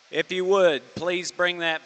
If you would, please bring that.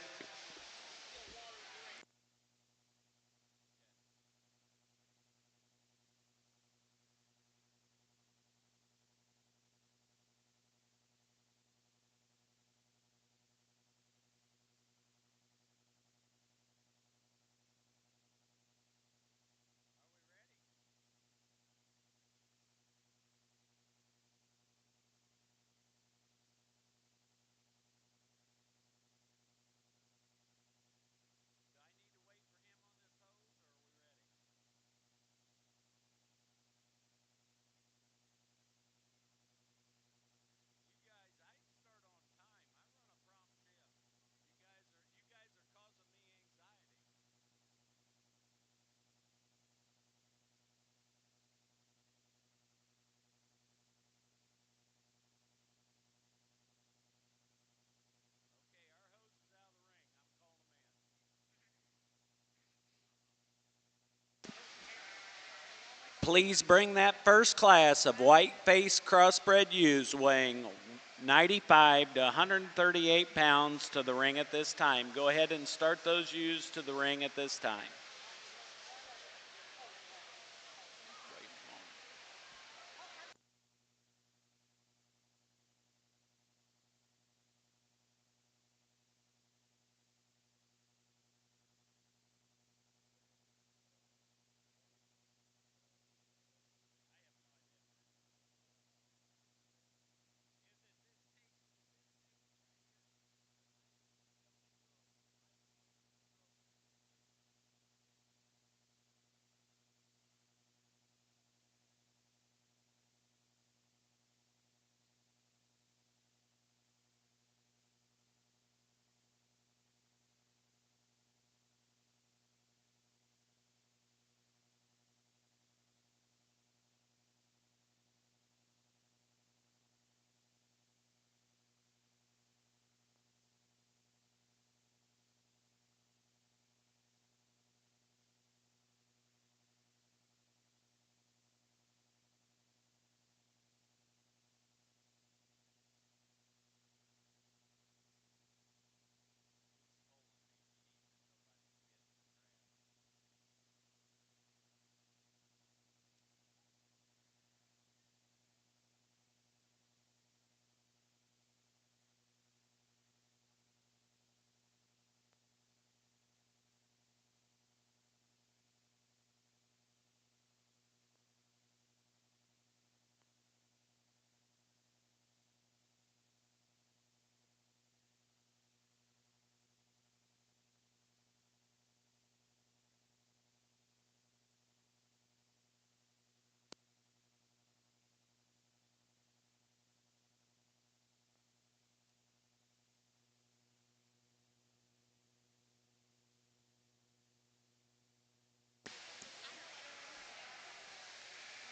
Please bring that first class of white face crossbred ewes weighing 95 to 138 pounds to the ring at this time. Go ahead and start those ewes to the ring at this time.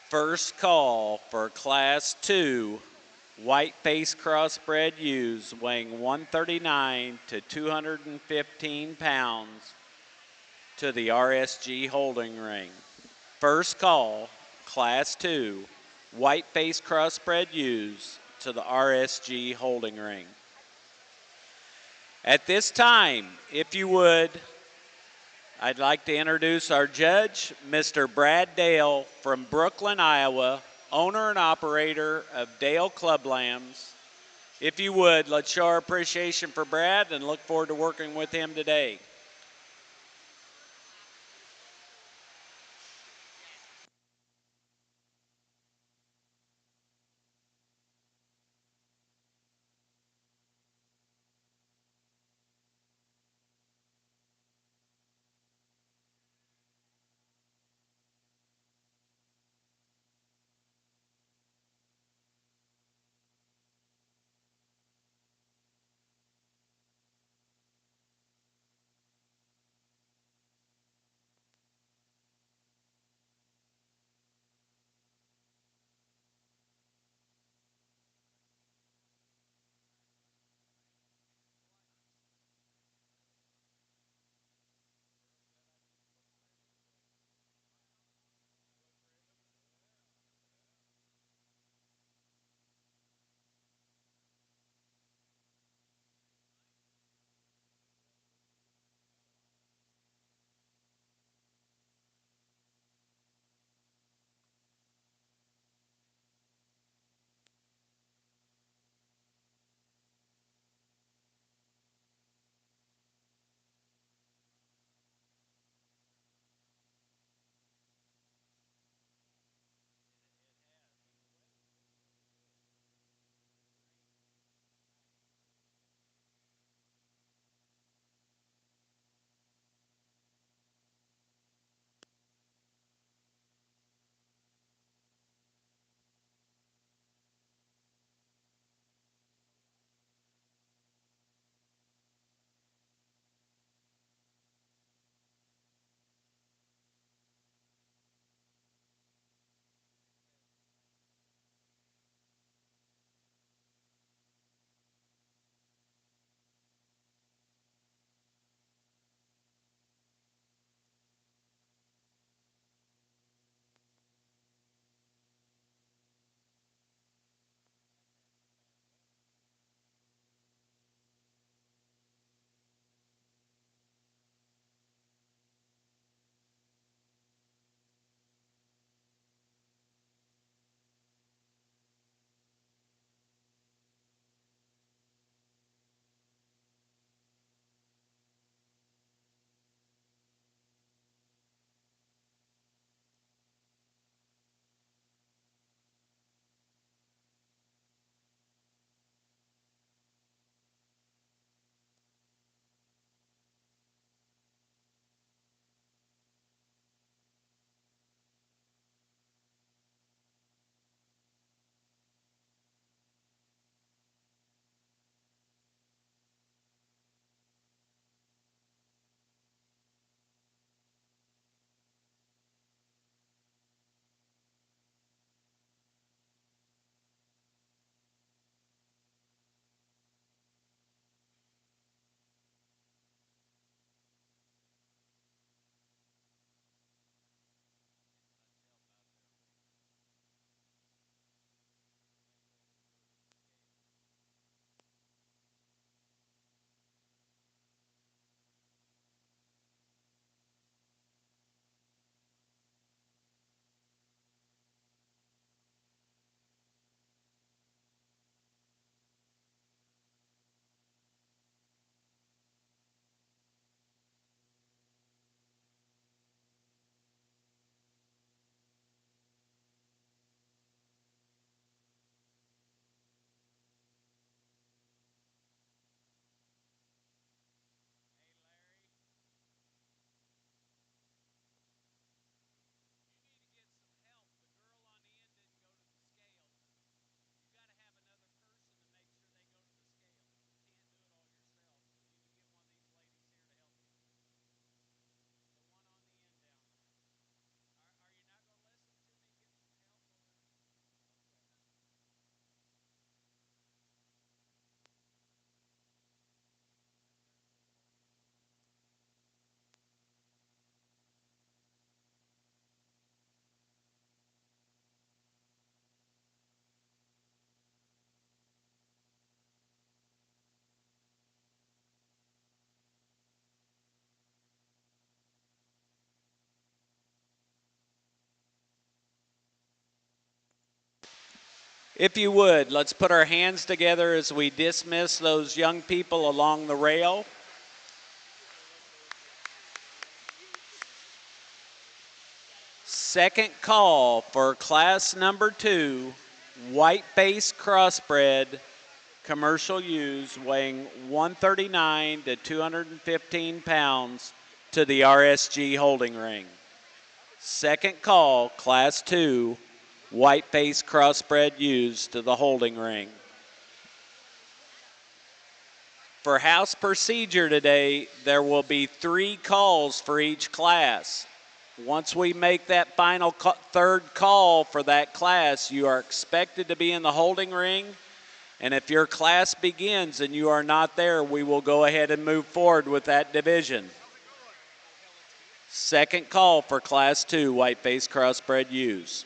First call for Class 2 white face crossbred ewes weighing 139 to 215 pounds to the RSG holding ring. First call, Class 2 white face crossbred ewes to the RSG holding ring. At this time, if you would, I'd like to introduce our judge, Mr. Brad Dale from Brooklyn, Iowa, owner and operator of Dale Club Lambs. If you would, let's show our appreciation for Brad and look forward to working with him today. If you would, let's put our hands together as we dismiss those young people along the rail. Second call for class number 2, white base crossbred, commercial ewes weighing 139 to 215 pounds to the RSG holding ring. Second call, class 2, white face crossbred ewes to the holding ring. For house procedure today, there will be 3 calls for each class. Once we make that final third call for that class, you are expected to be in the holding ring. And if your class begins and you are not there, we will go ahead and move forward with that division. Second call for class 2, white face crossbred ewes.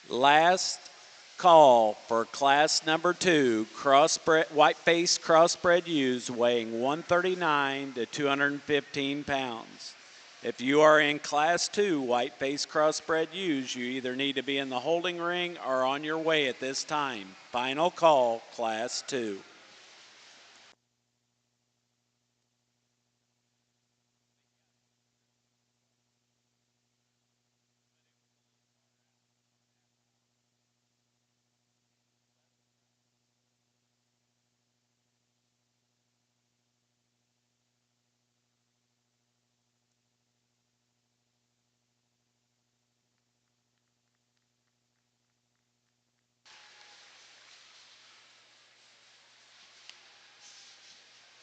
Last call for class number 2, crossbred, white-faced crossbred ewes weighing 139 to 215 pounds. If you are in class 2 white-faced crossbred ewes, you either need to be in the holding ring or on your way at this time. Final call, class 2.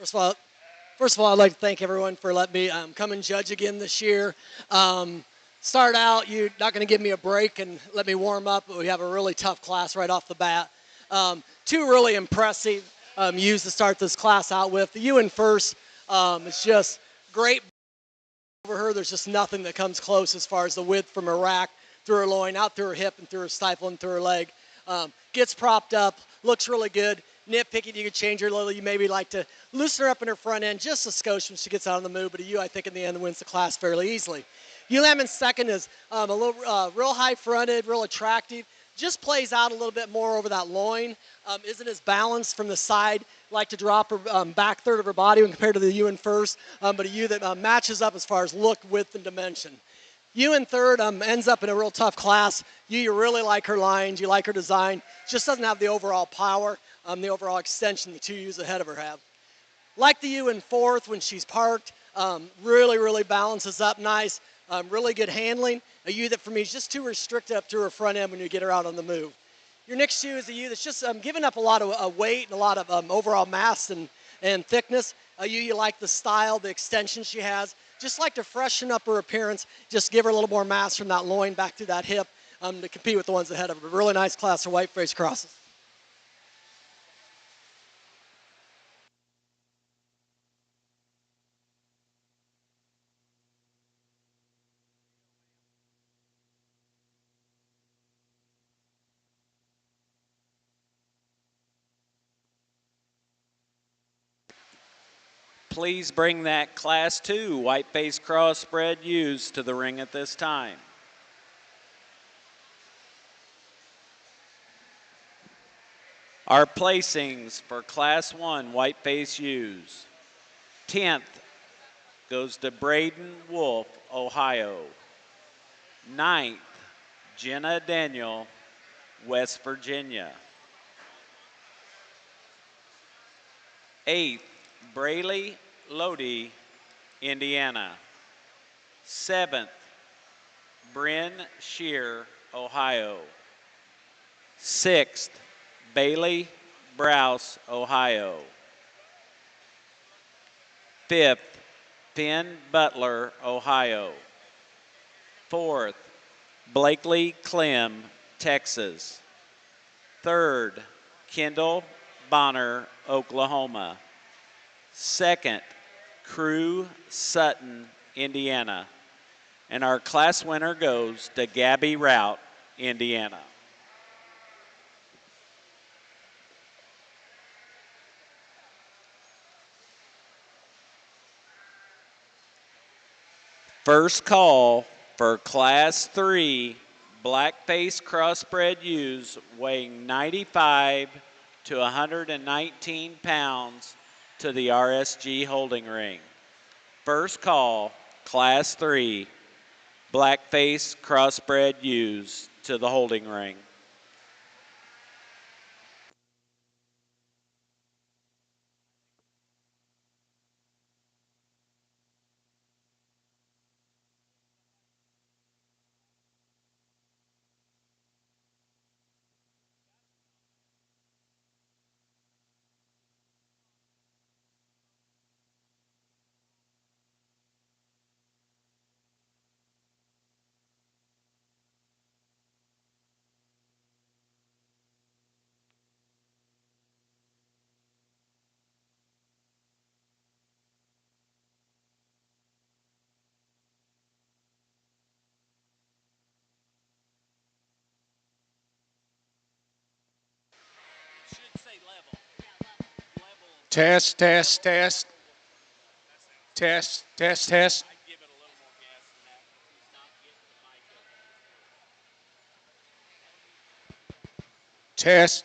First of all, I'd like to thank everyone for letting me come and judge again this year. Start out, you're not going to give me a break and let me warm up, but we have a really tough class right off the bat. Two really impressive ewes to start this class out with. The ewe in first is just great over her. There's just nothing that comes close as far as the width from her rack through her loin, out through her hip, and through her stifle and through her leg. Gets propped up, looks really good. Nitpicking, you could change her a little. You maybe like to loosen her up in her front end just a skosh when she gets out on the move. But a ewe, I think, in the end, wins the class fairly easily. Ewe Lamb in second is a little real high-fronted, real attractive. Just plays out a little bit more over that loin. Isn't as balanced from the side. Like to drop her back third of her body when compared to the ewe in first. But a ewe that matches up as far as look, width, and dimension. Ewe in third ends up in a real tough class. You really like her lines, you like her design. Just doesn't have the overall power, the overall extension the two ewes ahead of her have. Like the ewe in fourth when she's parked, really balances up nice. Really good handling. A ewe that for me is just too restricted up through her front end when you get her out on the move. Your next ewe is a ewe that's just giving up a lot of weight and a lot of overall mass and thickness. A ewe you like the style, the extension she has. Just like to freshen up her appearance, just give her a little more mass from that loin back through that hip to compete with the ones ahead of her. A really nice class for white-faced crosses. Please bring that class 2 white-faced crossbred ewes to the ring at this time. Our placings for class 1 white-faced ewes. 10th goes to Braden Wolf, Ohio. 9th, Jenna Daniel, West Virginia. 8th, Brayley Lodi, Indiana. 7th, Bryn Shear, Ohio. 6th, Bailey Browse, Ohio. 5th, Finn Butler, Ohio. 4th, Blakely Clem, Texas. 3rd, Kendall Bonner, Oklahoma. 2nd, Crew Sutton, Indiana. And our class winner goes to Gabby Rout, Indiana. First call for class 3 black-faced crossbred ewes weighing 95 to 119 pounds to the RSG holding ring. First call, class 3 black-faced crossbred ewes to the holding ring. Test, test, test. Test, test, test. Test.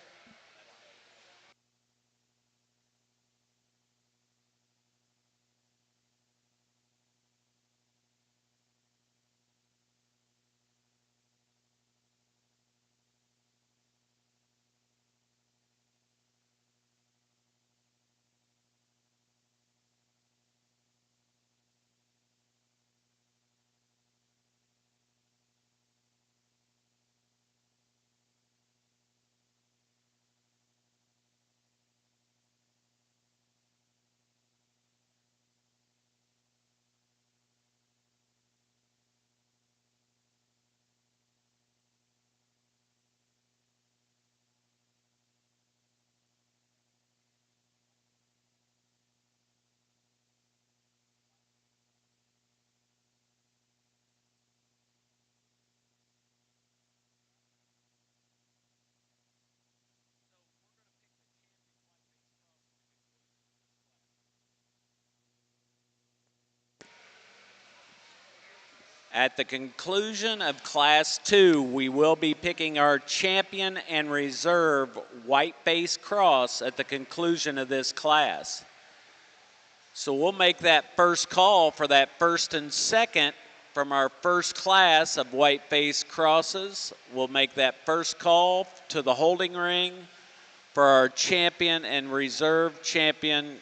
At the conclusion of Class 2, we will be picking our champion and reserve white base cross at the conclusion of this class. So we'll make that first call for that first and second from our first class of white base crosses. We'll make that first call to the holding ring for our champion and reserve champion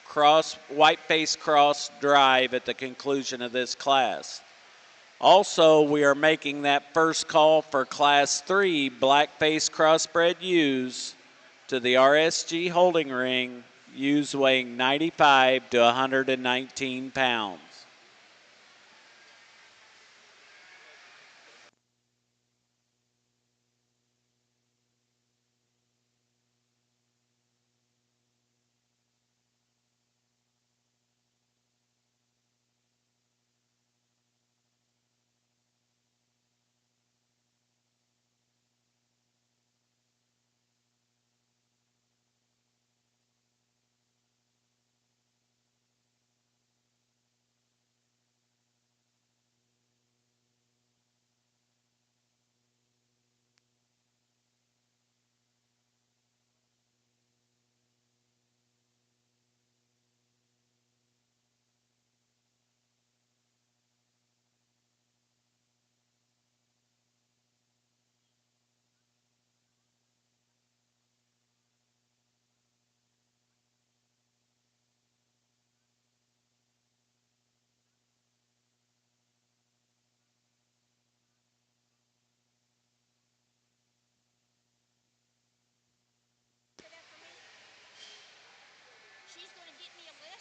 cross white base cross drive at the conclusion of this class. Also, we are making that first call for Class 3 black face crossbred ewes to the RSG holding ring, ewes weighing 95 to 119 pounds.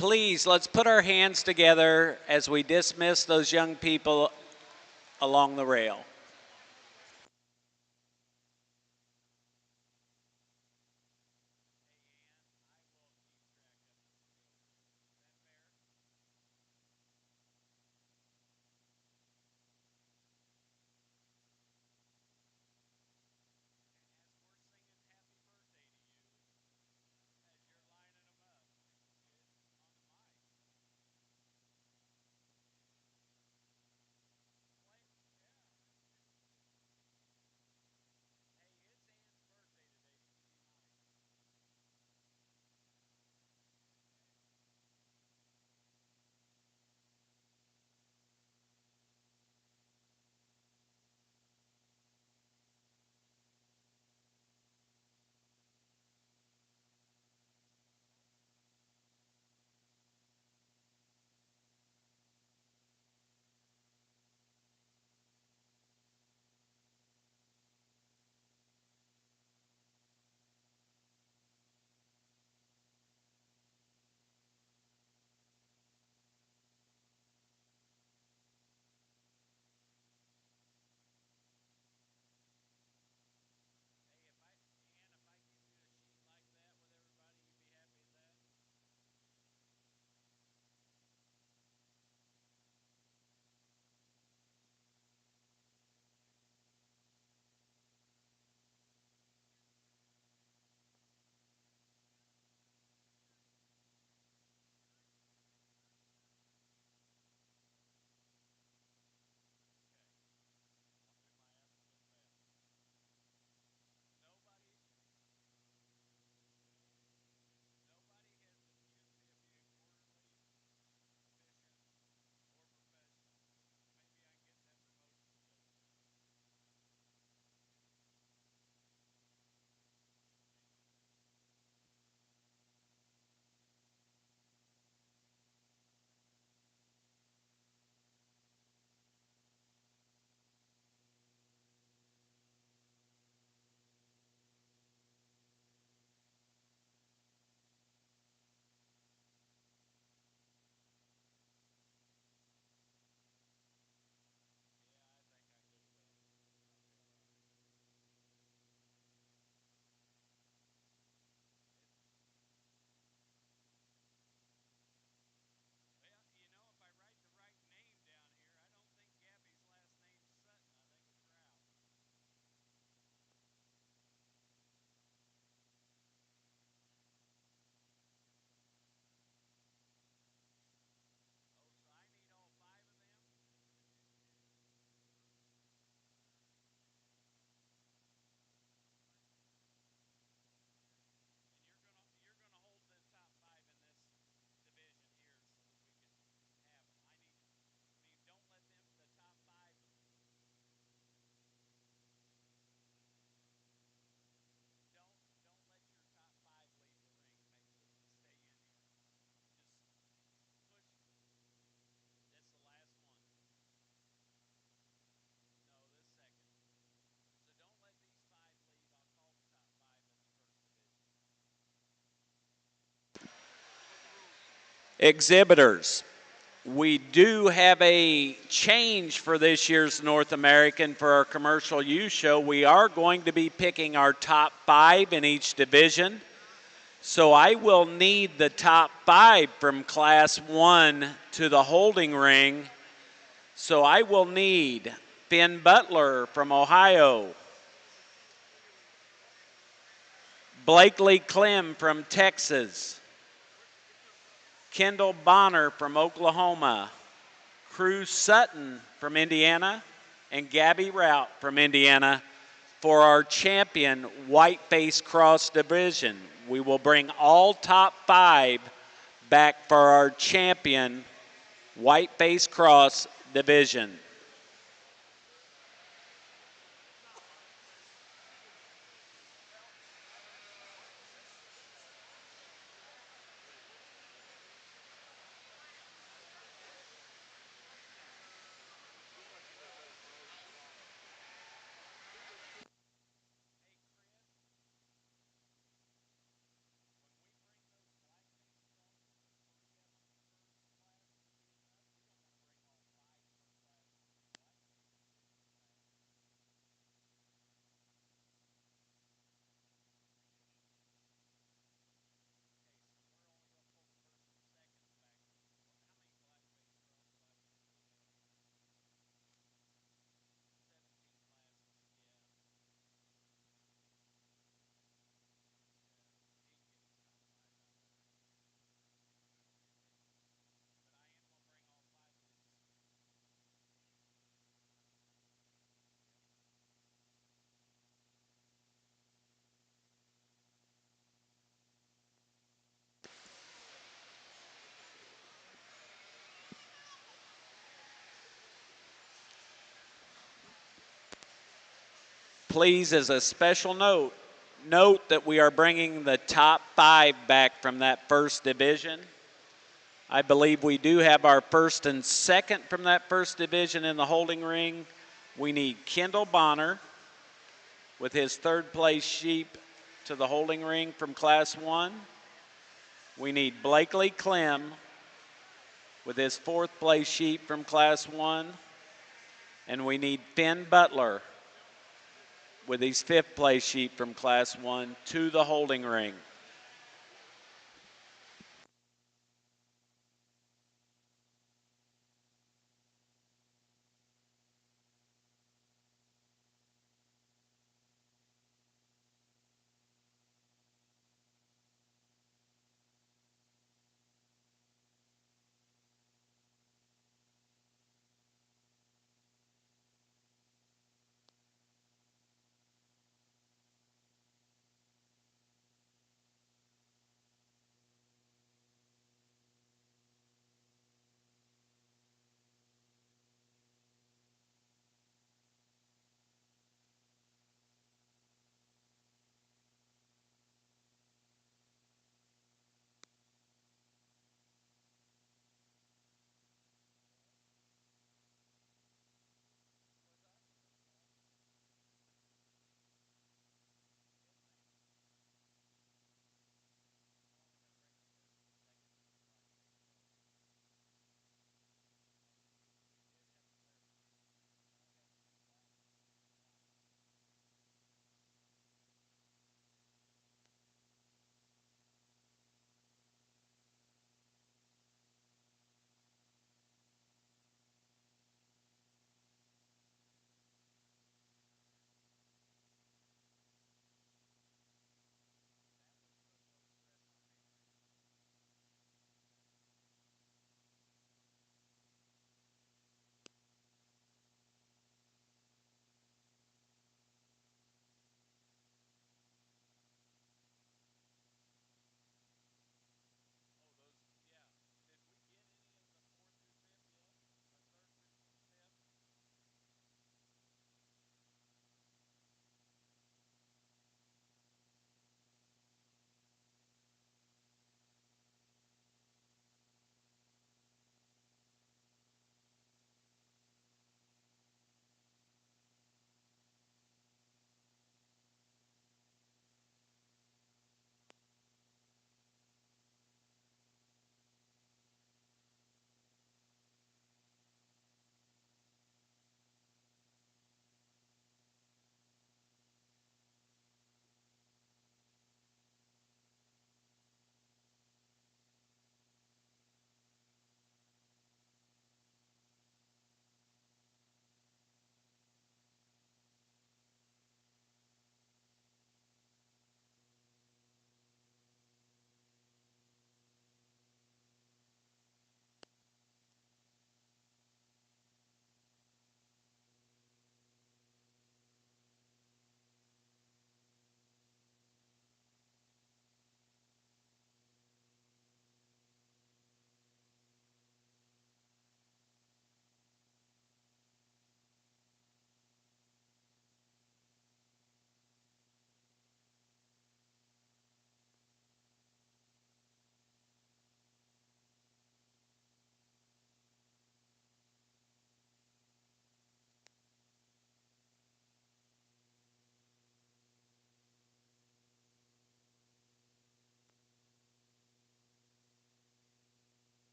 Please, let's put our hands together as we dismiss those young people along the rail. Exhibitors, we do have a change for this year's North American for our commercial use show. We are going to be picking our top 5 in each division. So I will need the top 5 from Class 1 to the holding ring. So I will need Finn Butler from Ohio, Blakely Clem from Texas, Kendall Bonner from Oklahoma, Cruz Sutton from Indiana, and Gabby Rout from Indiana for our champion white face cross division. We will bring all top 5 back for our champion white face cross division. Please, as a special note, note that we are bringing the top 5 back from that first division. I believe we do have our first and second from that first division in the holding ring. We need Kendall Bonner with his third place sheep to the holding ring from Class 1. We need Blakely Clem with his fourth place sheep from Class 1. And we need Finn Butler with his fifth place sheep from Class 1 to the holding ring.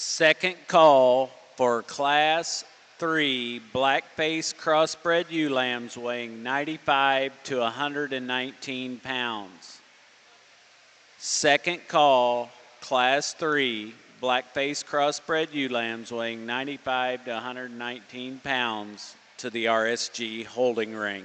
Second call for Class 3 black-faced crossbred ewe lambs weighing 95 to 119 pounds. Second call, Class 3 black-faced crossbred ewe lambs weighing 95 to 119 pounds to the RSG holding ring.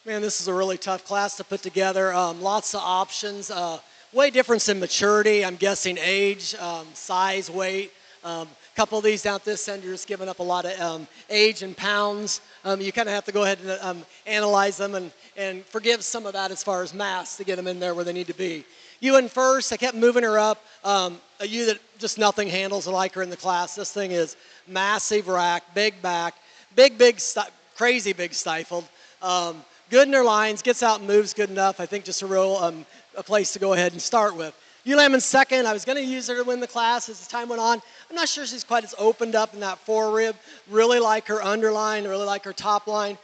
Man, this is a really tough class to put together. Lots of options. Way difference in maturity. I'm guessing age, size, weight. A couple of these down at this end, you're just giving up a lot of age and pounds. You kind of have to go ahead and analyze them and forgive some of that as far as mass to get them in there where they need to be. You in first. I kept moving her up. A ewe that just nothing handles like her in the class. This thing is massive rack, big back, crazy big stifled. Good in her lines, gets out and moves good enough. I think just a real a place to go ahead and start with. Ewe lamb in second. I was going to use her to win the class as time went on. I'm not sure she's quite as opened up in that forerib. Really like her underline, really like her top line.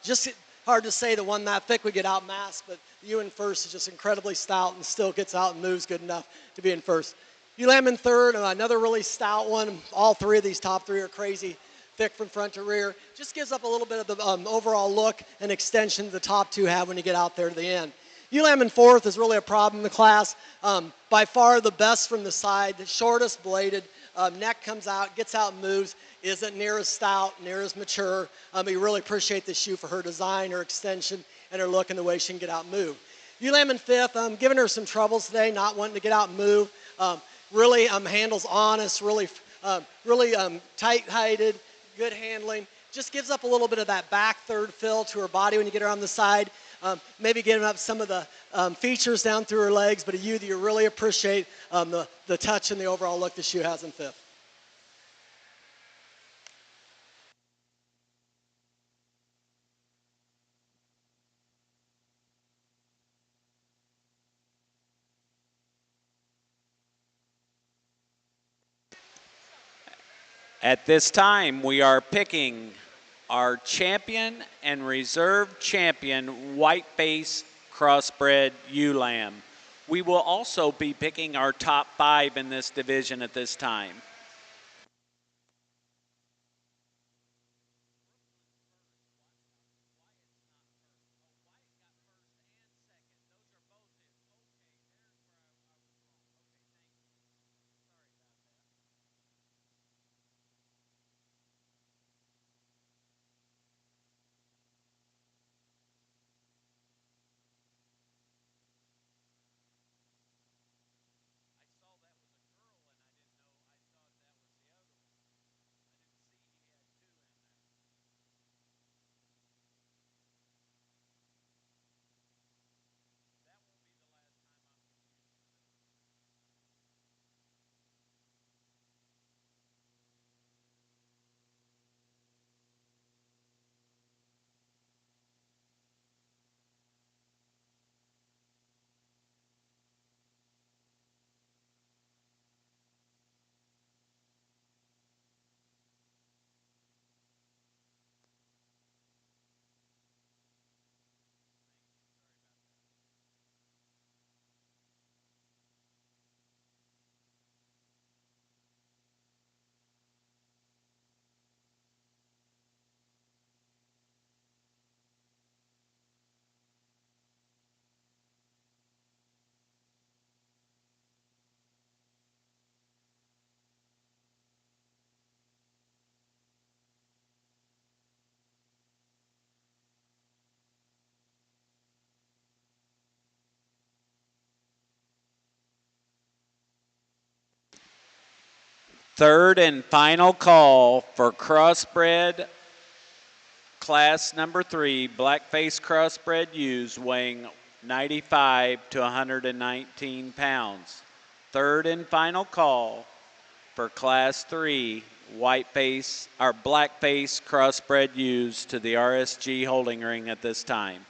Just hard to say the one that thick would get out mass, but the ewe in first is just incredibly stout and still gets out and moves good enough to be in first. Ewe lamb in third, another really stout one. All three of these top three are crazy thick from front to rear. Just gives up a little bit of the overall look and extension the top two have when you get out there to the end. Ewe lamb in fourth is really a problem in the class. By far the best from the side, the shortest bladed, neck comes out, gets out and moves, isn't near as stout, near as mature. We really appreciate this shoe for her design, her extension, and her look and the way she can get out and move. Ewe lamb in fifth, giving her some troubles today, not wanting to get out and move. Really handles honest, really tight-heighted, good handling. Just gives up a little bit of that back third fill to her body when you get her on the side. Maybe giving up some of the features down through her legs, but a ewe that you really appreciate the touch and the overall look the shoe has in fifth. At this time, we are picking our champion and reserve champion white-faced crossbred ewe lamb. We will also be picking our top 5 in this division at this time. Third and final call for crossbred class number 3, black-faced crossbred ewes weighing 95 to 119 pounds. Third and final call for class 3, white-faced or black-faced crossbred ewes to the RSG holding ring at this time.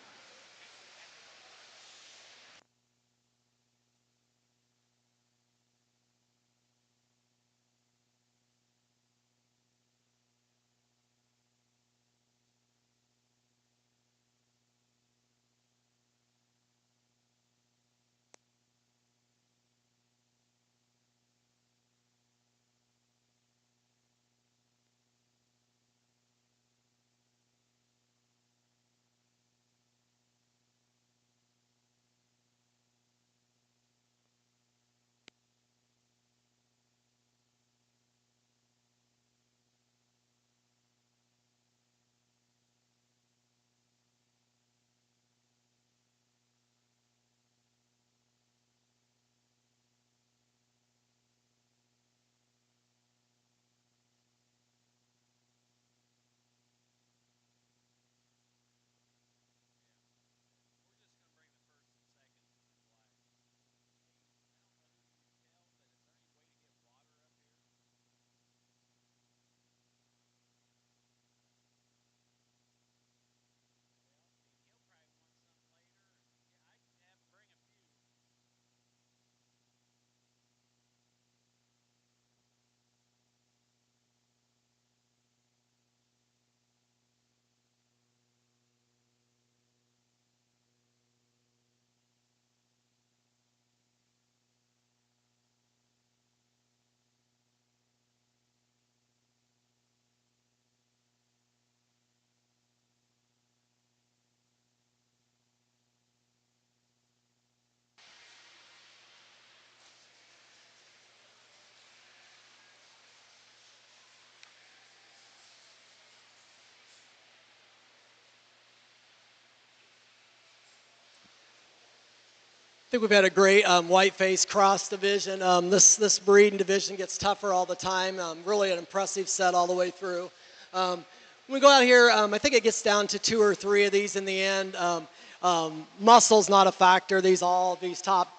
I think we've had a great white-faced cross division. This breeding division gets tougher all the time. Really an impressive set all the way through. When we go out here, I think it gets down to 2 or 3 of these in the end. Muscle's not a factor. These top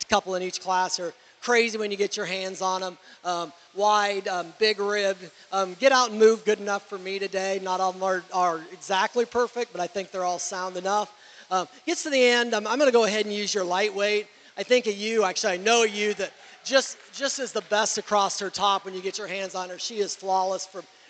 couple in each class are crazy when you get your hands on them. Wide, big ribbed. Get out and move good enough for me today. Not all of them are exactly perfect, but I think they're all sound enough. Gets to the end, I'm going to go ahead and use your lightweight. I think a ewe, actually I know a ewe that just is the best across her top when you get your hands on her. She is flawless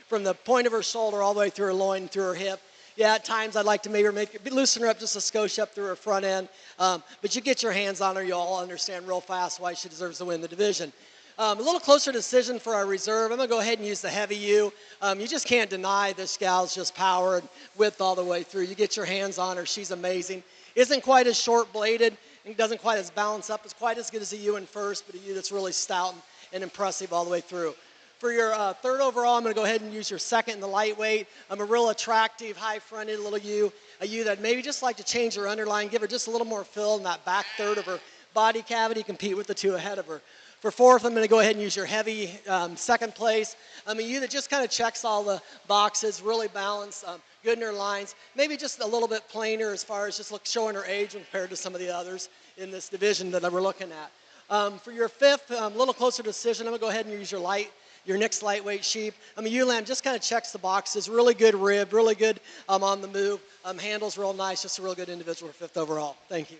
from the point of her shoulder all the way through her loin, through her hip. Yeah, at times I'd like to maybe loosen her up just a skosh up through her front end. But you get your hands on her, you'll all understand real fast why she deserves to win the division. A little closer decision for our reserve. I'm going to go ahead and use the heavy ewe. You just can't deny this gal's just power and width all the way through. You get your hands on her. She's amazing. Isn't quite as short-bladed and doesn't quite as balance up. It's quite as good as a ewe in first, but a ewe that's really stout and impressive all the way through. For your third overall, I'm going to go ahead and use your second in the lightweight. I'm a real attractive, high-fronted little ewe, a ewe that maybe just like to change her underline, give her just a little more fill in that back third of her body cavity, compete with the 2 ahead of her. For fourth, I'm going to go ahead and use your heavy second place. I'm a ewe that just kind of checks all the boxes, really balanced, good in her lines. Maybe just a little bit plainer as far as just showing her age compared to some of the others in this division that we're looking at. For your fifth, a little closer decision, I'm going to go ahead and use your next lightweight sheep. A ewe lamb just kind of checks the boxes, really good rib, really good on the move, handles real nice, just a real good individual for fifth overall. Thank you.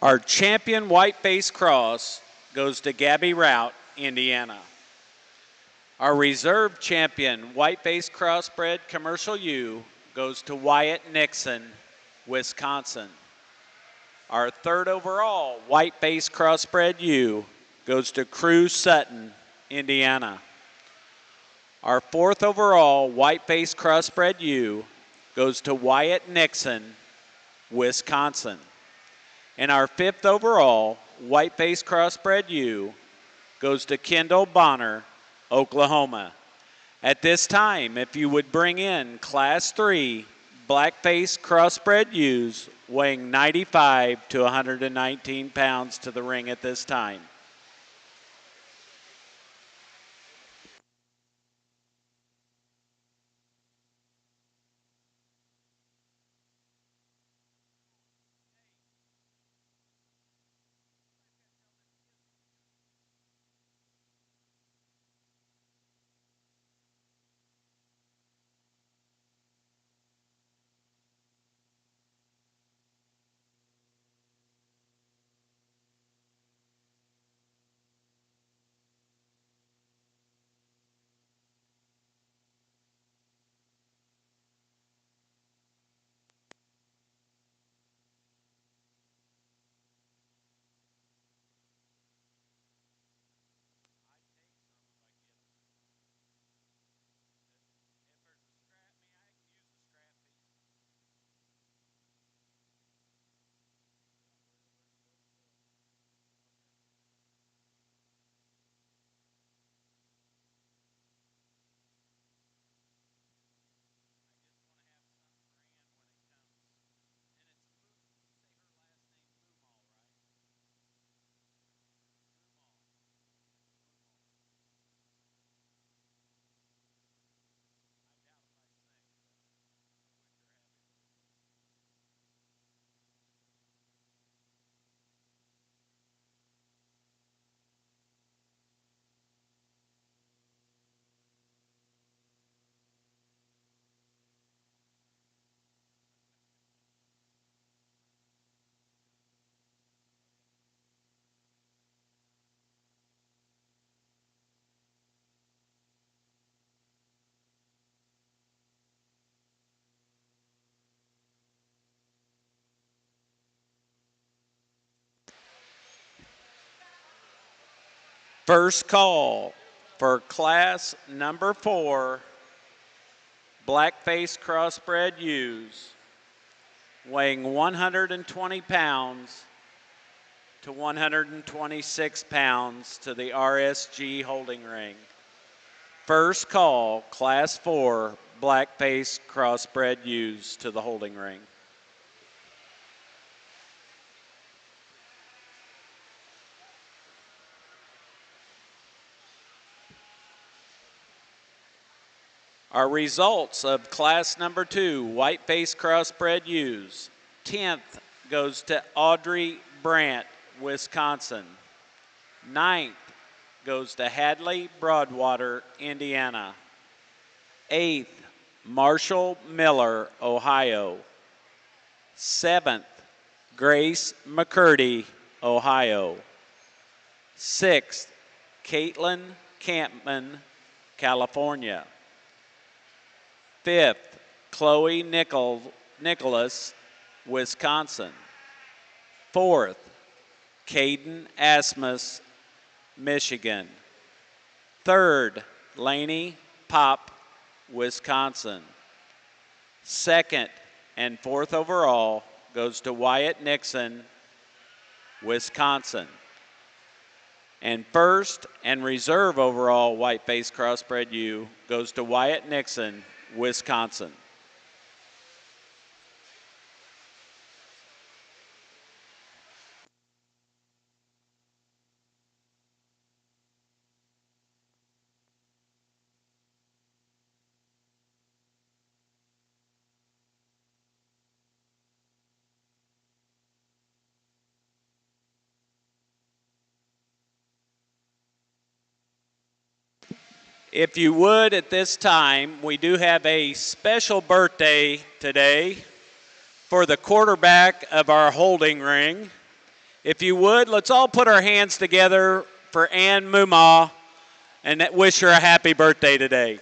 Our champion white-faced cross goes to Gabby Rout, Indiana. Our reserve champion white-faced crossbred commercial ewe goes to Wyatt Nixon, Wisconsin. Our third overall white-faced crossbred ewe goes to Crew Sutton, Indiana. Our fourth overall white-faced crossbred ewe goes to Wyatt Nixon, Wisconsin. And our fifth overall white-faced crossbred ewe goes to Kendall Bonner, Oklahoma. At this time, if you would bring in Class 3 blackface crossbred ewes weighing 95 to 119 pounds to the ring at this time. First call for class number 4, blackface crossbred ewes, weighing 120 pounds to 126 pounds to the RSG holding ring. First call, class 4, blackface crossbred ewes to the holding ring. Our results of class number 2, whiteface crossbred ewes. 10th goes to Audrey Brandt, Wisconsin. 9th goes to Hadley Broadwater, Indiana. 8th, Marshall Miller, Ohio. 7th, Grace McCurdy, Ohio. 6th, Caitlin Campman, California. 5th, Chloe Nicholas, Wisconsin. 4th, Caden Asmus, Michigan. 3rd, Laney Pop, Wisconsin. 2nd and 4th overall goes to Wyatt Nixon, Wisconsin. And 1st and reserve overall whiteface crossbred ewe goes to Wyatt Nixon, Wisconsin. If you would, at this time, we do have a special birthday today for the quarterback of our holding ring. If you would, let's all put our hands together for Ann Mumma and wish her a happy birthday today.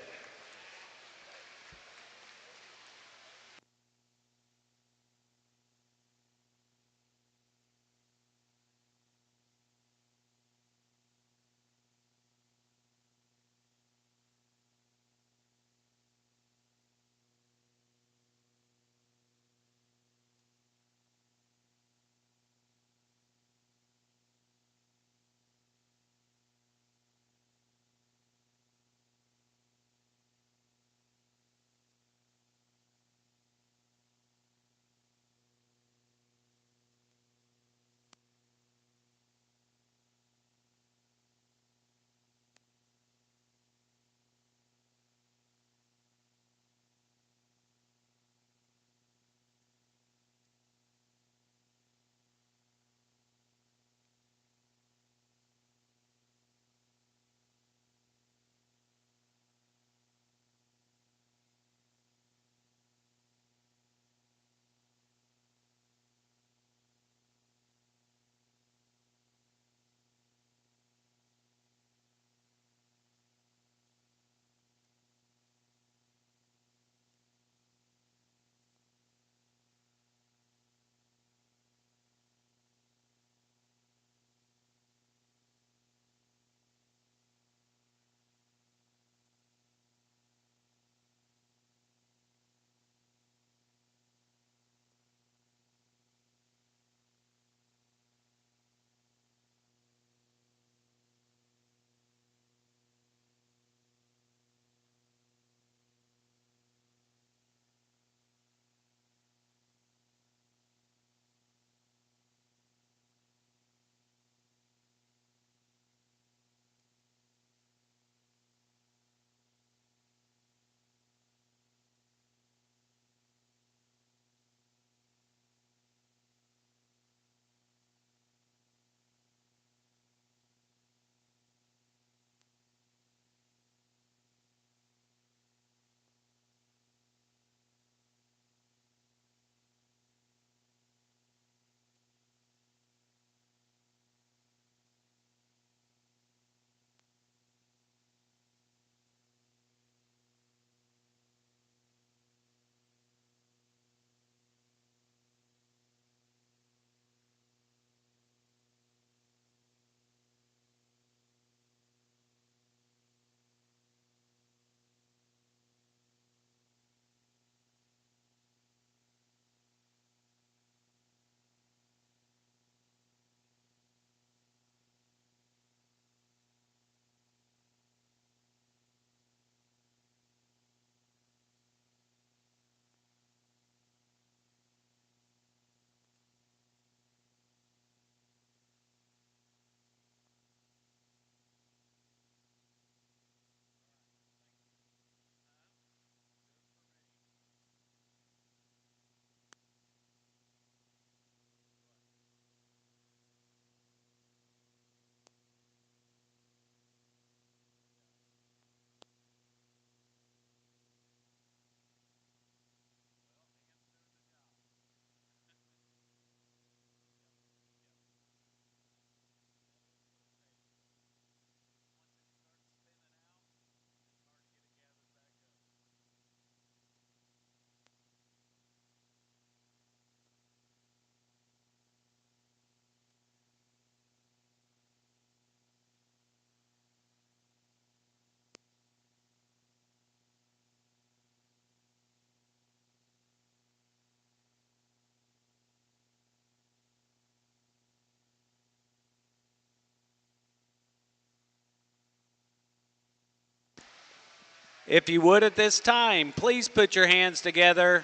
If you would at this time, please put your hands together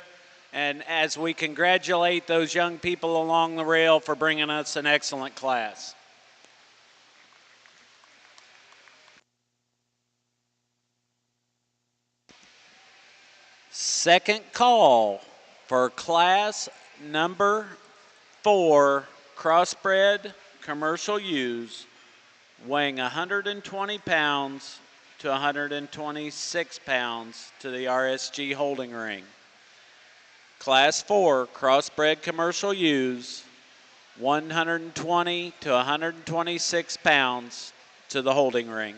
and as we congratulate those young people along the rail for bringing us an excellent class. Second call for class number 4 crossbred commercial ewes weighing 120 pounds to 126 pounds to the RSG holding ring. Class 4 crossbred commercial ewes 120 to 126 pounds to the holding ring.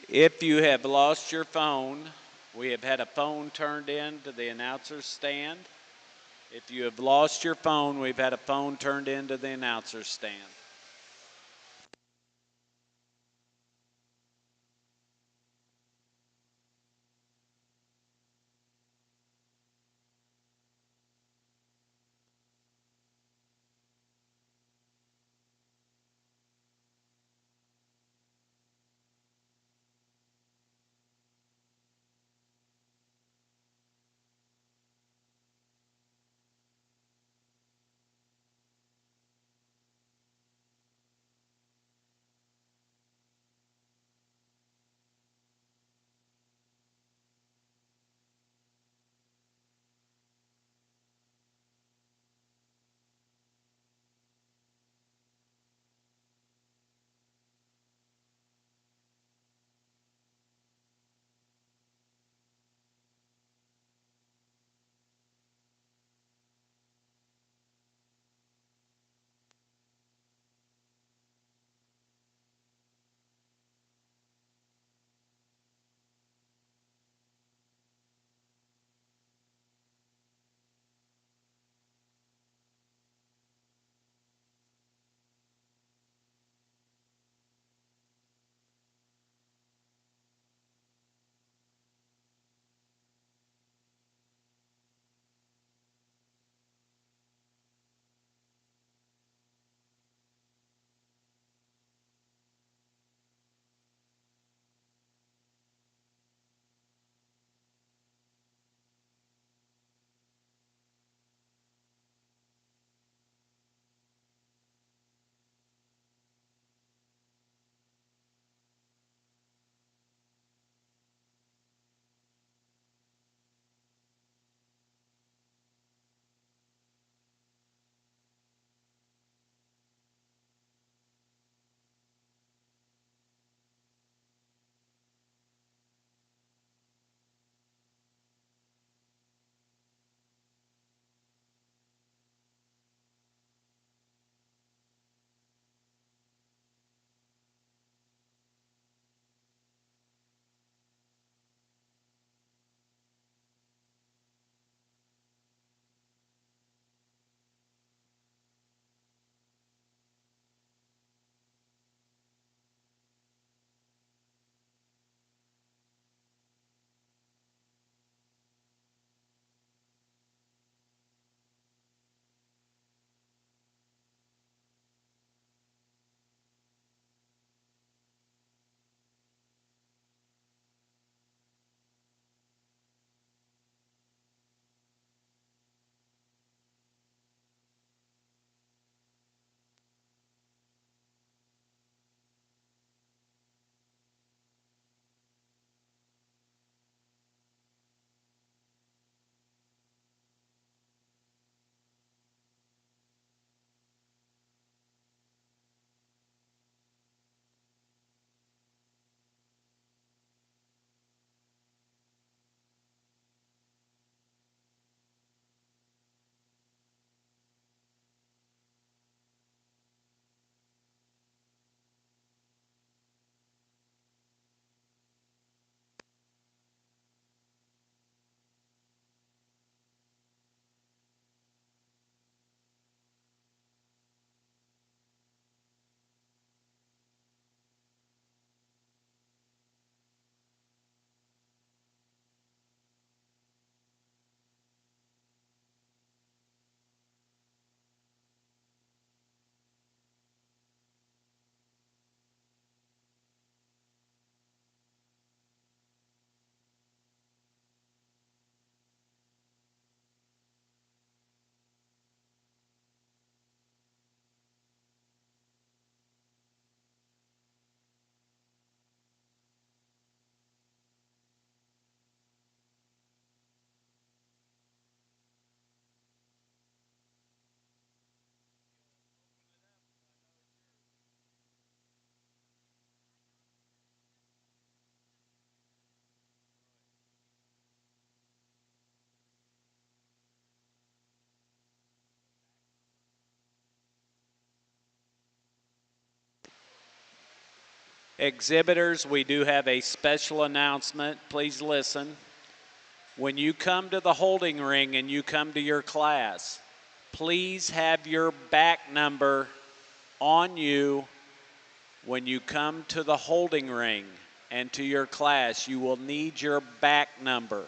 If you have lost your phone, we have had a phone turned in to the announcer's stand. If you have lost your phone, we've had a phone turned into the announcer's stand. Exhibitors, we do have a special announcement. Please listen. When you come to the holding ring and you come to your class, please have your back number on you when you come to the holding ring and to your class. You will need your back number.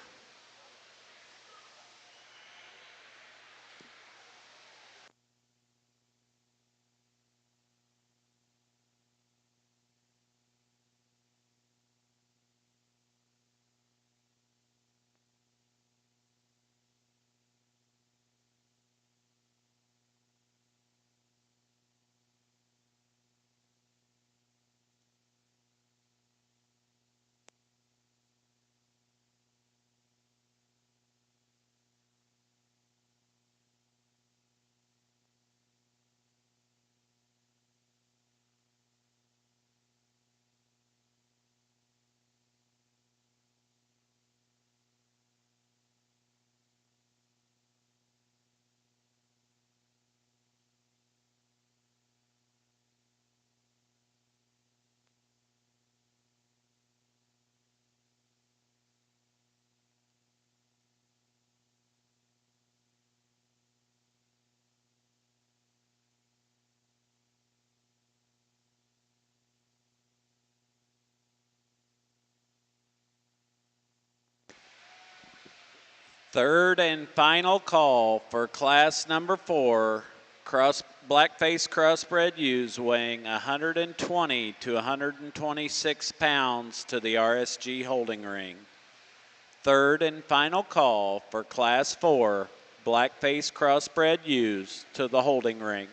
Third and final call for class number 4, blackface crossbred ewes weighing 120 to 126 pounds to the RSG holding ring. Third and final call for class 4, blackface crossbred ewes to the holding ring.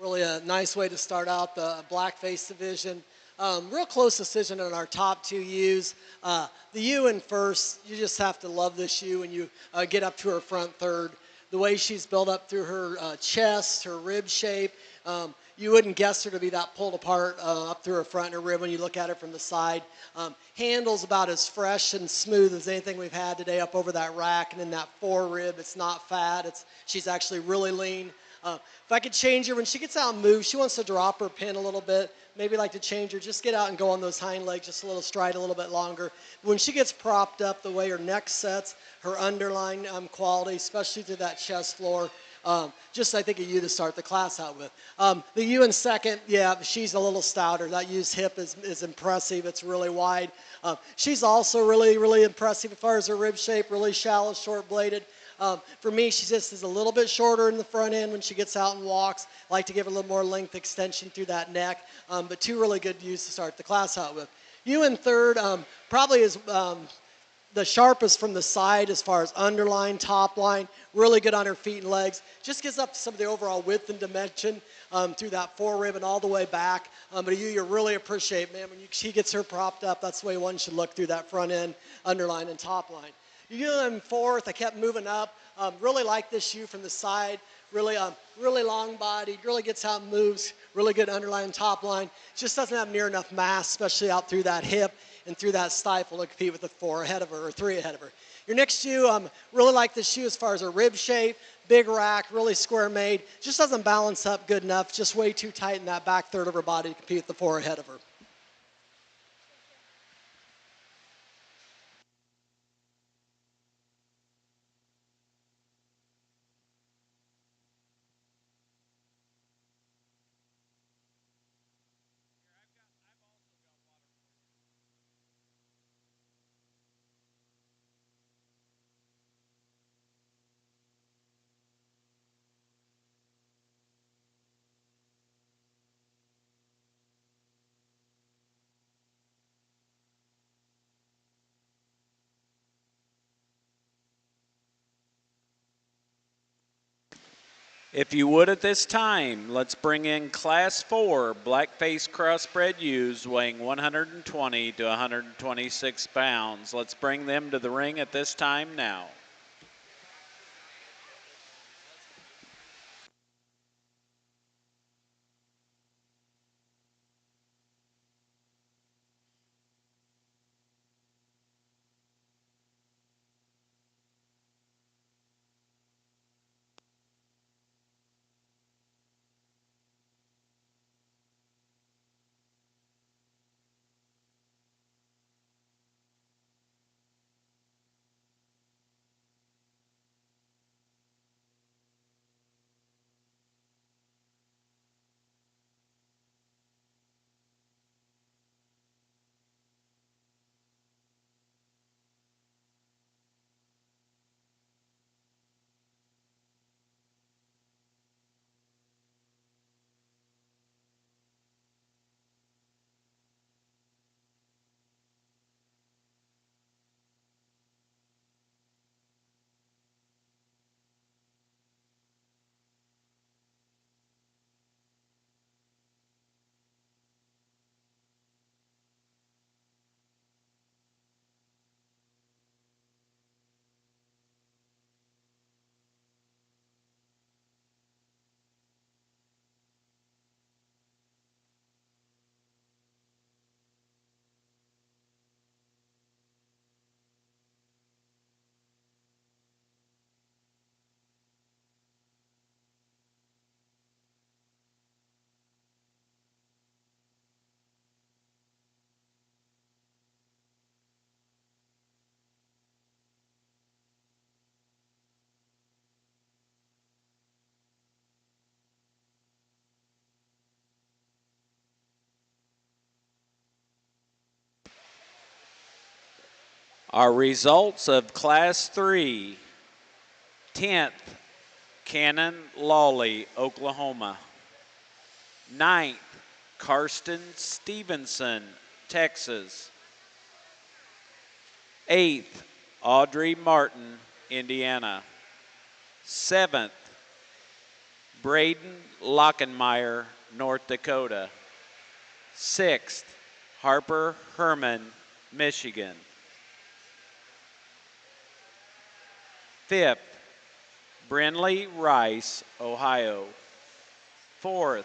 Really a nice way to start out the blackface division. Real close decision on our top two U's. The U in first, you just have to love this U when you get up to her front third. The way she's built up through her chest, her rib shape, you wouldn't guess her to be that pulled apart up through her front and her rib when you look at her from the side. Handle's about as fresh and smooth as anything we've had today up over that rack, and in that fore rib, it's not fat. She's actually really lean. If I could change her, when she gets out and moves, she wants to drop her pin a little bit. Maybe like to change her, just get out and go on those hind legs, just a little stride a little bit longer. When she gets propped up, the way her neck sets, her underlying quality, especially through that chest floor, just I think a U to start the class out with. The U in second, yeah, she's a little stouter. That U's hip is impressive. It's really wide. She's also really, really impressive as far as her rib shape, really shallow, short-bladed. For me, she just is a little bit shorter in the front end when she gets out and walks. I like to give her a little more length extension through that neck. But two really good U's to start the class out with. U in third probably is the sharpest from the side as far as underline, top line, really good on her feet and legs. Just gives up some of the overall width and dimension through that fore rib and all the way back. But you really appreciate, man, when she gets her propped up, that's the way one should look through that front end, underline, and top line. U in fourth, I kept moving up. Really like this U from the side. Really long bodied, really gets out and moves, really good underline, top line. Just doesn't have near enough mass, especially out through that hip and through that stifle to compete with the four ahead of her or three ahead of her. Your next shoe, really like this shoe as far as her rib shape, big rack, really square made. Just doesn't balance up good enough, just way too tight in that back third of her body to compete with the four ahead of her. If you would at this time, let's bring in Class 4 blackface crossbred ewes weighing 120 to 126 pounds. Let's bring them to the ring at this time now. Our results of Class 3, 10th, Cannon Lawley, Oklahoma. 9th, Karsten Stevenson, Texas. 8th, Audrey Martin, Indiana. 7th, Braden Lockenmeyer, North Dakota. 6th, Harper Herman, Michigan. 5th, Brinley Rice, Ohio. 4th,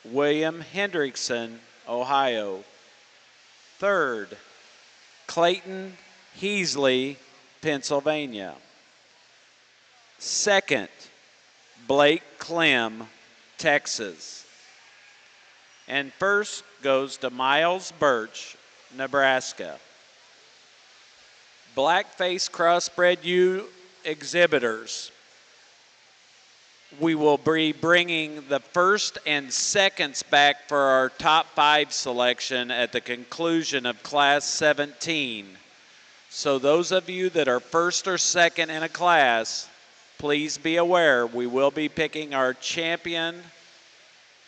William Hendrickson, Ohio. 3rd, Clayton Heasley, Pennsylvania. 2nd, Blake Clem, Texas. And first goes to Miles Birch, Nebraska. Blackface Crossbred U exhibitors. We will be bringing the first and seconds back for our top 5 selection at the conclusion of Class 17. So those of you that are first or second in a class, please be aware we will be picking our champion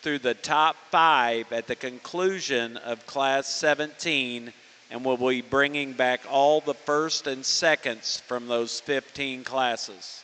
through the top 5 at the conclusion of Class 17, and we'll be bringing back all the first and seconds from those 15 classes.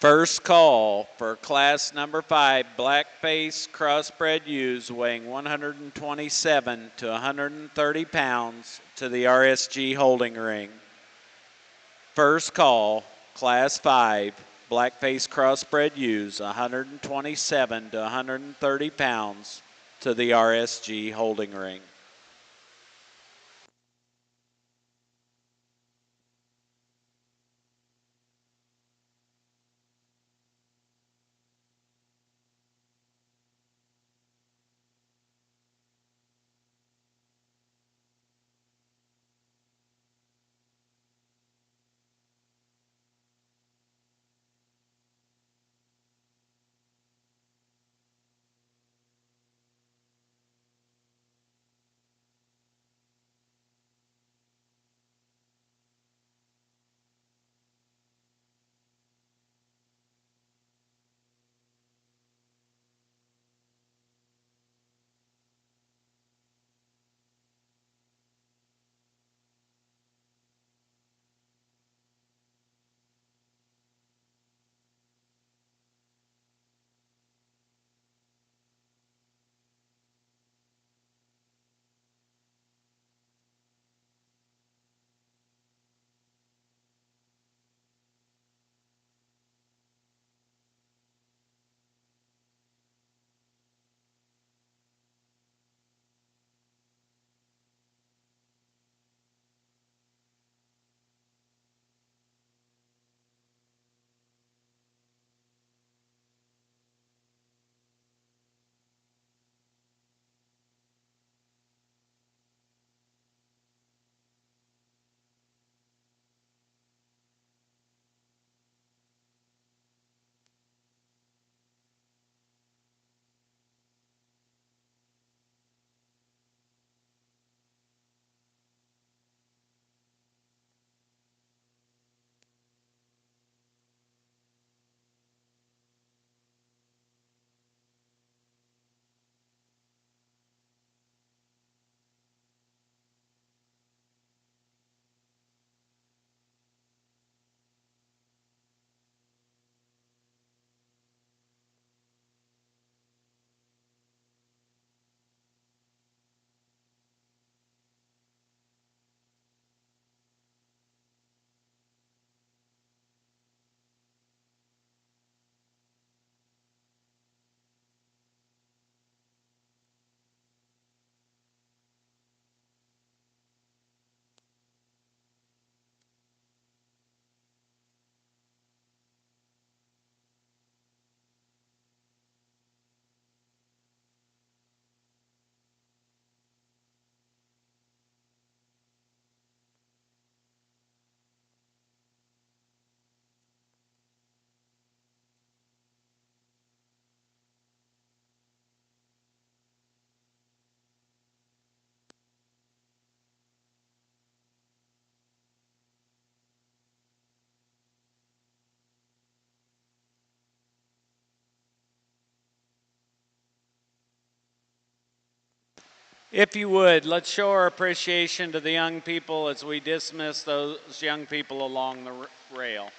First call for class number 5, blackface crossbred ewes weighing 127 to 130 pounds to the RSG holding ring. First call, class 5, blackface crossbred ewes 127 to 130 pounds to the RSG holding ring. If you would, let's show our appreciation to the young people as we dismiss those young people along the rail.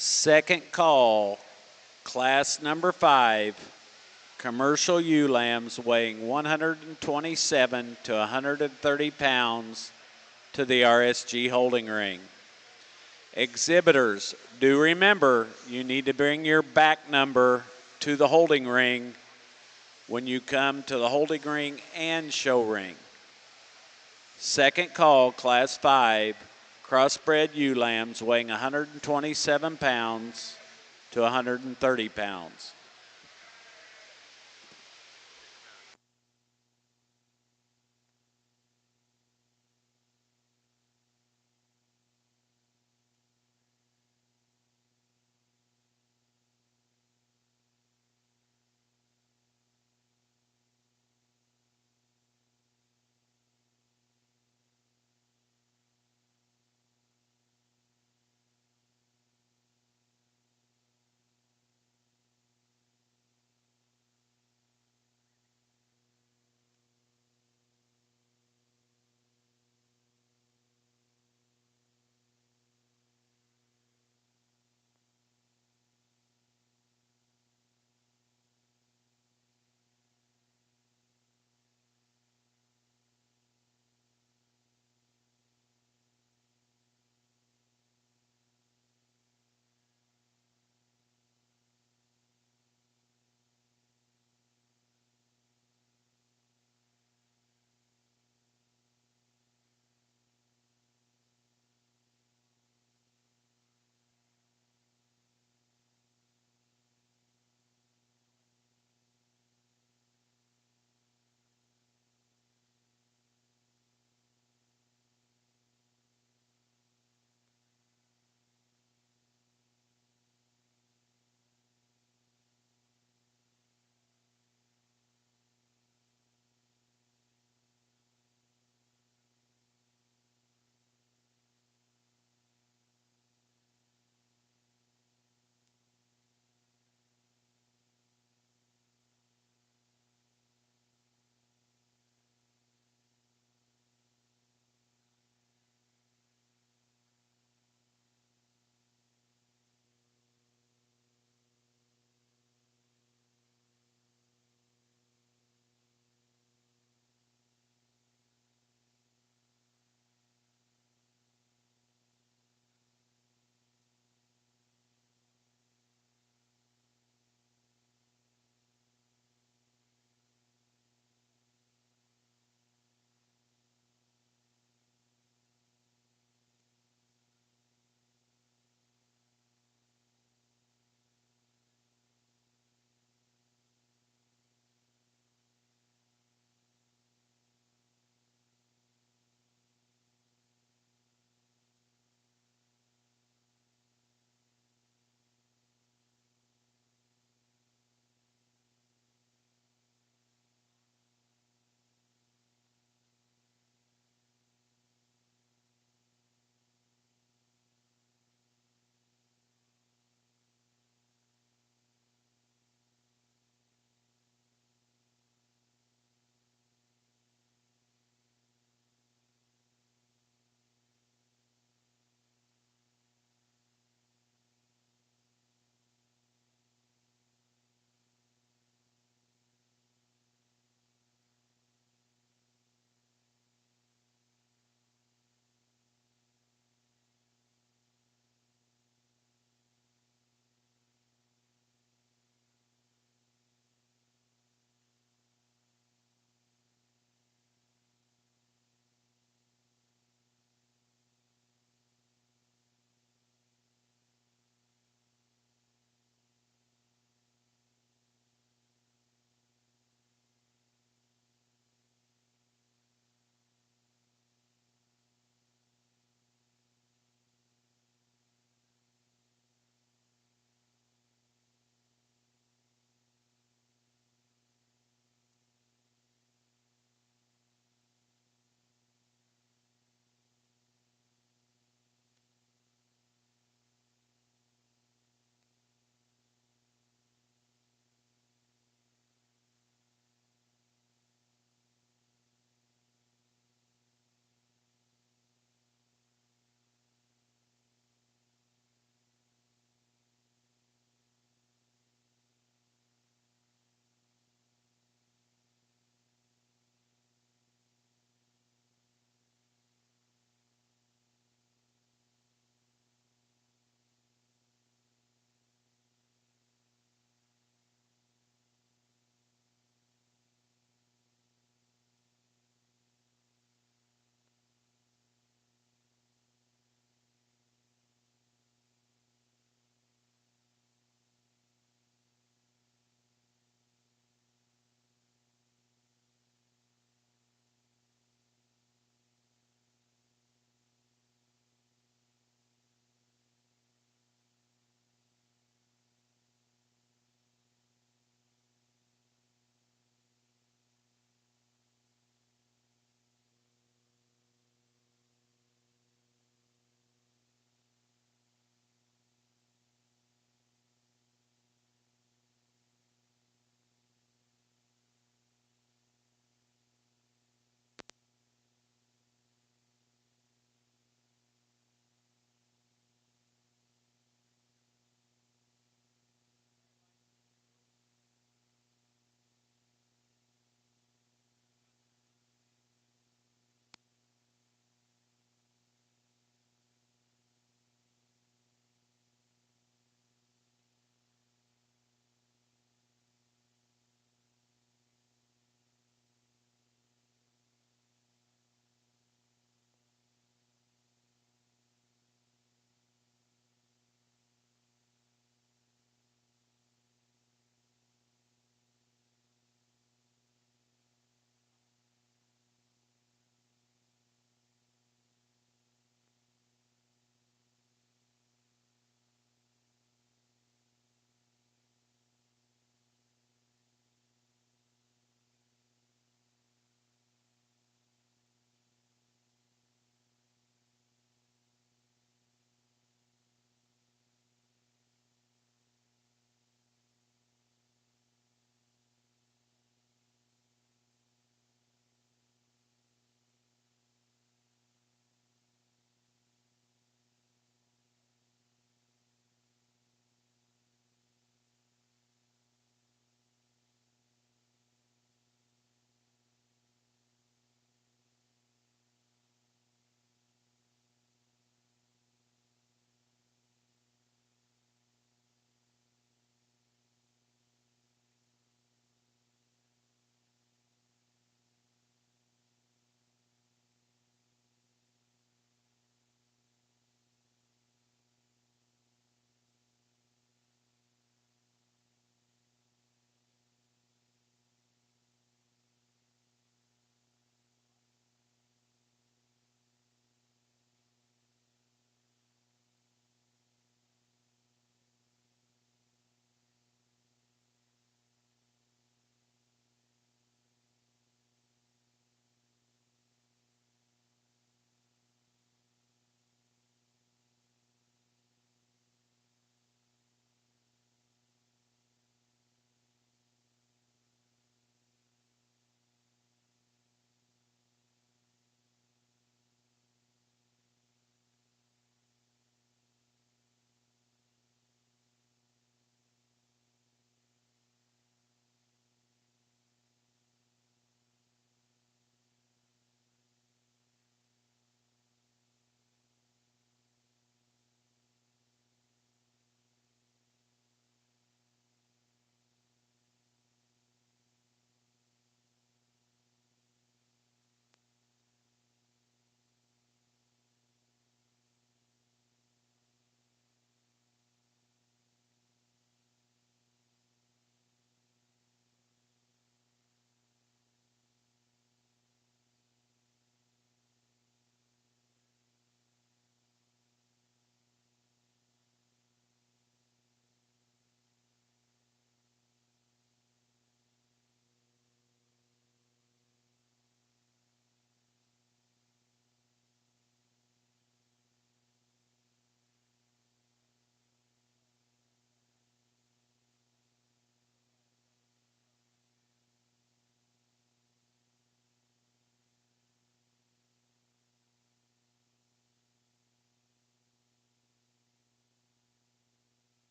Second call, class number 5, commercial ewe lambs weighing 127 to 130 pounds to the RSG holding ring. Exhibitors, do remember you need to bring your back number to the holding ring when you come to the holding ring and show ring. Second call, class 5, crossbred ewe lambs weighing 127 pounds to 130 pounds.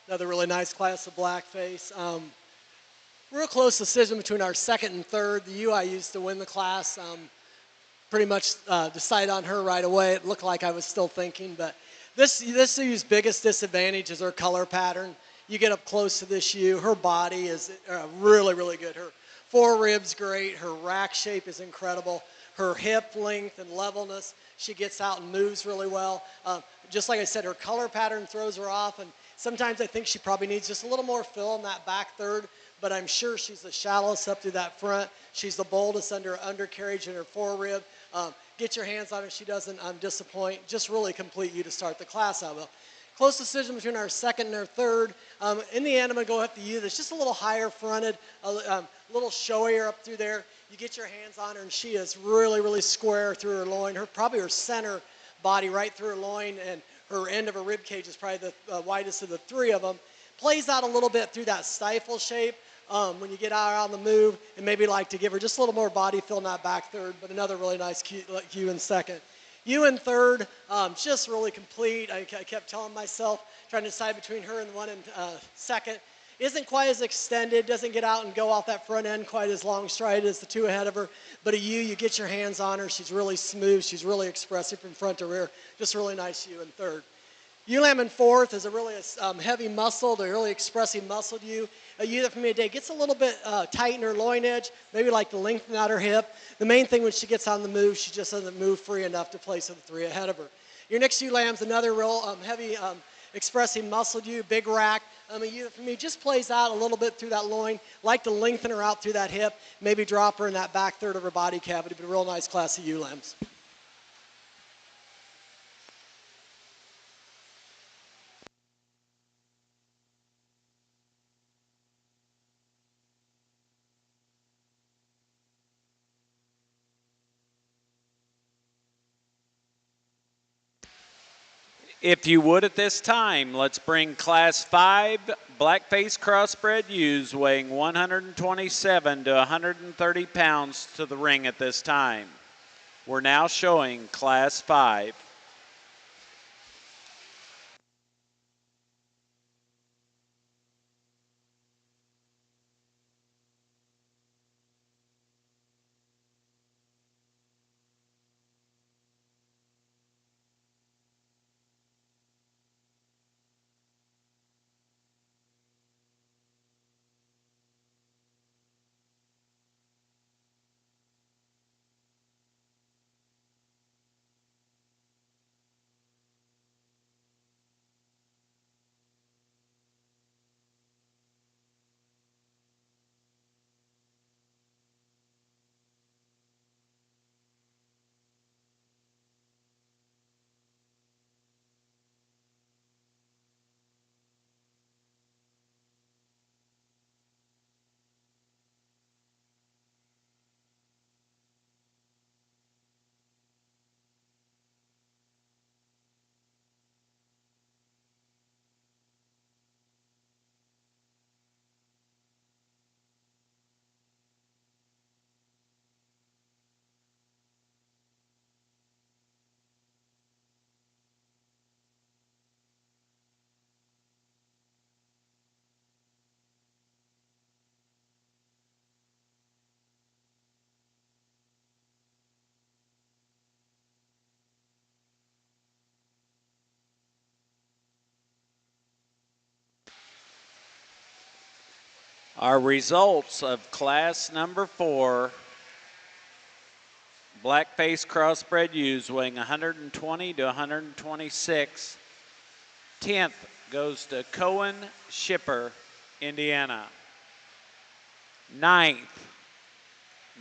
Another really nice class of blackface. Real close decision between our second and third. The U I used to win the class. Pretty much decided on her right away. It looked like I was still thinking, but this U's biggest disadvantage is her color pattern. You get up close to this U, her body is really, really good. Her forerib's great. Her rack shape is incredible. Her hip length and levelness, she gets out and moves really well. Just like I said, her color pattern throws her off, and sometimes I think she probably needs just a little more fill in that back third, but I'm sure she's the shallowest up through that front. She's the boldest under her undercarriage and her forerib. Get your hands on her. She doesn't disappoint. Just really complete you to start the class out with. Close decision between our second and our third. In the end, I'm going to go with the U that's just a little higher fronted, a little showier up through there. You get your hands on her, and she is really, really square through her loin. Probably her center body right through her loin, and her end of her rib cage is probably the widest of the three of them. Plays out a little bit through that stifle shape. When you get out on the move, and maybe like to give her just a little more body fill in that back third, but another really nice cue in second. You in third, just really complete. I kept telling myself, trying to decide between her and the one in second. Isn't quite as extended, doesn't get out and go off that front end quite as long stride as the two ahead of her. But a you get your hands on her. She's really smooth. She's really expressive from front to rear. Just really nice you in third. Ewe in fourth is a really heavy muscled, a really expressive muscled ewe. A ewe that for me today gets a little bit tight in her loin edge, maybe like to lengthen out her hip. The main thing when she gets on the move, she just doesn't move free enough to place with the three ahead of her. Your next ewe lamb's another real heavy expressive muscled ewe, big rack. A ewe that for me just plays out a little bit through that loin, like to lengthen her out through that hip, maybe drop her in that back third of her body cavity, but a real nice class of ewe lambs. If you would at this time, let's bring Class 5 blackface crossbred ewes weighing 127 to 130 pounds to the ring at this time. We're now showing Class 5. Our results of class number 4, blackface crossbred ewes weighing 120 to 126. 10th goes to Cohen Shipper, Indiana. 9th,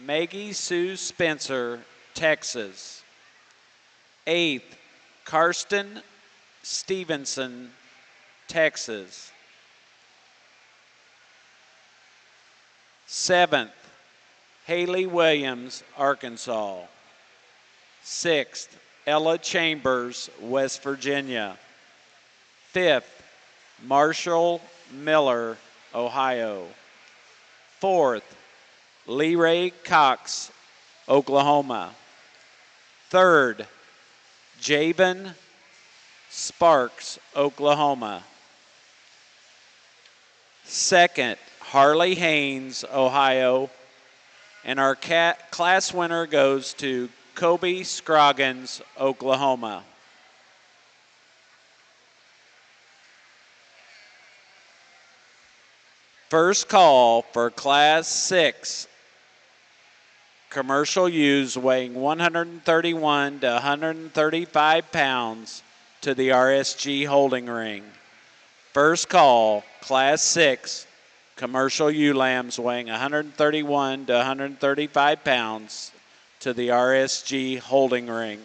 Maggie Sue Spencer, Texas. 8th, Karsten Stevenson, Texas. 7th, Haley Williams, Arkansas. 6th, Ella Chambers, West Virginia. 5th, Marshall Miller, Ohio. 4th, Lee Ray Cox, Oklahoma. 3rd, Javen Sparks, Oklahoma. Second, Harley Haynes, Ohio. And our class winner goes to Kobe Scroggins, Oklahoma. First call for Class 6, commercial ewes weighing 131 to 135 pounds to the RSG holding ring. First call, Class 6, commercial ewe lambs weighing 131 to 135 pounds to the RSG holding ring.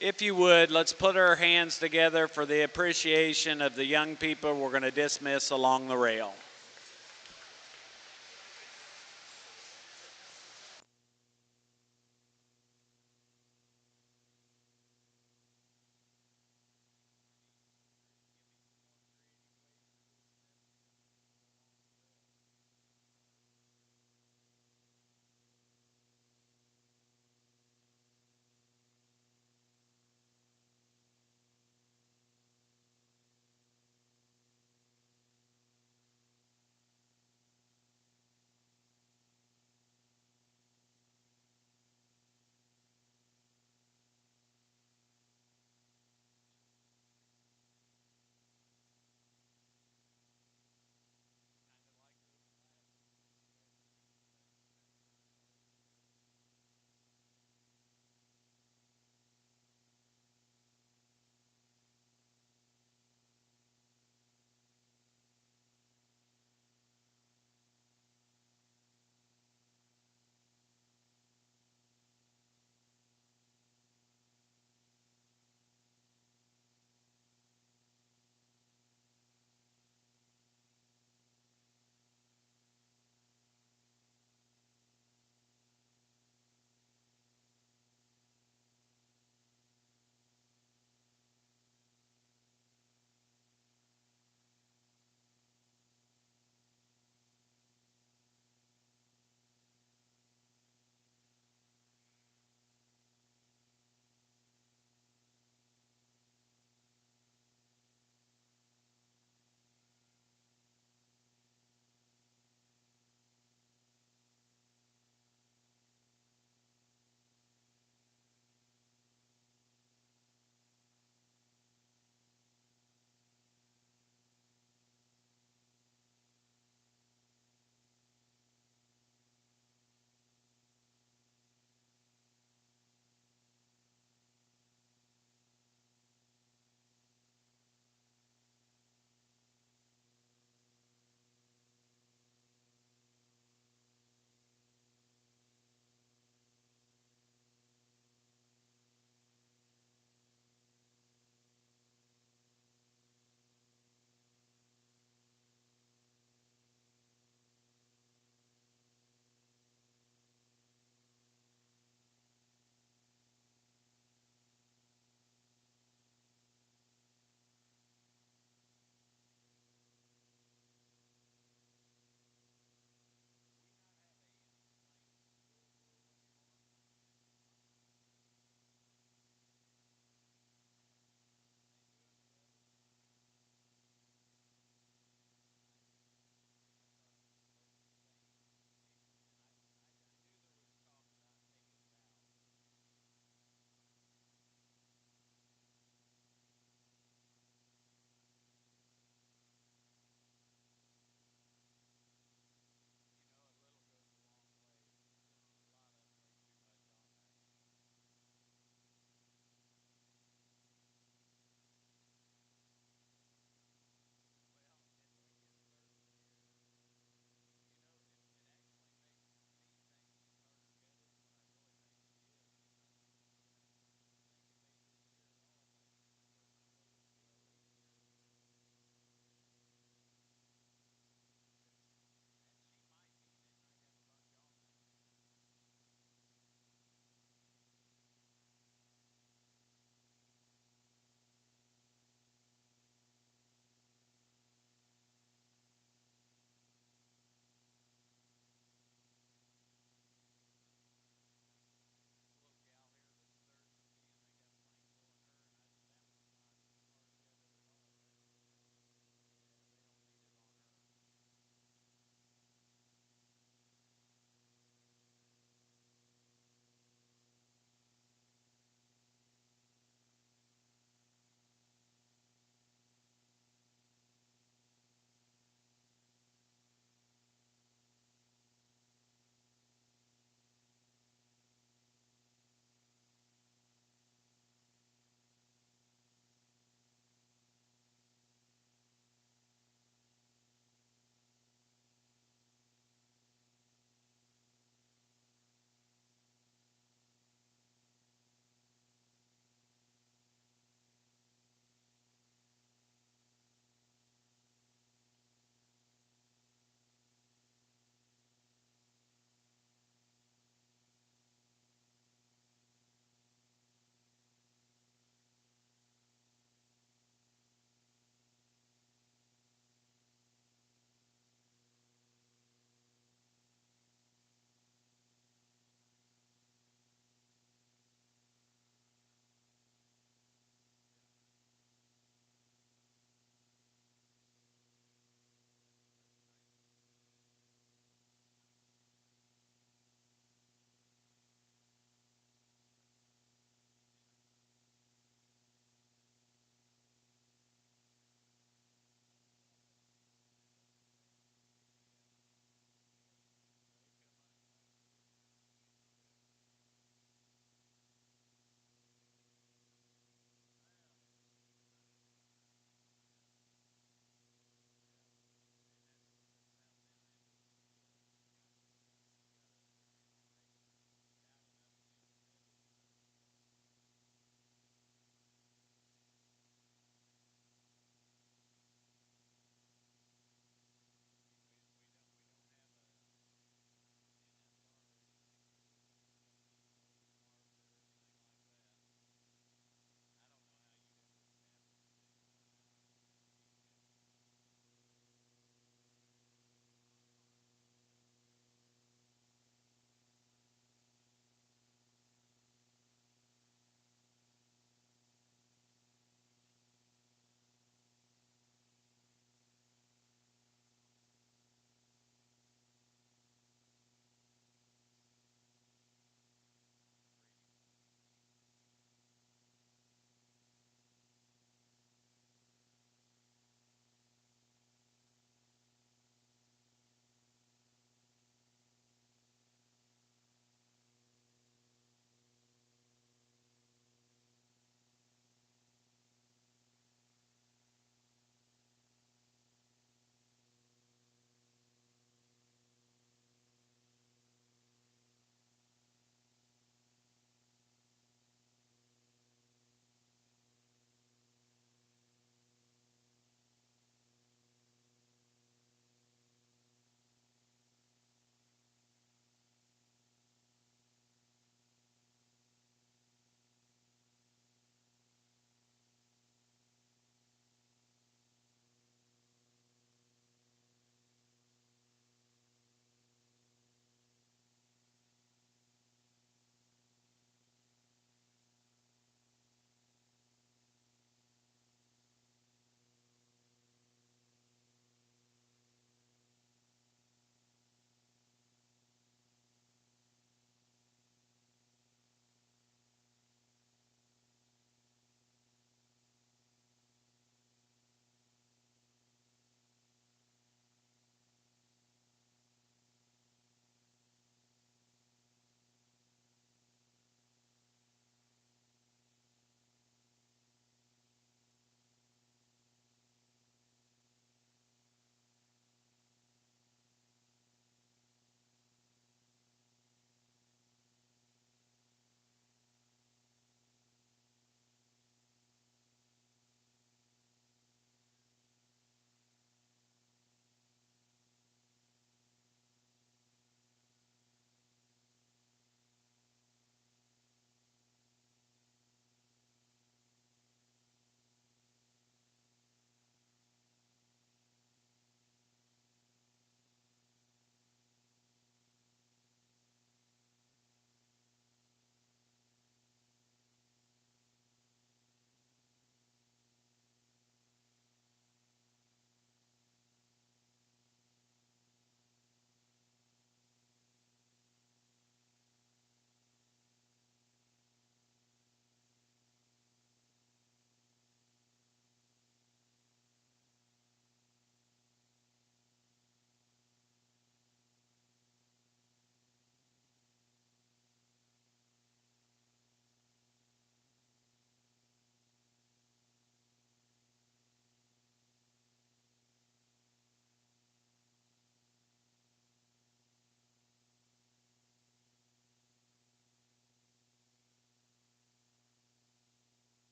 If you would, let's put our hands together for the appreciation of the young people we're going to dismiss along the rail.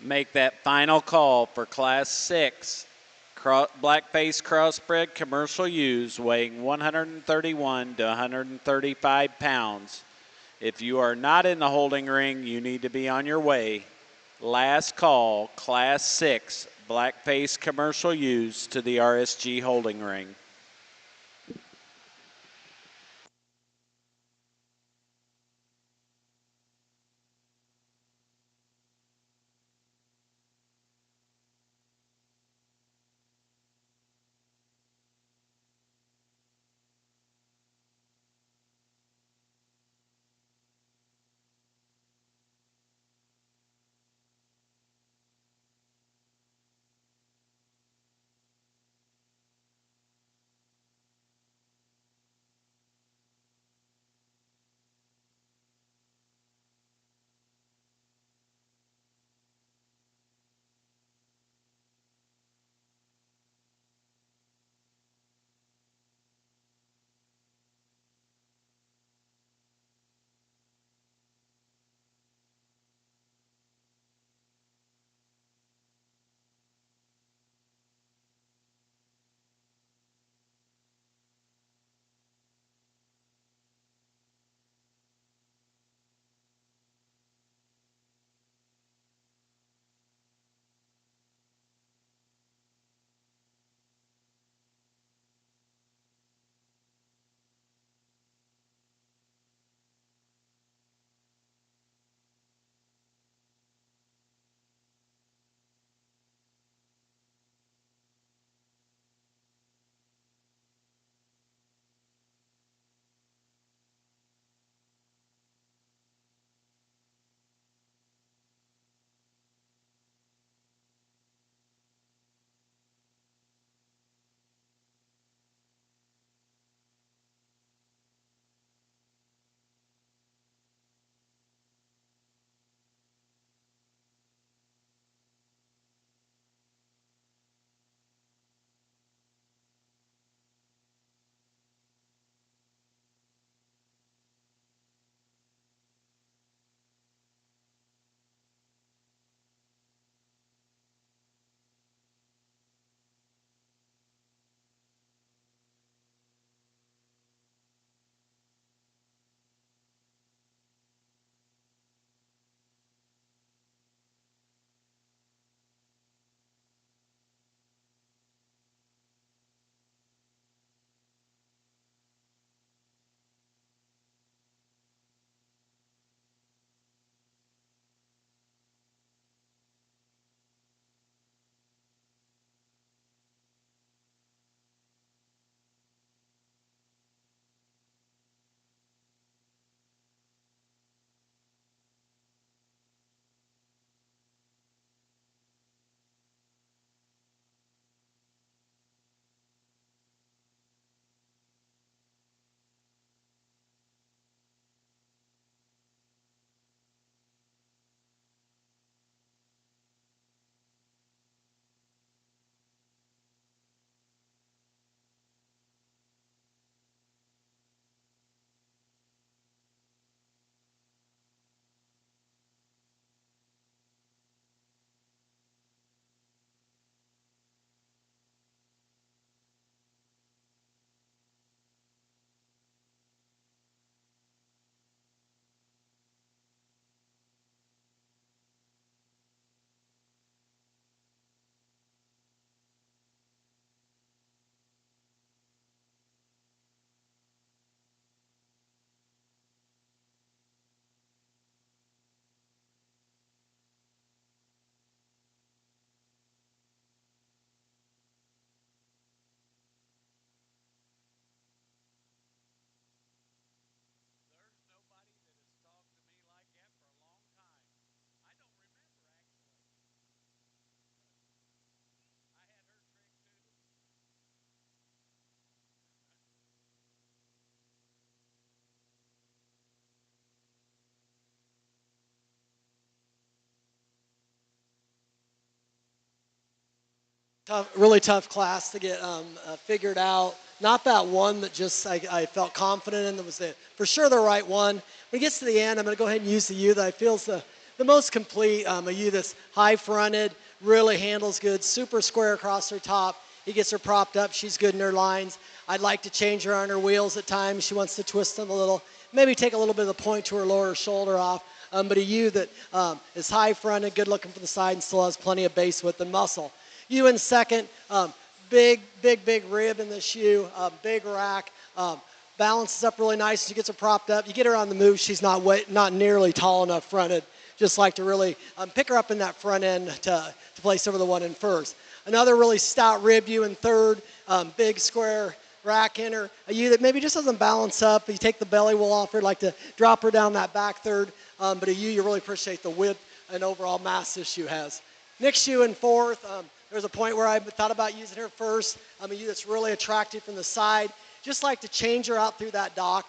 Make that final call for Class 6 black-faced crossbred commercial ewes weighing 131 to 135 pounds. If you are not in the holding ring, you need to be on your way. Last call, Class 6 black-faced commercial ewes to the RSG holding ring. Really tough class to get figured out. Not that one that just I felt confident in that was for sure the right one. When it gets to the end, I'm going to go ahead and use the U that I feel is the the most complete, a ewe that's high-fronted, really handles good, super square across her top. He gets her propped up. She's good in her lines. I'd like to change her on her wheels at times. She wants to twist them a little, maybe take a little bit of the point to her lower shoulder off. But a ewe that is high-fronted, good looking for the side, and still has plenty of base width and muscle. Ewe in second, big rib in this ewe, big rack. Balances up really nice. She gets her propped up. You get her on the move. She's not nearly tall enough fronted. Just like to really pick her up in that front end to place over the one in first. Another really stout rib ewe in third, big square rack in her. A ewe that maybe just doesn't balance up. You take the belly wool off her, like to drop her down that back third. But a ewe, you really appreciate the width and overall mass this ewe has. Next ewe in fourth, there's a point where I thought about using her first. A ewe that's really attractive from the side. Just like to change her out through that dock,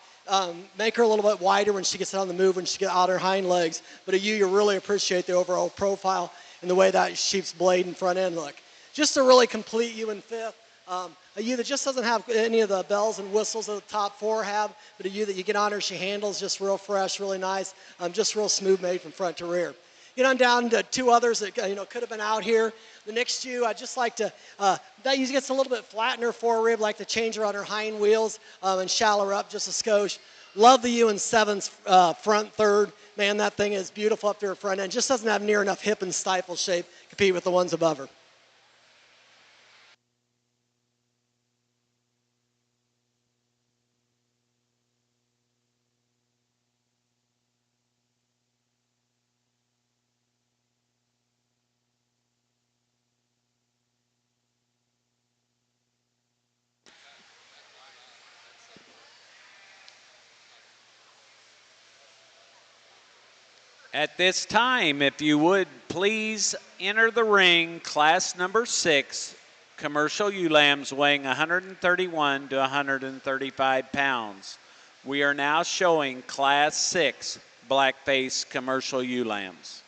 make her a little bit wider when she gets on the move, when she gets out her hind legs. But a ewe, you really appreciate the overall profile and the way that sheep's blade and front end look. Just a really complete ewe in fifth. A ewe that just doesn't have any of the bells and whistles that the top four have, but a ewe that you get on her, she handles just real fresh, really nice, just real smooth made from front to rear. Get on down to two others that could have been out here. The next ewe, I just like to, that ewe gets a little bit flat in her forerib, like to change her on her hind wheels and shallow her up just a skosh. Love the ewe in seventh, front third. Man, that thing is beautiful up to her front end. Just doesn't have near enough hip and stifle shape to compete with the ones above her. At this time, if you would please enter the ring, class number 6, commercial ewe lambs weighing 131 to 135 pounds. We are now showing class 6 black-face commercial ewe lambs.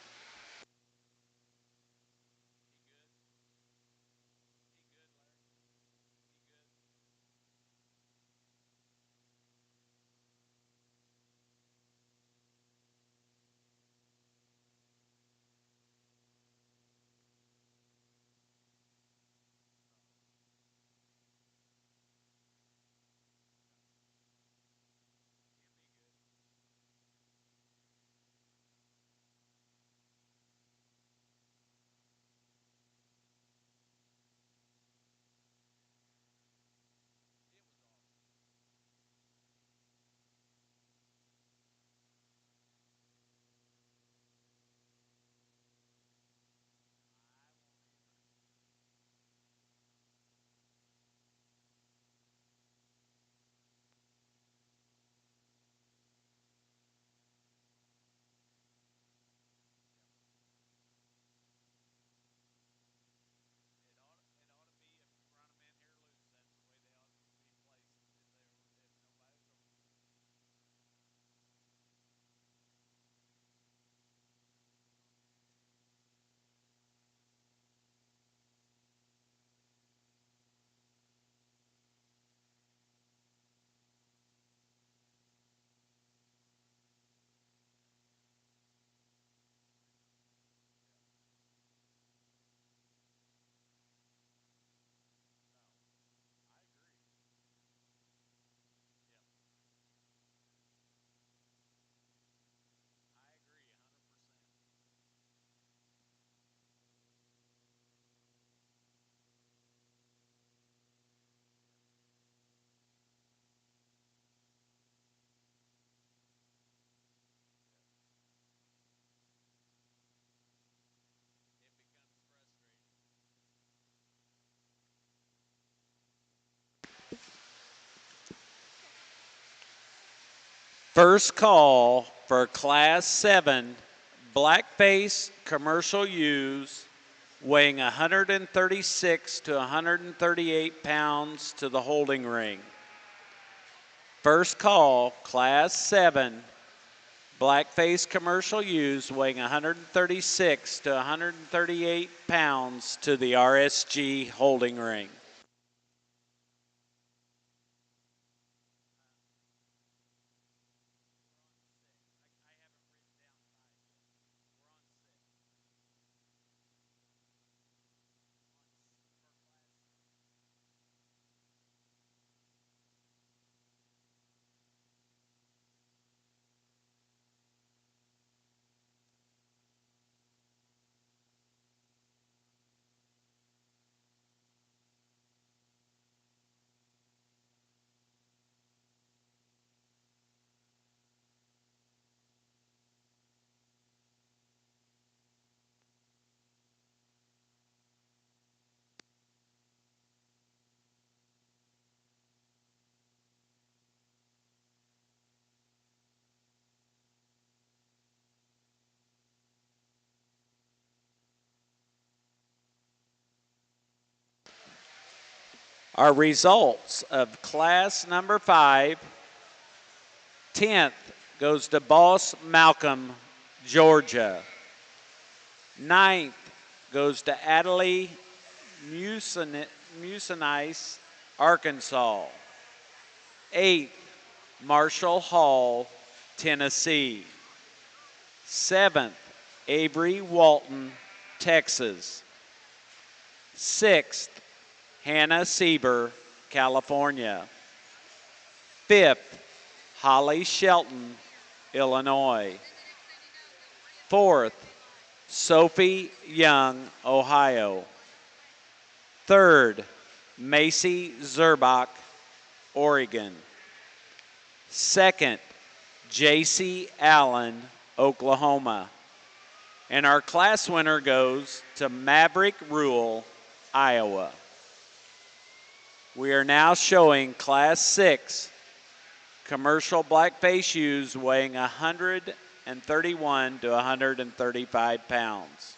First call for class 7 black-face commercial ewes weighing 136 to 138 pounds to the holding ring. First call, class 7 black-face commercial ewes weighing 136 to 138 pounds to the RSG holding ring. Our results of class number 5, 10th goes to Boss Malcolm, Georgia. 9th goes to Adelaide Musonice, Arkansas. 8th, Marshall Hall, Tennessee. 7th, Avery Walton, Texas. 6th, Hannah Sieber, California. 5th, Holly Shelton, Illinois. 4th, Sophie Young, Ohio. 3rd, Macy Zerbach, Oregon. 2nd, J.C. Allen, Oklahoma. And our class winner goes to Maverick Rule, Iowa. We are now showing class 6 commercial blackface shoes weighing 131 to 135 pounds.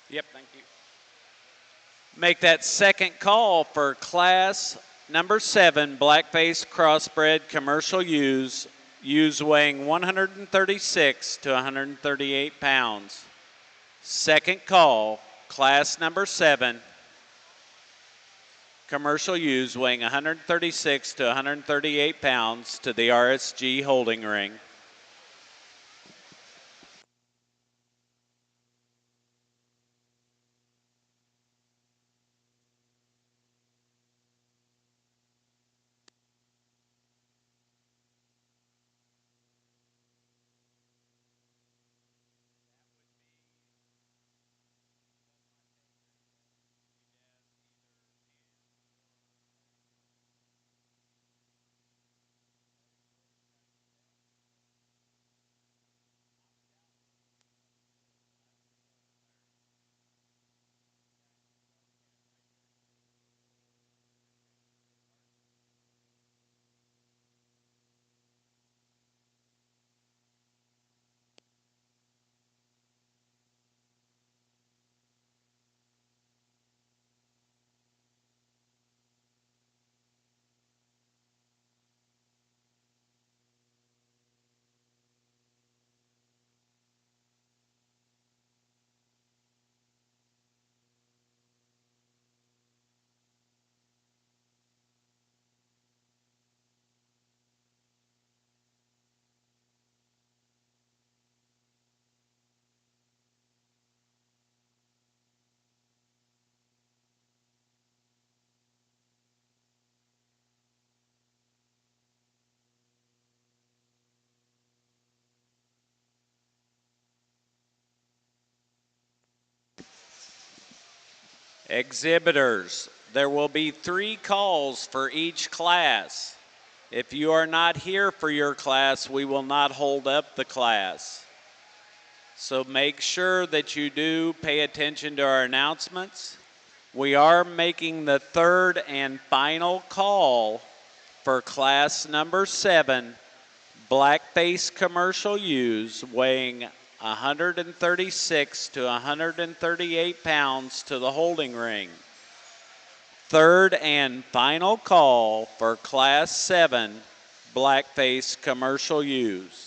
Yep, thank you. Make that second call for class number 7, blackface crossbred commercial ewes, ewes weighing 136 to 138 pounds. Second call, class number 7, commercial ewes weighing 136 to 138 pounds to the RSG holding ring. Exhibitors, there will be 3 calls for each class. If you are not here for your class, we will not hold up the class. So make sure that you do pay attention to our announcements. We are making the third and final call for class number 7, blackface commercial ewes weighing 136 to 138 pounds to the holding ring. Third and final call for class 7, blackface commercial ewes.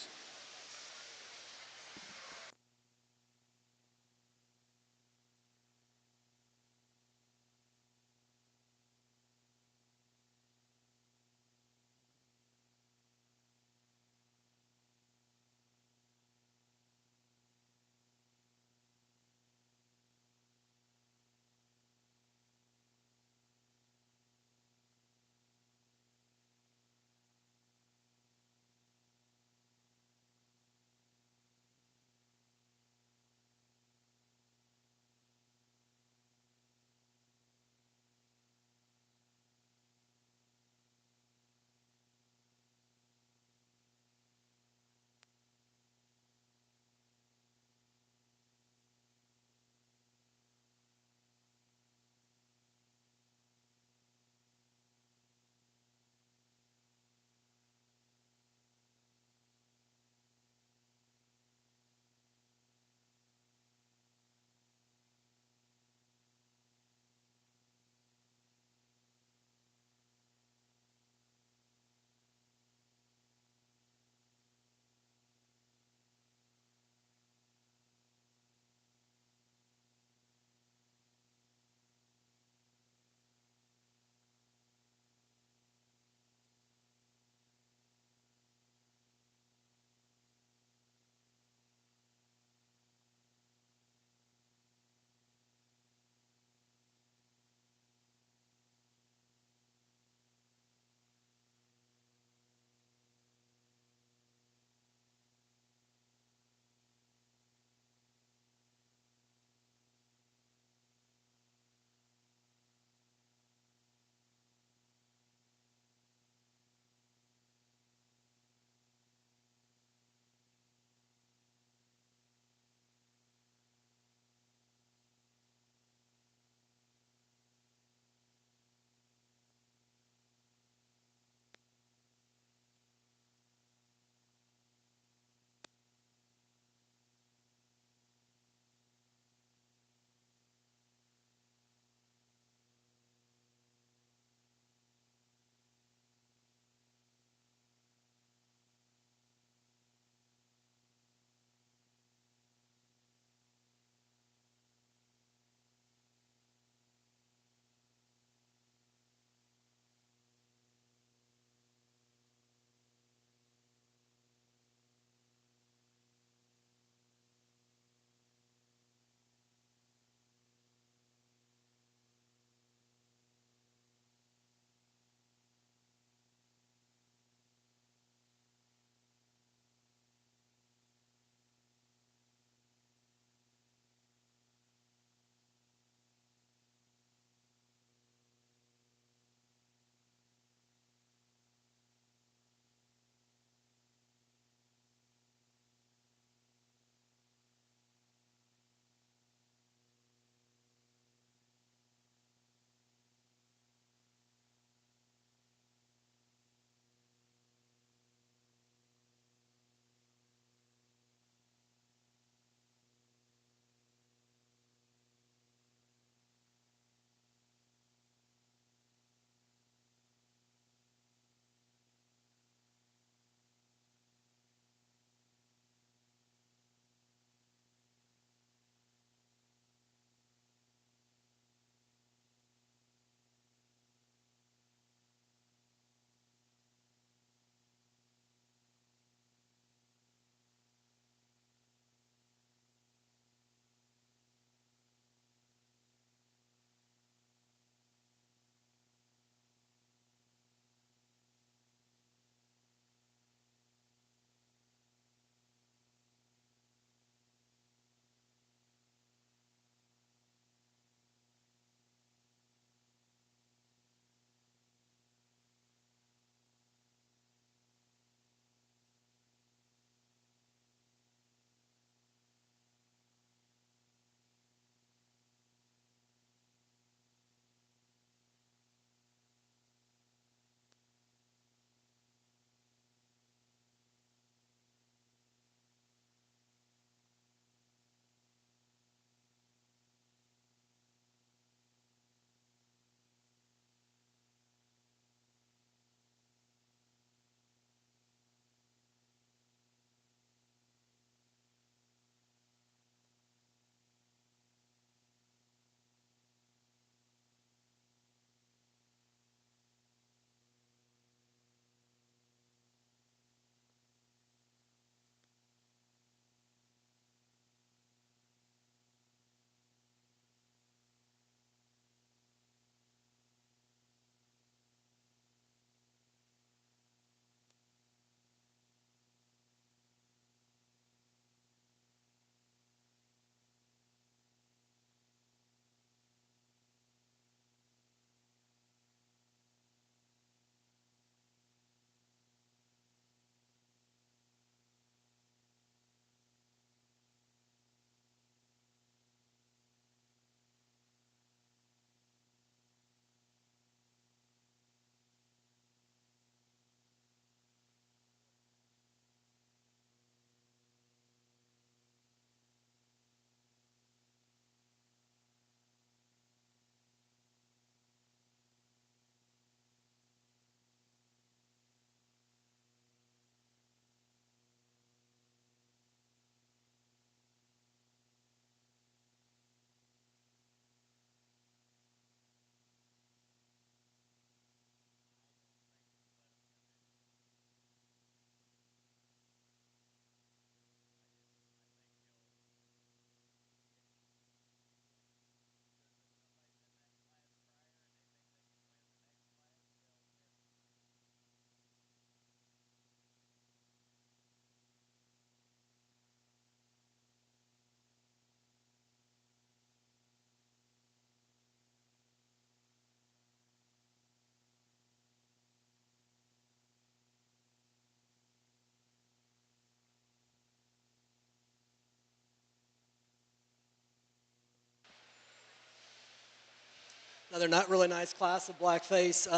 Another not really nice class of blackface.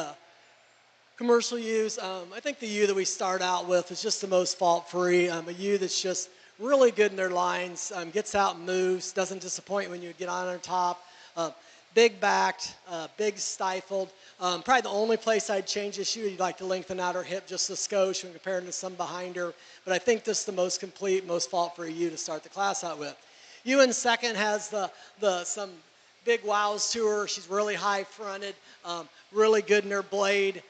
Commercial ewes, I think the ewe that we start out with is just the most fault-free. A ewe that's just really good in their lines, gets out and moves, doesn't disappoint when you get on her top. Big backed, big stifled. Probably the only place I'd change this ewe, you'd like to lengthen out her hip just a skosh when compared to some behind her. But I think this is the most complete, most fault-free ewe to start the class out with. Ewe in second has some big wows to her. She's really high fronted, really good in her blade.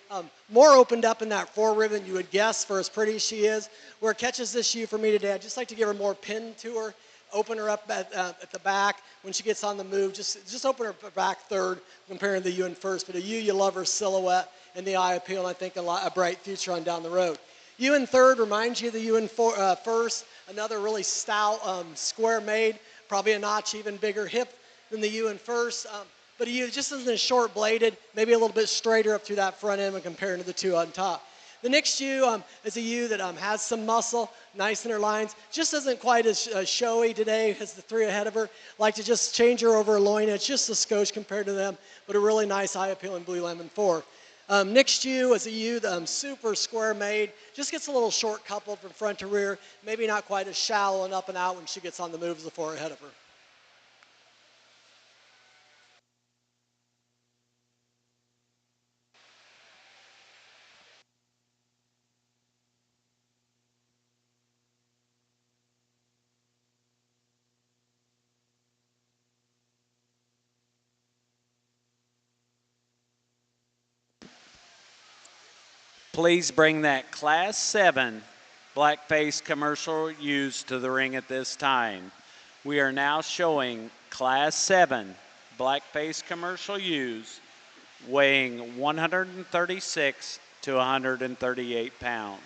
More opened up in that forerib than you would guess for as pretty as she is. Where it catches this ewe for me today, I'd just like to give her more pin to her, open her up at the back when she gets on the move. Just open her back third comparing the ewe in first. But a ewe, you love her silhouette and the eye appeal, and I think a bright future on down the road. Ewe in third reminds you of the ewe in first. Another really stout, square made, probably a notch even bigger hip than the ewe in first. But a ewe just isn't as short bladed, maybe a little bit straighter up through that front end when comparing to the two on top. The next ewe is a ewe that has some muscle, nice in her lines, just isn't quite as showy today as the three ahead of her. Like to just change her over a loin. It's just a skosh compared to them, but a really nice eye appealing blue lemon four. Next ewe is a ewe that super square made, just gets a little short coupled from front to rear, maybe not quite as shallow and up and out when she gets on the move as the four ahead of her. Please bring that Class 7 blackface commercial ewes to the ring at this time. We are now showing Class 7 blackface commercial ewes weighing 136 to 138 pounds.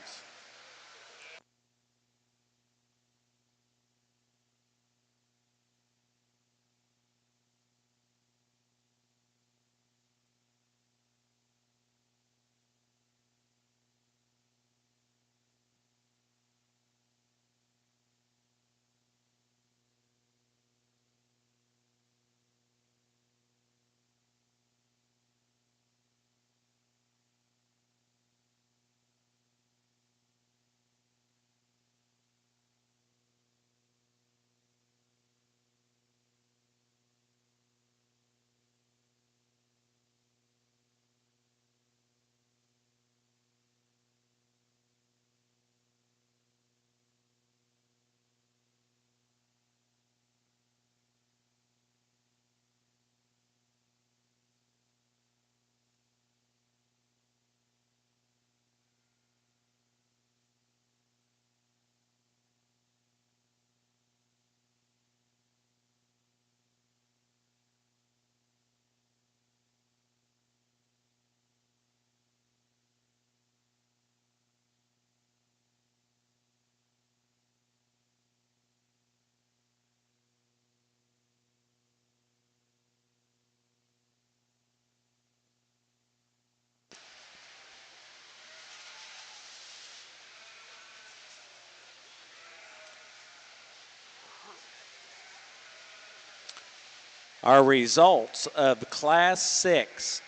Our results of Class 6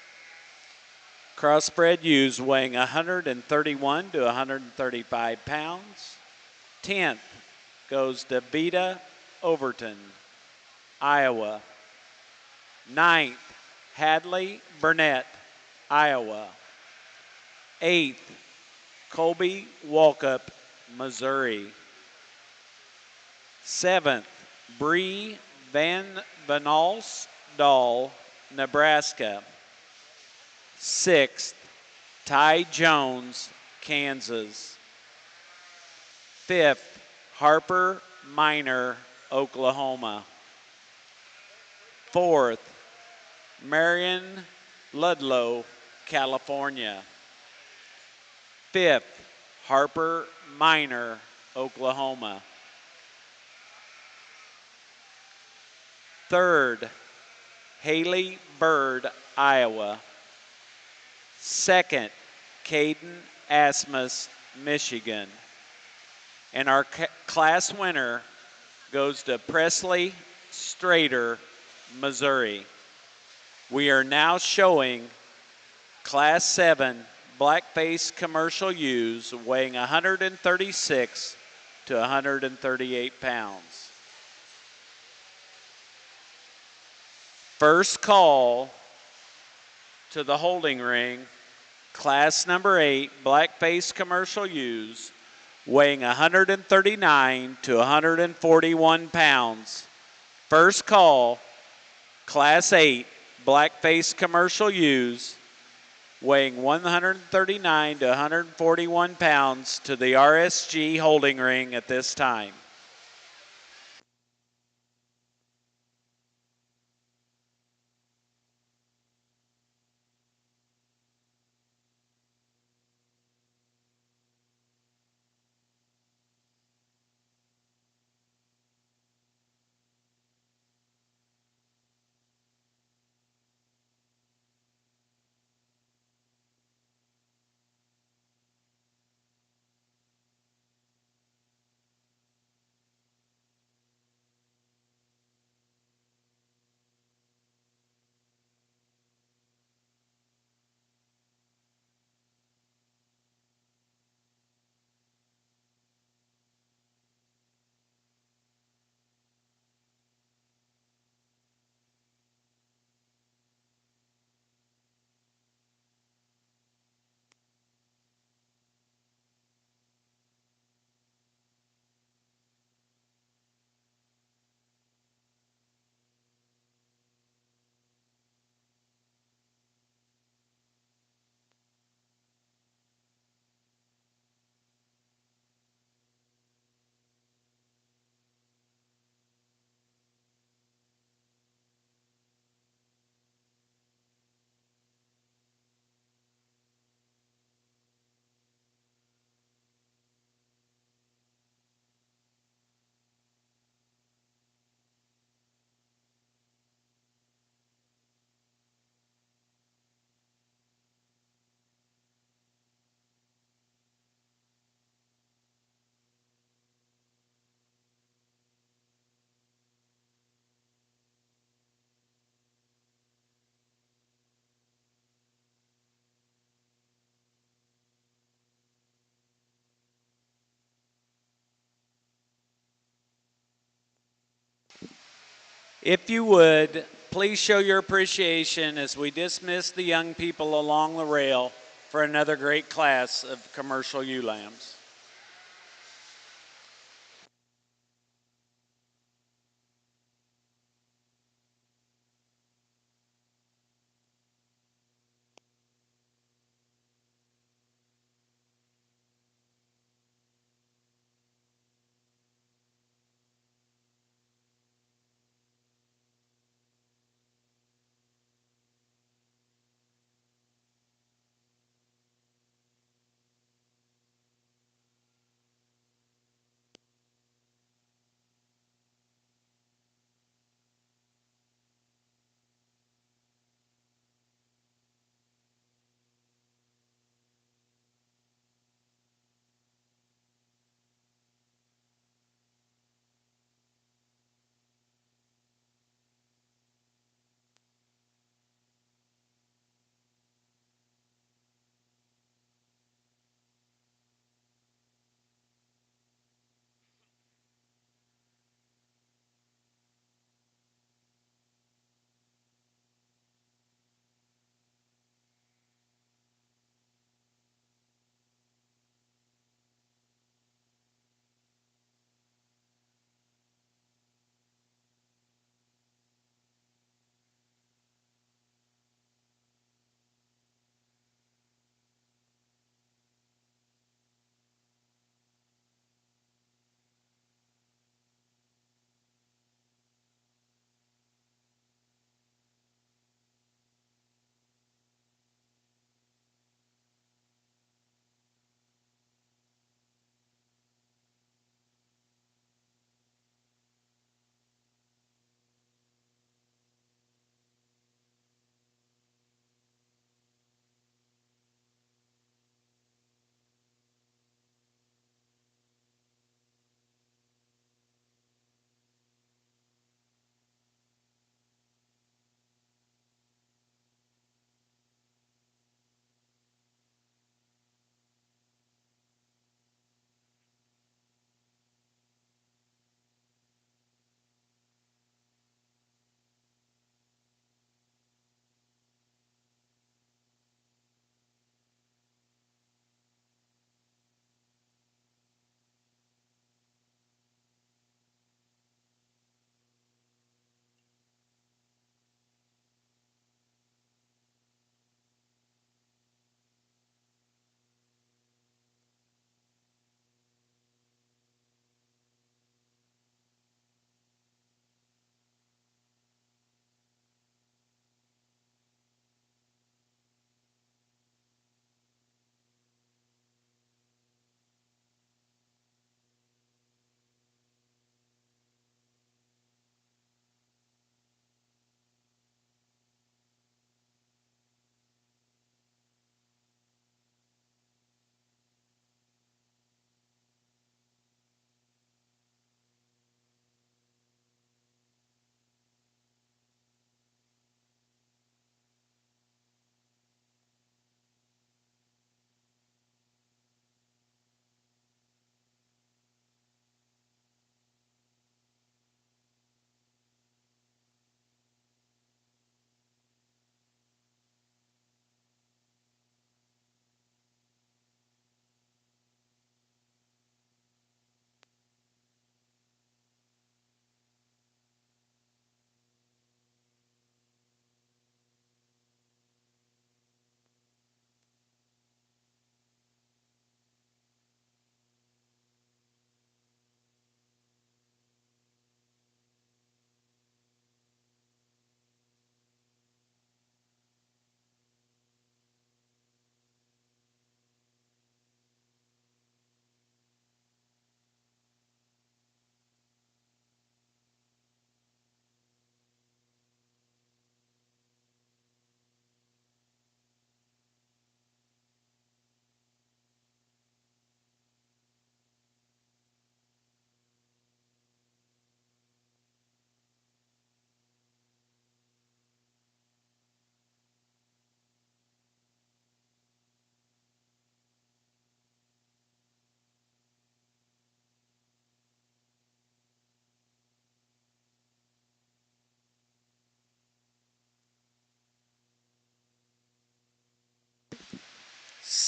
crossbred ewes weighing 131 to 135 pounds. 10th goes to Vita Overton, Iowa. 9th, Hadley Burnett, Iowa. 8th, Colby Walkup, Missouri. 7th, Bree Van Vanals Dahl, Nebraska. 6th, Ty Jones, Kansas. 5th, Harper Minor, Oklahoma. 4th, Marion Ludlow, California. 5th, Harper Minor, Oklahoma. 3rd, Haley Bird, Iowa. 2nd, Caden Asmus, Michigan. And our class winner goes to Presley Strader, Missouri. We are now showing Class 7 black-faced commercial ewes weighing 136 to 138 pounds. First call to the holding ring, Class number 8 black-faced commercial ewes weighing 139 to 141 pounds. First call, Class 8 black-faced commercial ewes weighing 139 to 141 pounds to the RSG holding ring at this time. If you would, please show your appreciation as we dismiss the young people along the rail for another great class of commercial ewe lambs.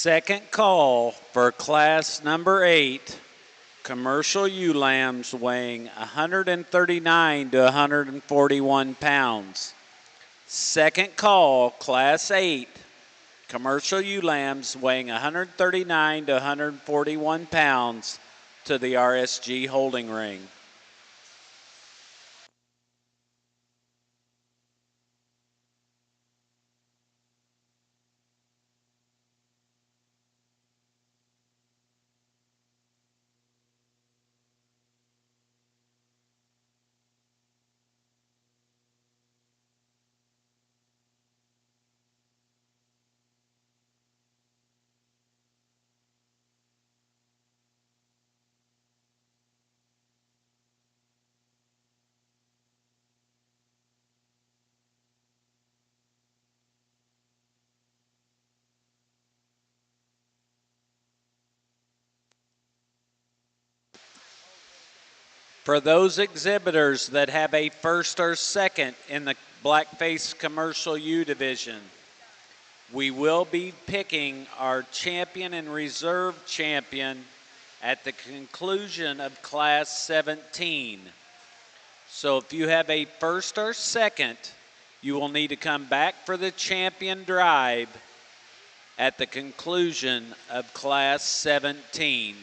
Second call for class number 8, commercial ewe lambs weighing 139 to 141 pounds. Second call, class 8, commercial ewe lambs weighing 139 to 141 pounds to the RSG holding ring. For those exhibitors that have a first or second in the blackface commercial U division, we will be picking our champion and reserve champion at the conclusion of class 17. So if you have a first or second, you will need to come back for the champion drive at the conclusion of class 17.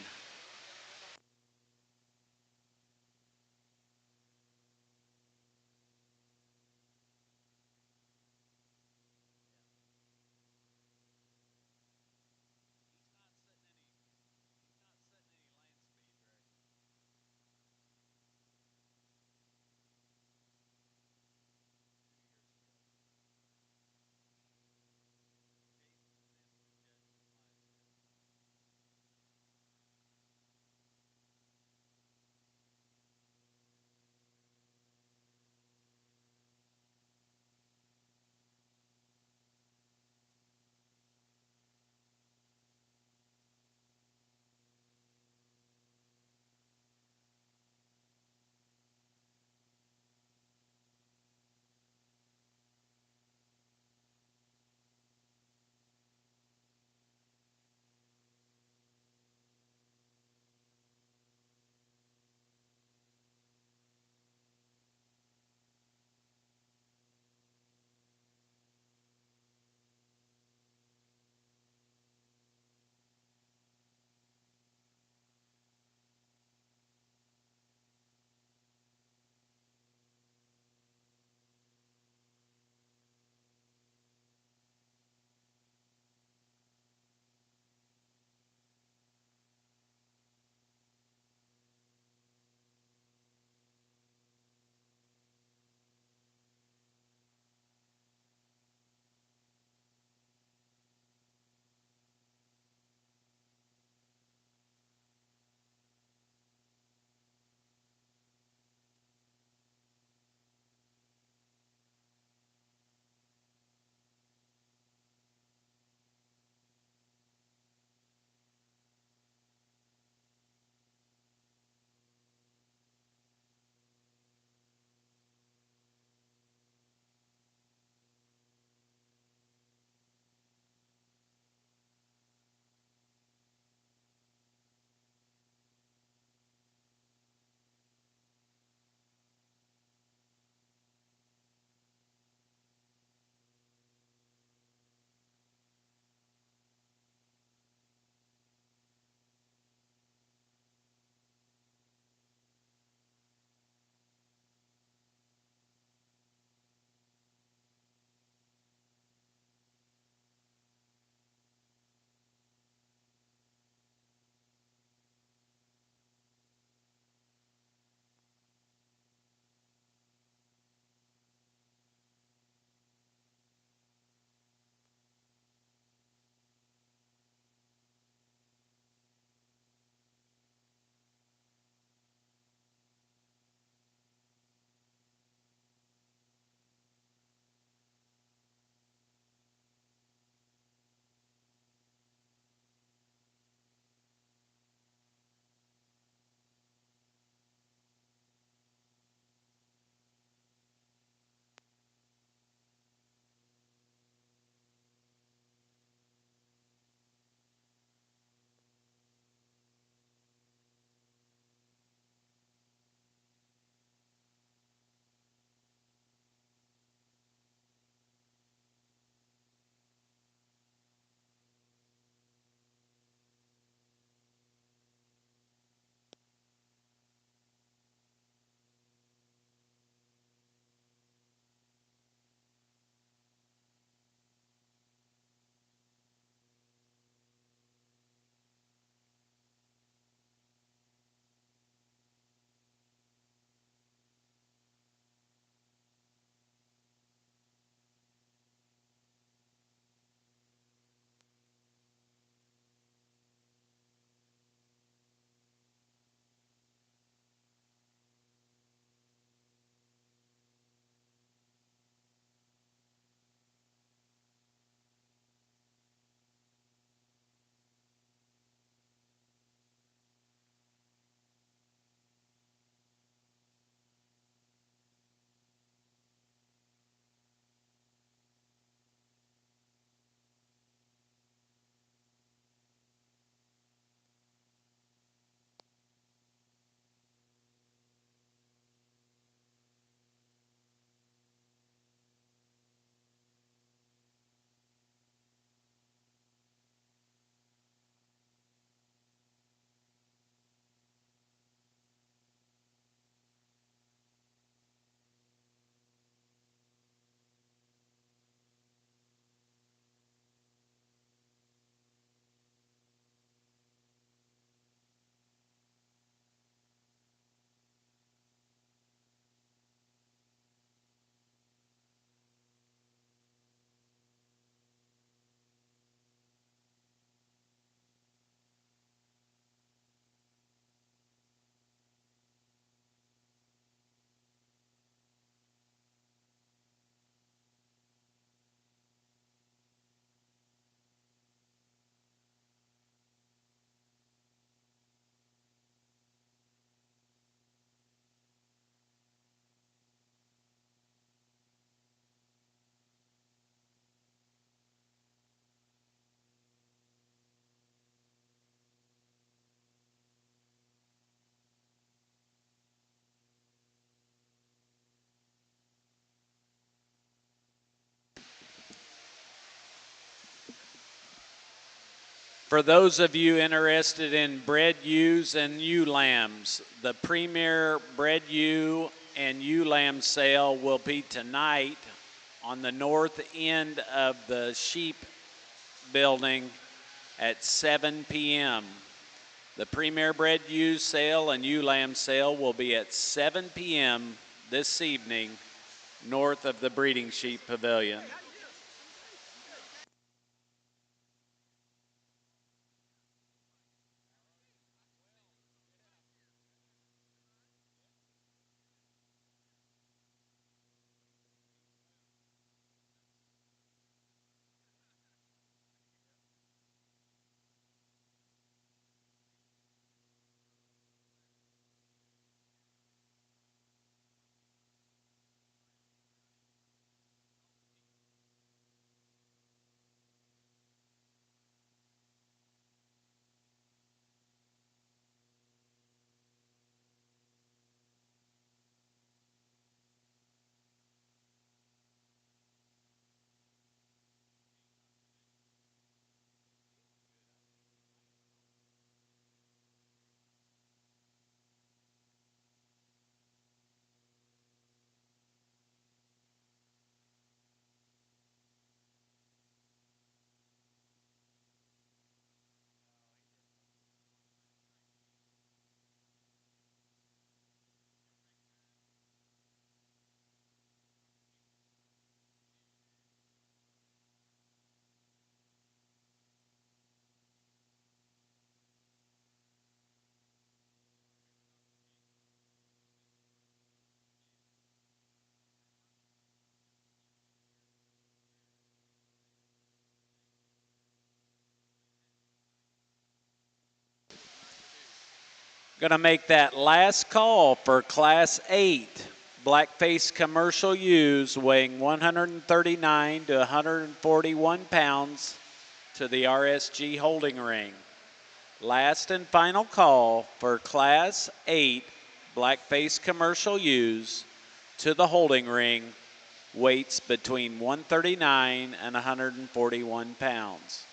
For those of you interested in bred ewes and ewe lambs, the premier bred ewe and ewe lamb sale will be tonight on the north end of the sheep building at 7 p.m. The premier bred ewe sale and ewe lamb sale will be at 7 p.m. this evening north of the breeding sheep pavilion. Going to make that last call for Class 8 blackface commercial ewes weighing 139 to 141 pounds to the RSG holding ring. Last and final call for Class 8 blackface commercial ewes to the holding ring, weights between 139 and 141 pounds.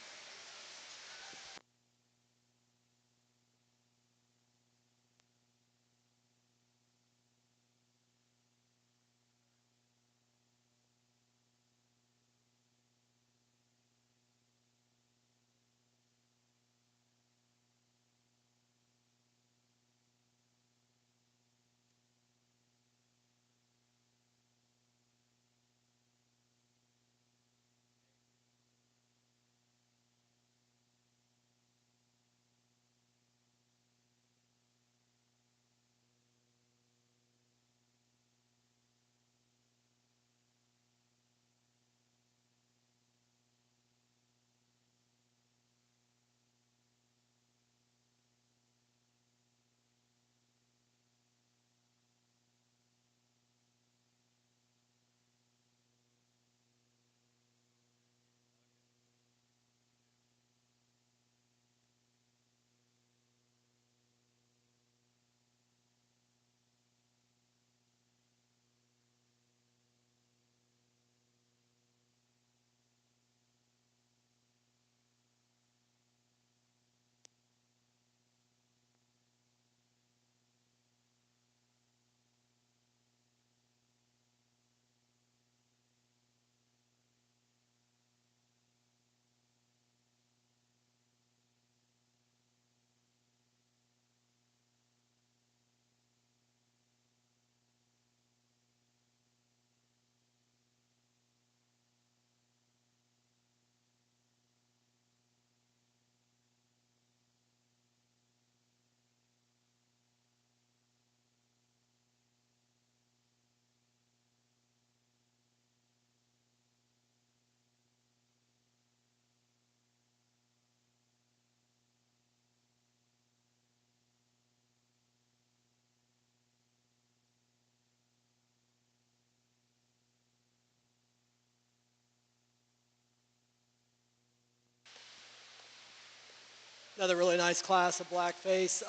Another really nice class of blackface.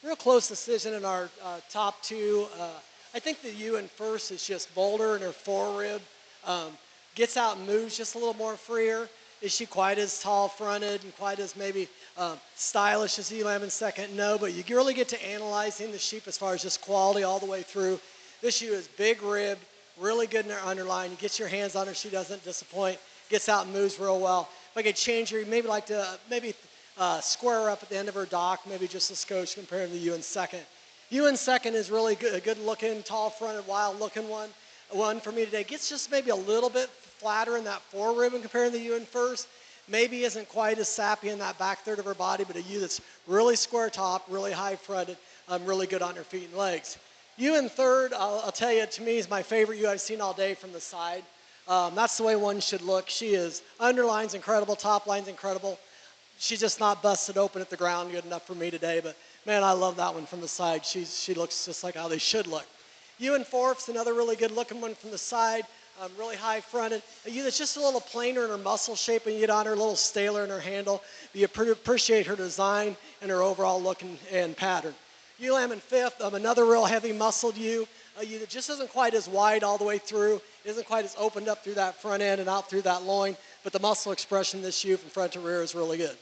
Real close decision in our top two. I think the ewe in first is just bolder in her forerib. Gets out and moves just a little more freer. Is she quite as tall fronted and quite as maybe stylish as Elam in second? No, but you really get to analyzing the sheep as far as just quality all the way through. This ewe is big ribbed, really good in her underline. You get your hands on her, she doesn't disappoint, gets out and moves real well. If I could change her, you'd maybe like to square her up at the end of her dock, maybe just a skosh compared to the ewe in second. Ewe in second is really good, a good looking, tall fronted, wild looking one. One for me today gets just maybe a little bit flatter in that fore ribbon compared to the ewe in first. Maybe isn't quite as sappy in that back third of her body, but a ewe that's really square top, really high fronted, really good on her feet and legs. Ewe in third, I'll tell you, to me is my favorite ewe I've seen all day from the side. That's the way one should look. She is, underline's incredible, top line's incredible. She's just not busted open at the ground good enough for me today, but man, I love that one from the side. She looks just like how they should look. Ewe in fourth's another really good looking one from the side, really high fronted. A ewe that's just a little plainer in her muscle shape when you get on her, a little staler in her handle. But you appreciate her design and her overall look and pattern. Ewe in fifth, another real heavy muscled ewe. A ewe that just isn't quite as wide all the way through, isn't quite as opened up through that front end and out through that loin, but the muscle expression in this ewe from front to rear is really good.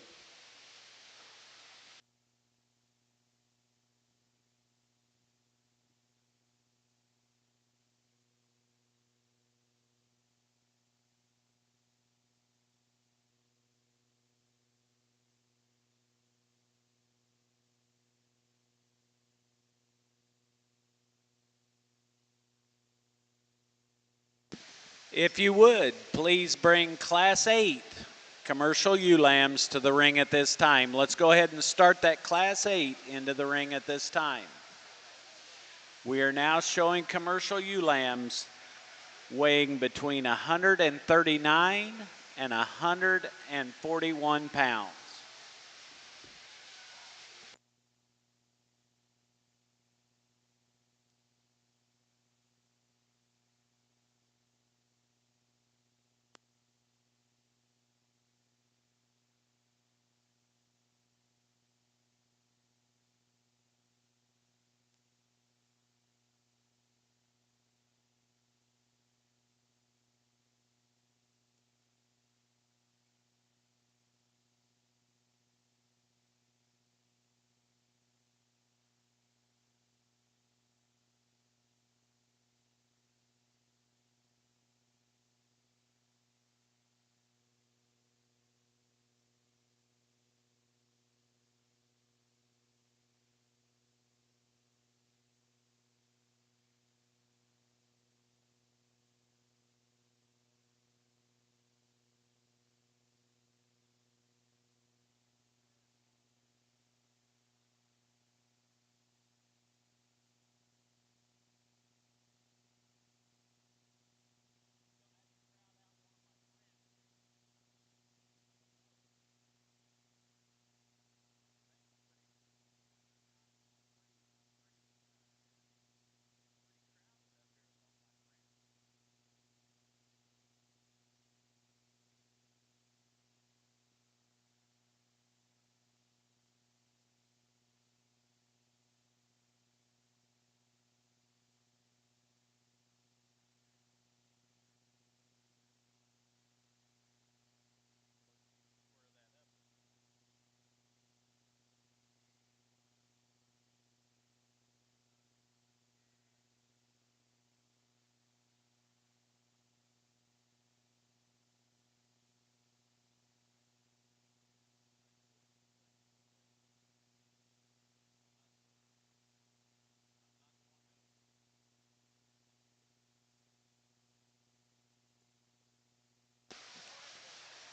If you would, please bring Class 8 commercial ewe lambs to the ring at this time. Let's go ahead and start that Class 8 into the ring at this time. We are now showing commercial ewe lambs weighing between 139 and 141 pounds.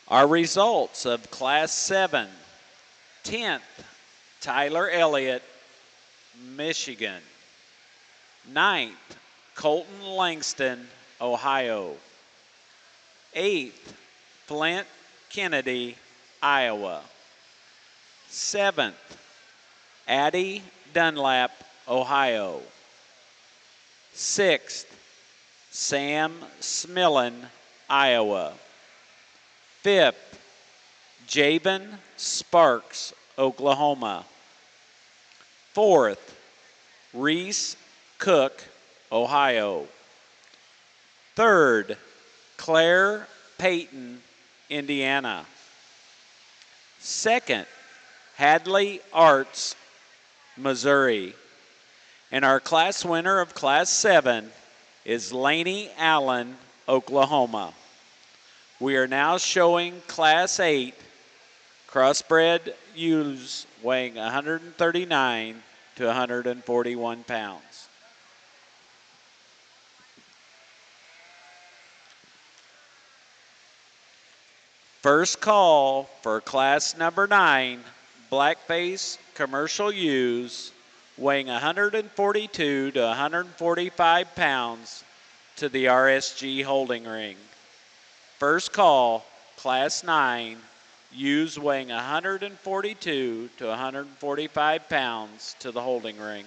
Our results of Class 7, 10th, Tyler Elliott, Michigan. 9th, Colton Langston, Ohio. 8th, Flint Kennedy, Iowa. 7th, Addie Dunlap, Ohio. 6th, Sam Smillen, Iowa. 5th, Jabin Sparks, Oklahoma. 4th, Reese Cook, Ohio. 3rd, Claire Payton, Indiana. Second, Hadley Arts, Missouri. And our class winner of Class 7 is Laney Allen, Oklahoma. We are now showing Class 8 crossbred ewes weighing 139 to 141 pounds. First call for class number 9, blackface commercial ewes weighing 142 to 145 pounds to the RSG holding ring. First call, class 9, ewes weighing 142 to 145 pounds to the holding ring.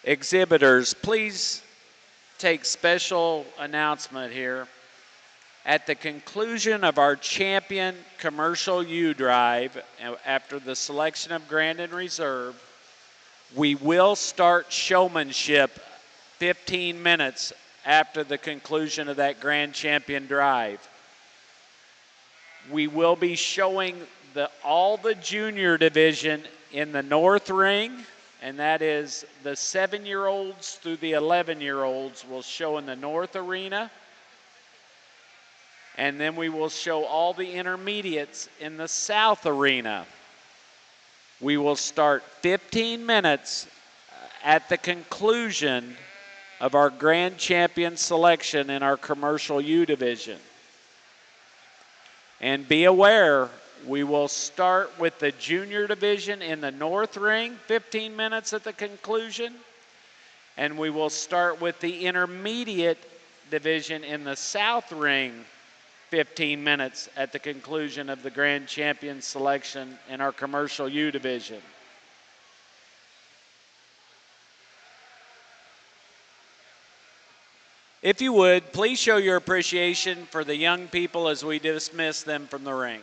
Exhibitors, please take special announcement here. At the conclusion of our champion commercial U drive, after the selection of Grand and Reserve, we will start showmanship 15 minutes after the conclusion of that Grand Champion drive. We will be showing all the junior division in the North Ring, and that is the 7-year-olds through the 11-year-olds will show in the North Arena. And then we will show all the intermediates in the South Arena. We will start 15 minutes at the conclusion of our Grand Champion selection in our Commercial U division. And be aware, we will start with the junior division in the North Ring, 15 minutes at the conclusion. And we will start with the intermediate division in the South Ring, 15 minutes at the conclusion of the Grand Champion selection in our Commercial U division. If you would, please show your appreciation for the young people as we dismiss them from the ring.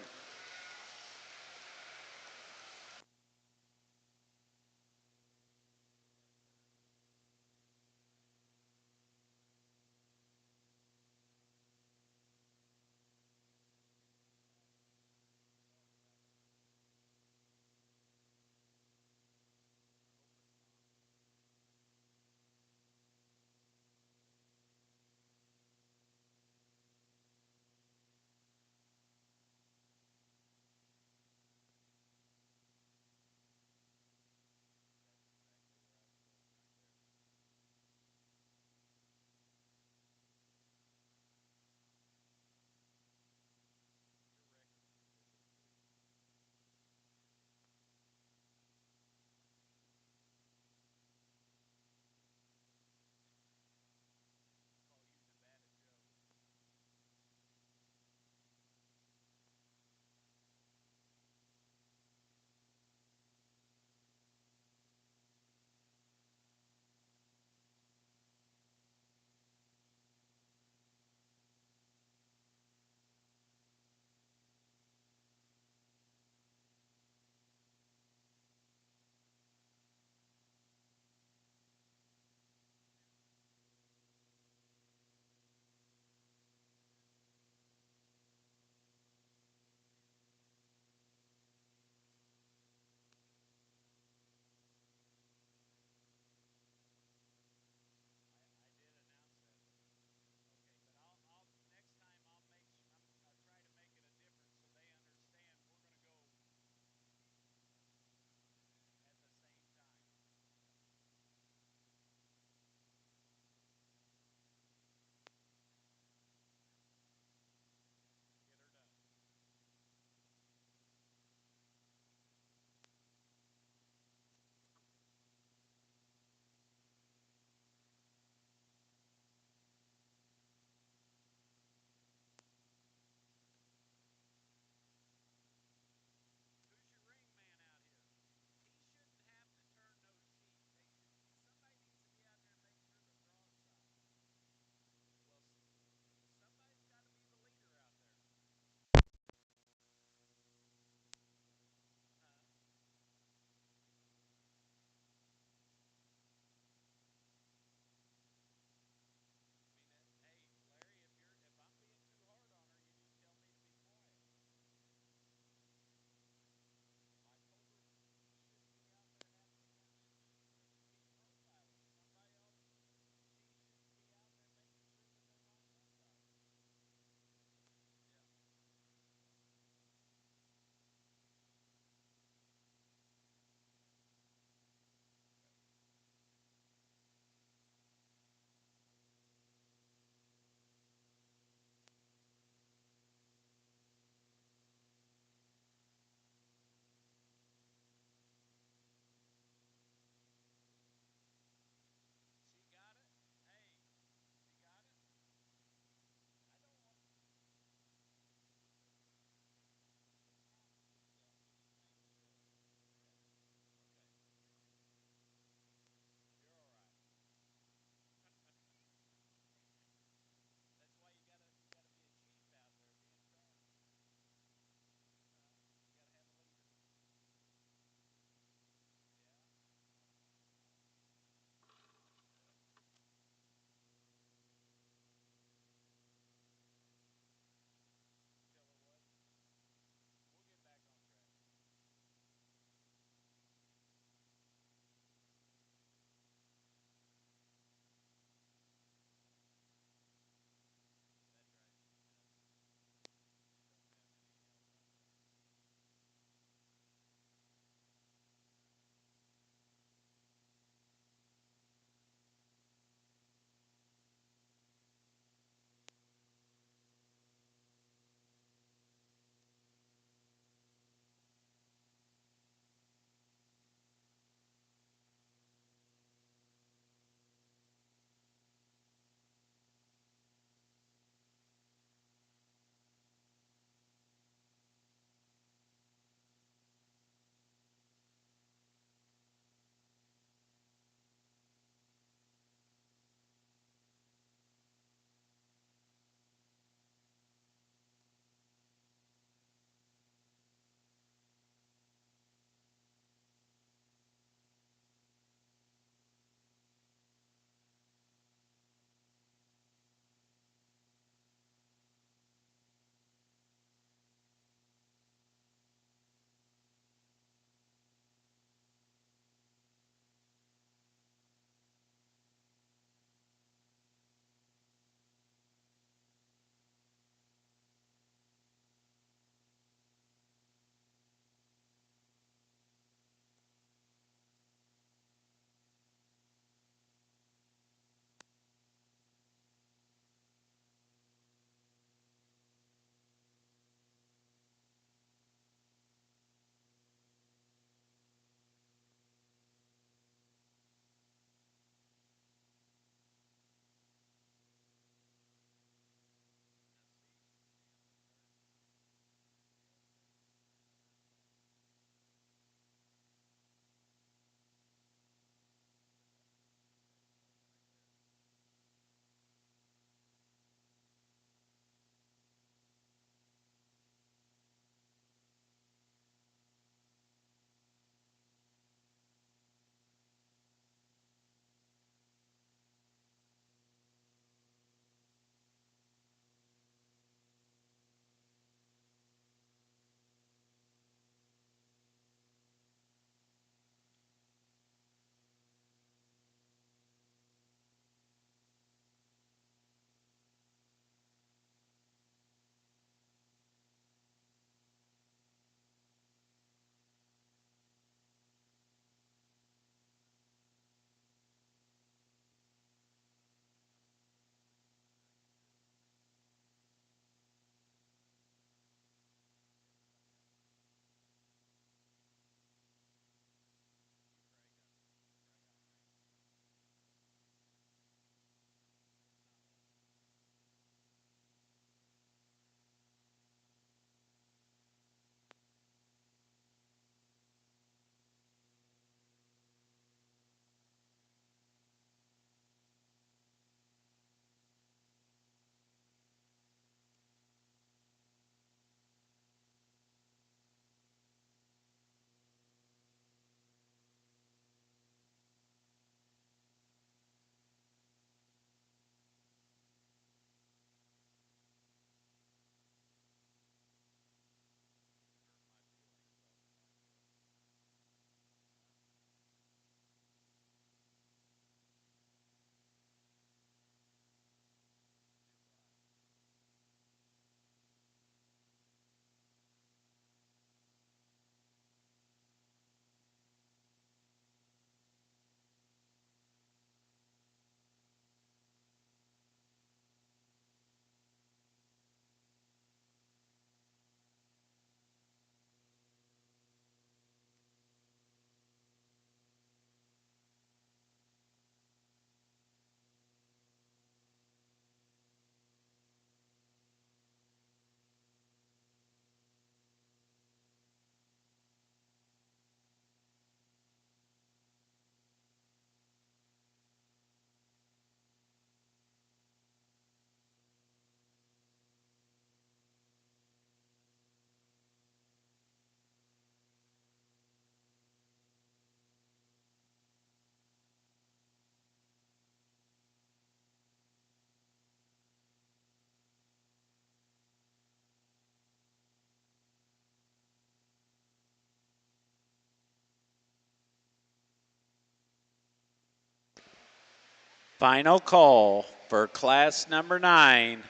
Final call for class number 9,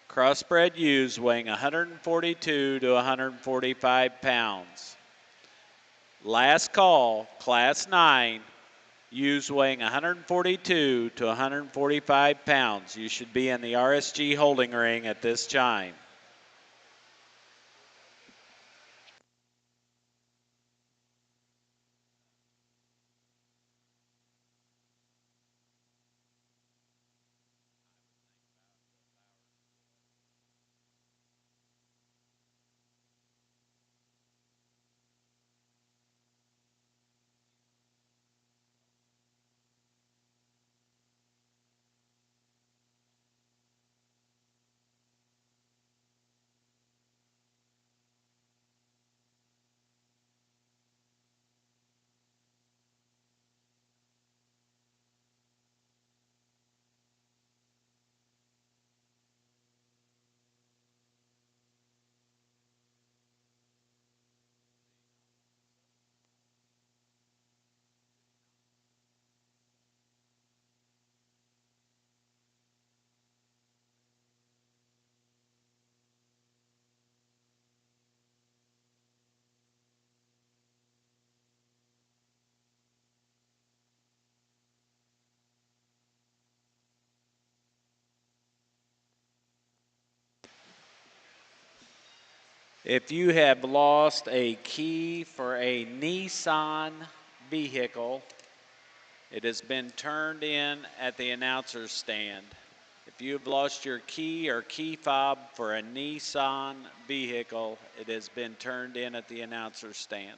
crossbred ewes weighing 142 to 145 pounds. Last call, class 9, ewes weighing 142 to 145 pounds. You should be in the RSG holding ring at this time. If you have lost a key for a Nissan vehicle, it has been turned in at the announcer's stand. If you have lost your key or key fob for a Nissan vehicle, it has been turned in at the announcer's stand.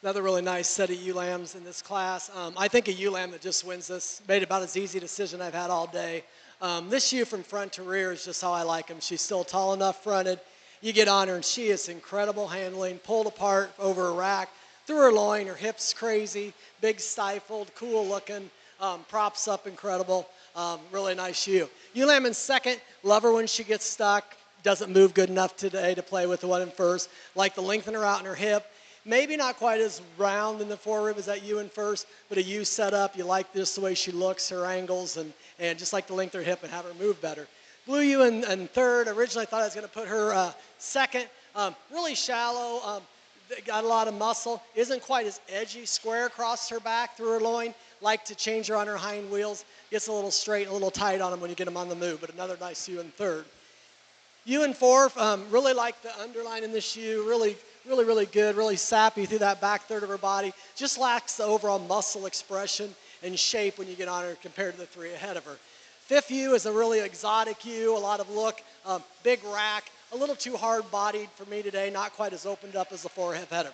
Another really nice set of ewe lambs in this class. I think a ewe lamb that just wins this made about as easy a decision I've had all day. This ewe from front to rear is just how I like them. She's still tall enough fronted. You get on her and she is incredible handling, pulled apart over a rack, through her loin, her hips crazy, big stifled, cool looking, props up incredible. Really nice ewe. Ewe lamb in second, love her when she gets stuck. Doesn't move good enough today to play with the one in first. Like to lengthen her out in her hip. Maybe not quite as round in the forerib as that ewe in first, but a ewe set up. You like just the way she looks, her angles, and just like to lengthen her hip and have her move better. Blue ewe in third. Originally I thought I was going to put her second. Really shallow, got a lot of muscle. Isn't quite as edgy, square across her back through her loin. Like to change her on her hind wheels. Gets a little straight and a little tight on them when you get them on the move, but another nice ewe in third. Ewe in fourth, really like the underline in this ewe. Really good, really sappy through that back third of her body. Just lacks the overall muscle expression and shape when you get on her compared to the three ahead of her. Fifth ewe is a really exotic ewe, a lot of look, big rack, a little too hard-bodied for me today, not quite as opened up as the four ahead of her.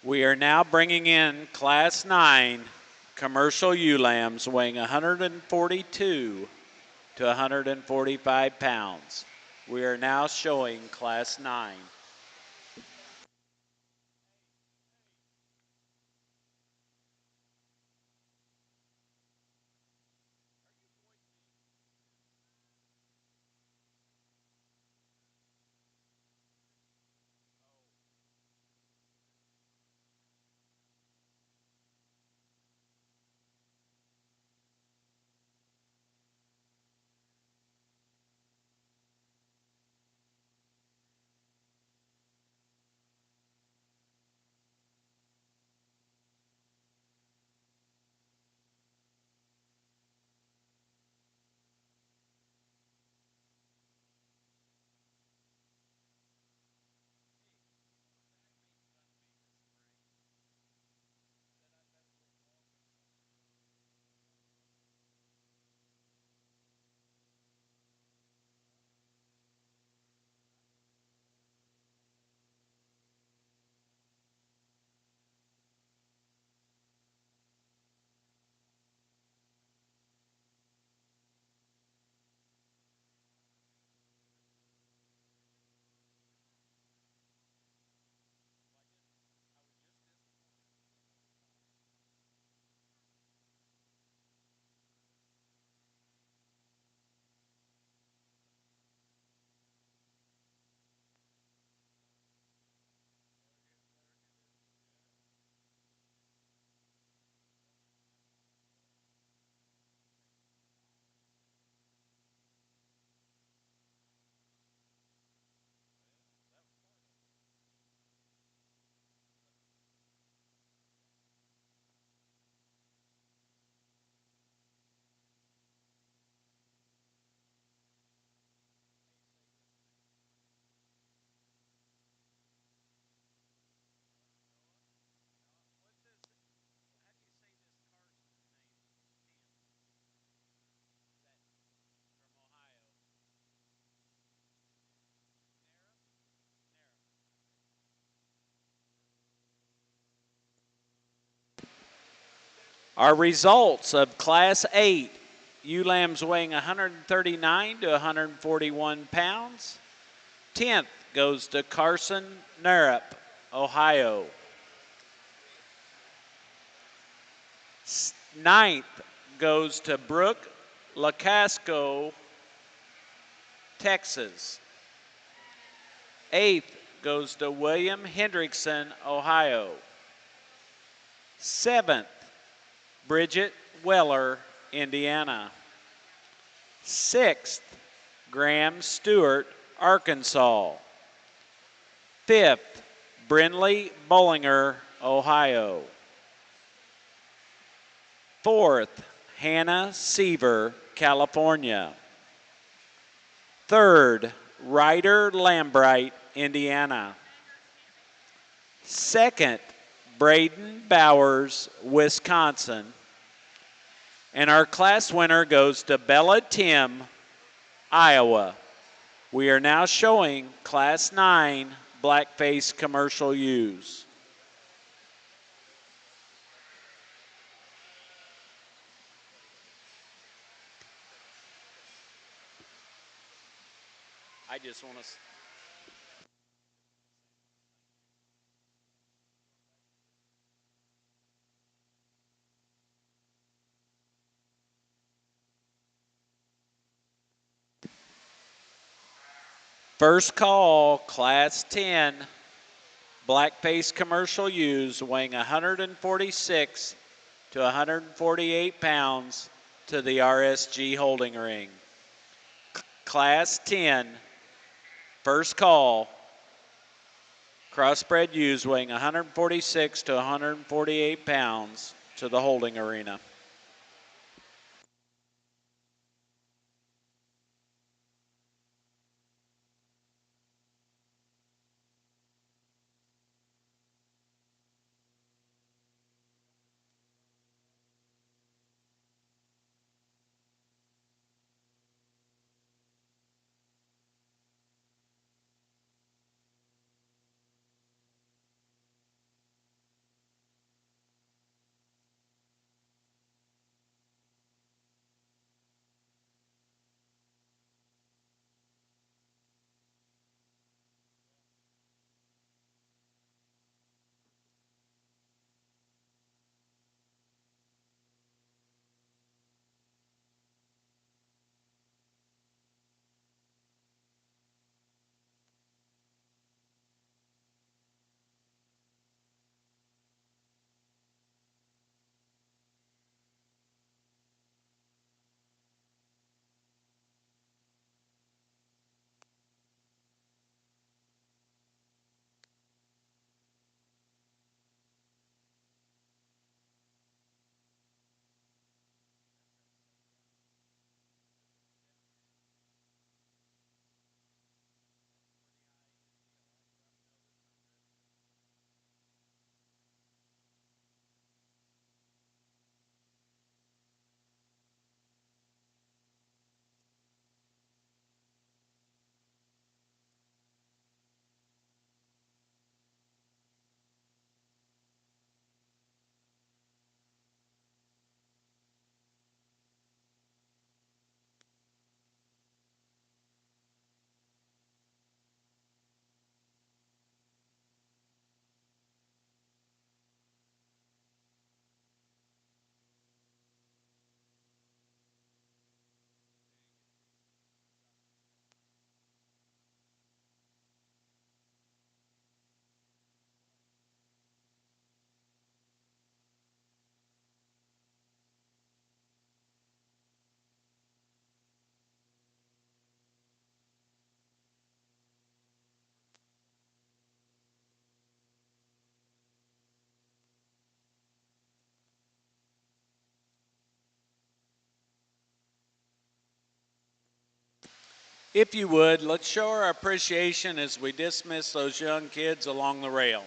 We are now bringing in class 9 commercial ewe lambs weighing 142 to 145 pounds. We are now showing class 9. Our results of Class 8, ewe lambs weighing 139 to 141 pounds. 10th goes to Carson Narup, Ohio. 9th goes to Brooke Lacasco, Texas. 8th goes to William Hendrickson, Ohio. 7th, Bridget Weller, Indiana. 6th, Graham Stewart, Arkansas. 5th, Brinley Bollinger, Ohio. 4th, Hannah Seaver, California. 3rd, Ryder Lambright, Indiana. 2nd, Braden Bowers, Wisconsin. And our class winner goes to Bella Tim, Iowa. We are now showing Class 9 blackface commercial ewes. I just want to... First call, Class 10, blackface commercial ewes weighing 146 to 148 pounds to the RSG holding ring. Class 10, first call, crossbred ewes weighing 146 to 148 pounds to the holding arena. If you would, let's show our appreciation as we dismiss those young kids along the rail.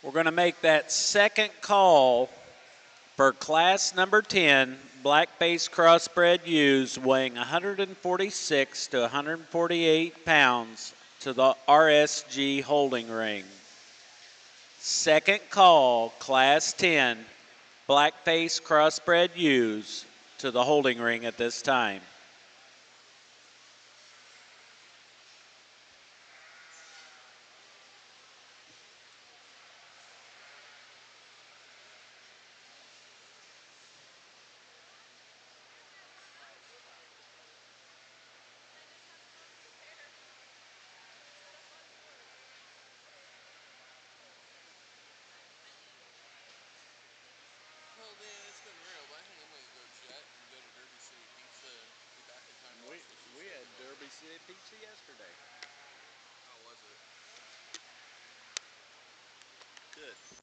We're going to make that second call for class number 10, black base crossbred ewes weighing 146 to 148 pounds to the RSG holding ring. Second call, class 10, black face crossbred ewes to the holding ring at this time. We had Derby City Pizza yesterday. How was it? Good.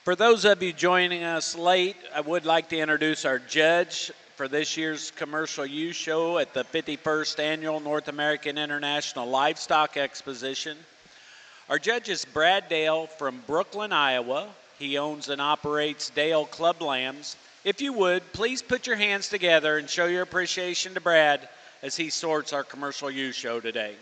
For those of you joining us late, I would like to introduce our judge for this year's Commercial Ewe Show at the 51st Annual North American International Livestock Exposition. Our judge is Brad Dale from Brooklyn, Iowa. He owns and operates Dale Club Lambs. If you would, please put your hands together and show your appreciation to Brad as he sorts our Commercial Ewe Show today.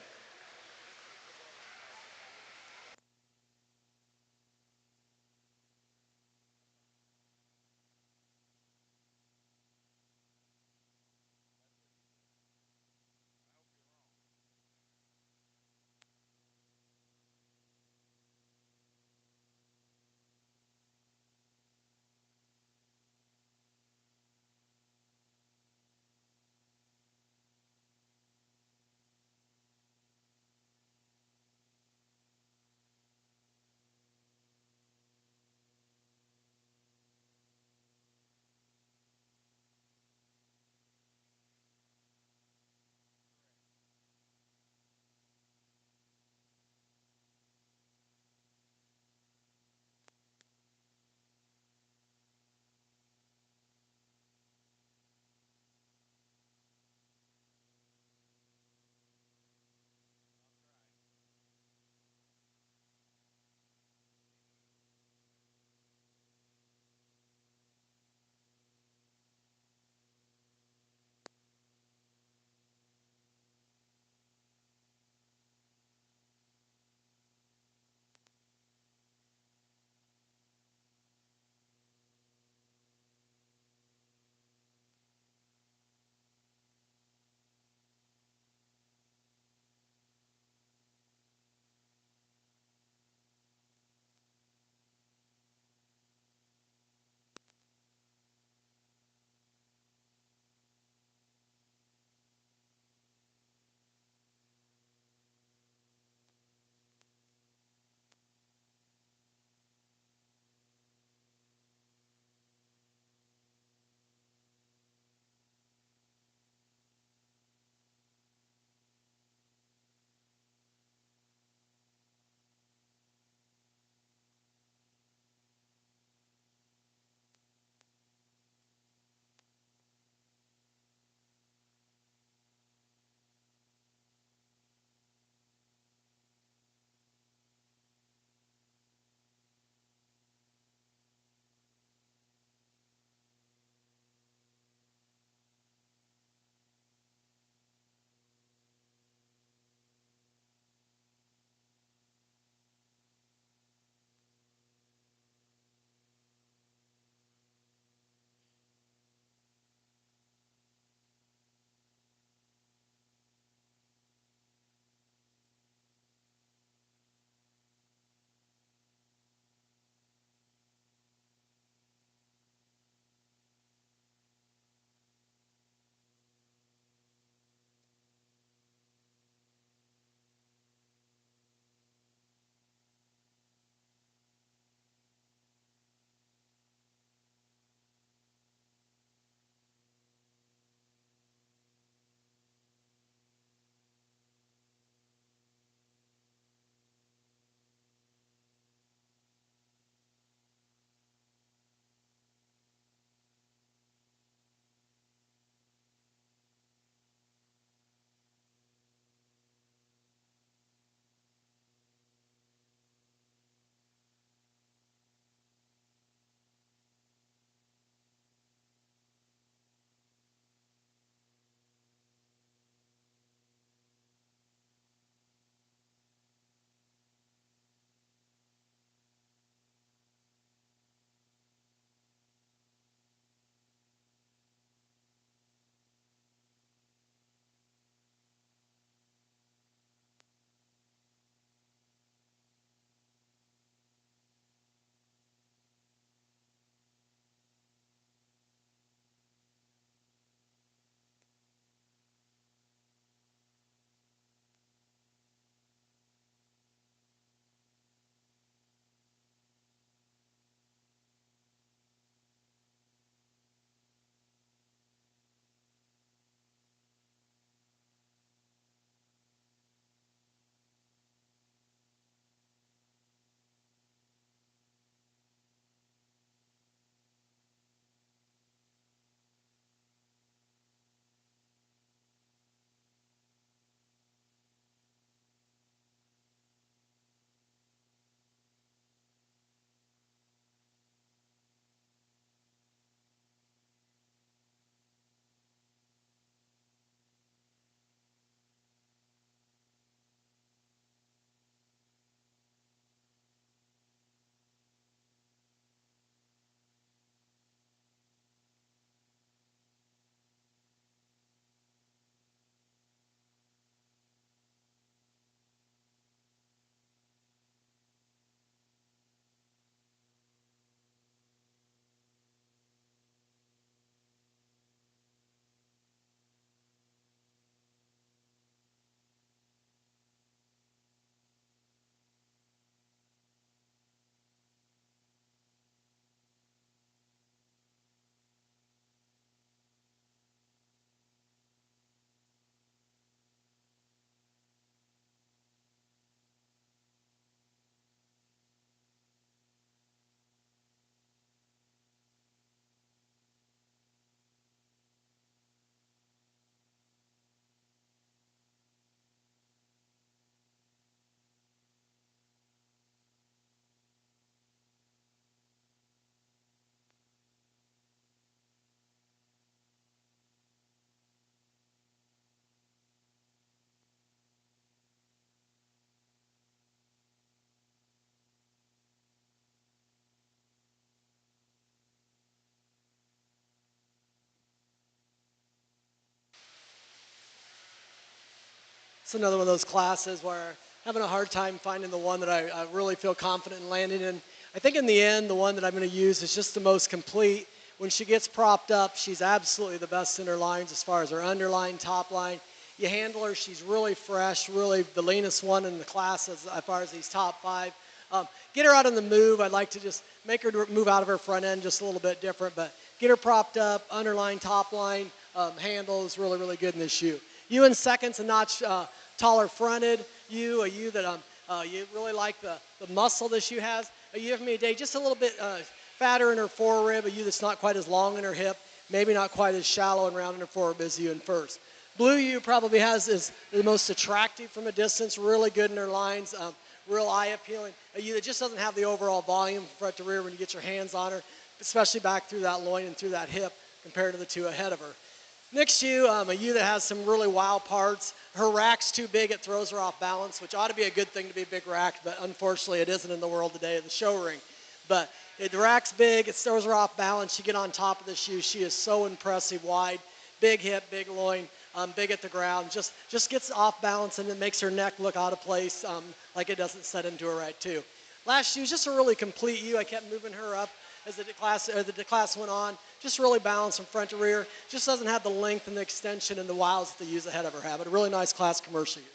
It's another one of those classes where I'm having a hard time finding the one that I really feel confident in landing in. I think in the end, the one that I'm going to use is just the most complete. When she gets propped up, she's absolutely the best in her lines as far as her underline, top line. You handle her, she's really fresh, really the leanest one in the class as far as these top 5. Get her out on the move. I'd like to just make her move out of her front end just a little bit different, but get her propped up, underline, top line, handle is really, really good in this shoe. You in second's a notch taller fronted. A U that you really like the muscle this shoe has. A U for me today, just a little bit fatter in her forerib. A U that's not quite as long in her hip, maybe not quite as shallow and round in her forerib as you in first. Blue U probably is the most attractive from a distance, really good in her lines, real eye appealing. A U that just doesn't have the overall volume from front to rear when you get your hands on her, especially back through that loin and through that hip compared to the two ahead of her. Next U, a U that has some really wow parts. Her rack's too big, it throws her off balance, which ought to be a good thing to be a big rack, but unfortunately it isn't in the world today at the show ring. But the rack's big, it throws her off balance. You get on top of the shoe, she is so impressive wide, big hip, big loin, big at the ground. Just gets off balance and it makes her neck look out of place, like it doesn't set into her right too. Last shoe is just a really complete U. I kept moving her up as the class went on. Just really balanced from front to rear. Just doesn't have the length and the extension and the wows that the U's ahead of her have. But a really nice class commercial use.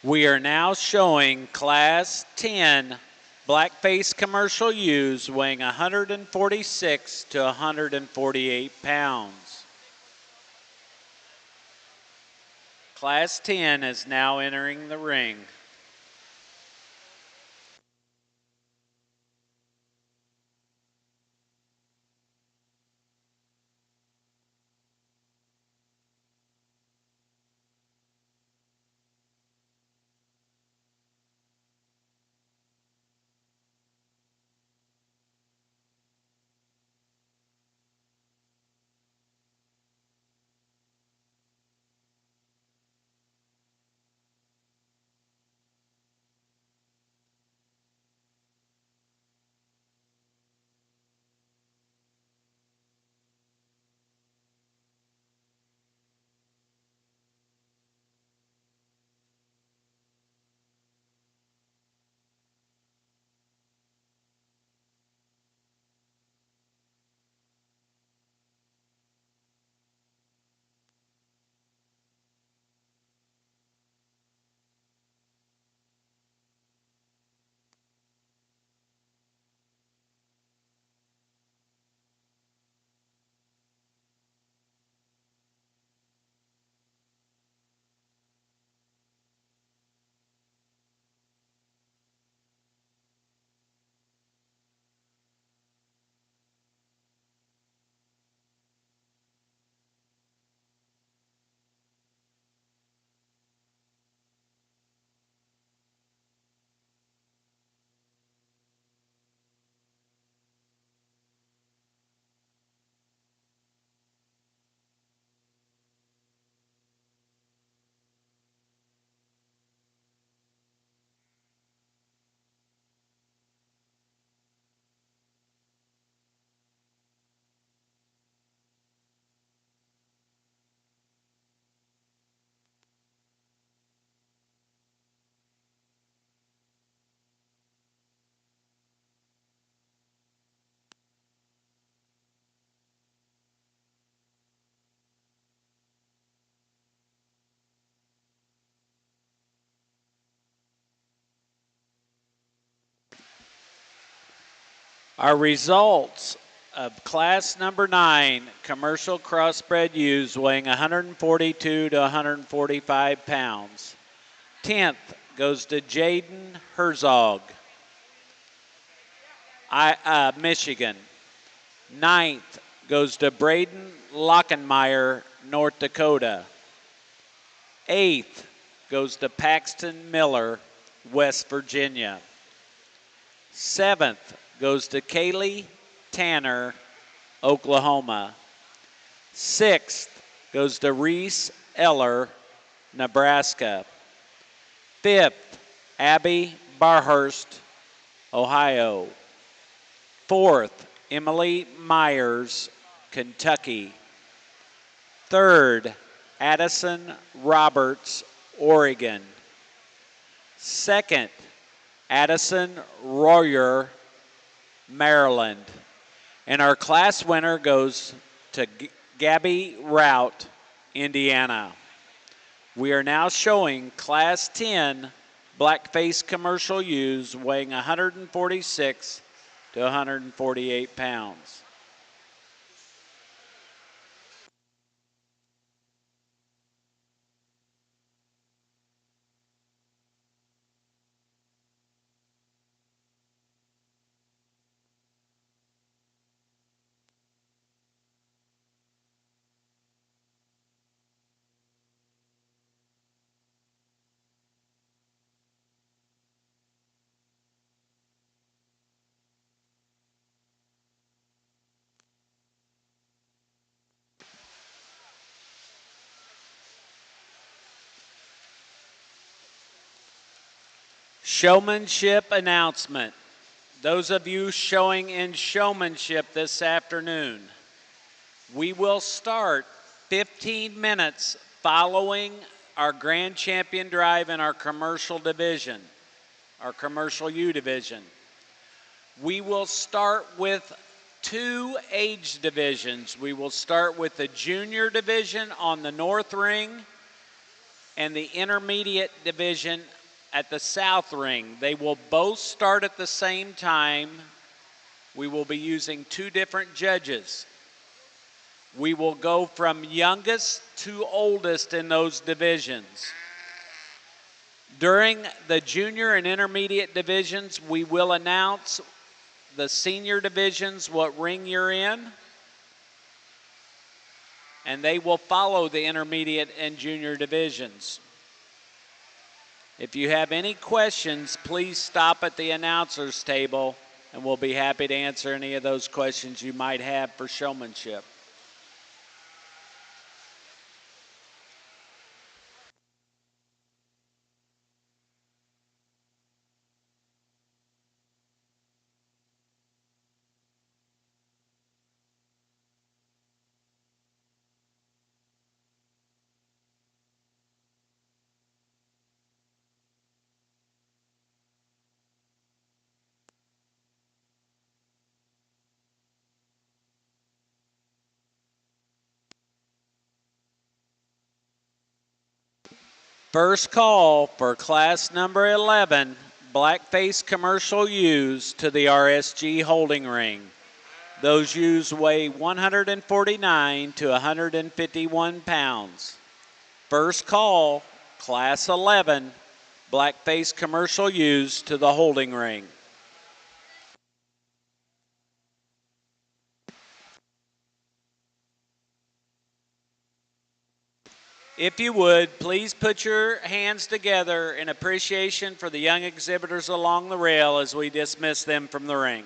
We are now showing Class 10 blackface commercial U's weighing 146 to 148 pounds. Class 10 is now entering the ring. Our results of class number 9 commercial crossbred ewes weighing 142 to 145 pounds. 10th goes to Jaden Herzog, Michigan. 9th goes to Braden Lockenmeyer, North Dakota. 8th goes to Paxton Miller, West Virginia. 7th goes to Kaylee Tanner, Oklahoma. 6th goes to Reese Eller, Nebraska. Fifth, Abby Barhurst, Ohio. Fourth, Emily Myers, Kentucky. Third, Addison Roberts, Oregon. Second, Addison Royer, Maryland. And our class winner goes to Gabby Rout, Indiana. We are now showing Class 10 blackface commercial ewes weighing 146 to 148 pounds. Showmanship announcement. Those of you showing in showmanship this afternoon, we will start 15 minutes following our grand champion drive in our commercial division, our commercial U division. We will start with 2 age divisions. We will start with the junior division on the north ring and the intermediate division at the south ring. They will both start at the same time. We will be using 2 different judges. We will go from youngest to oldest in those divisions. During the junior and intermediate divisions, we will announce the senior divisions, what ring you're in, and they will follow the intermediate and junior divisions. If you have any questions, please stop at the announcer's table, and we'll be happy to answer any of those questions you might have for showmanship. First call for class number 11, blackface commercial ewes to the RSG holding ring. Those ewes weigh 149 to 151 pounds. First call, class 11, blackface commercial ewes to the holding ring. If you would, please put your hands together in appreciation for the young exhibitors along the rail as we dismiss them from the ring.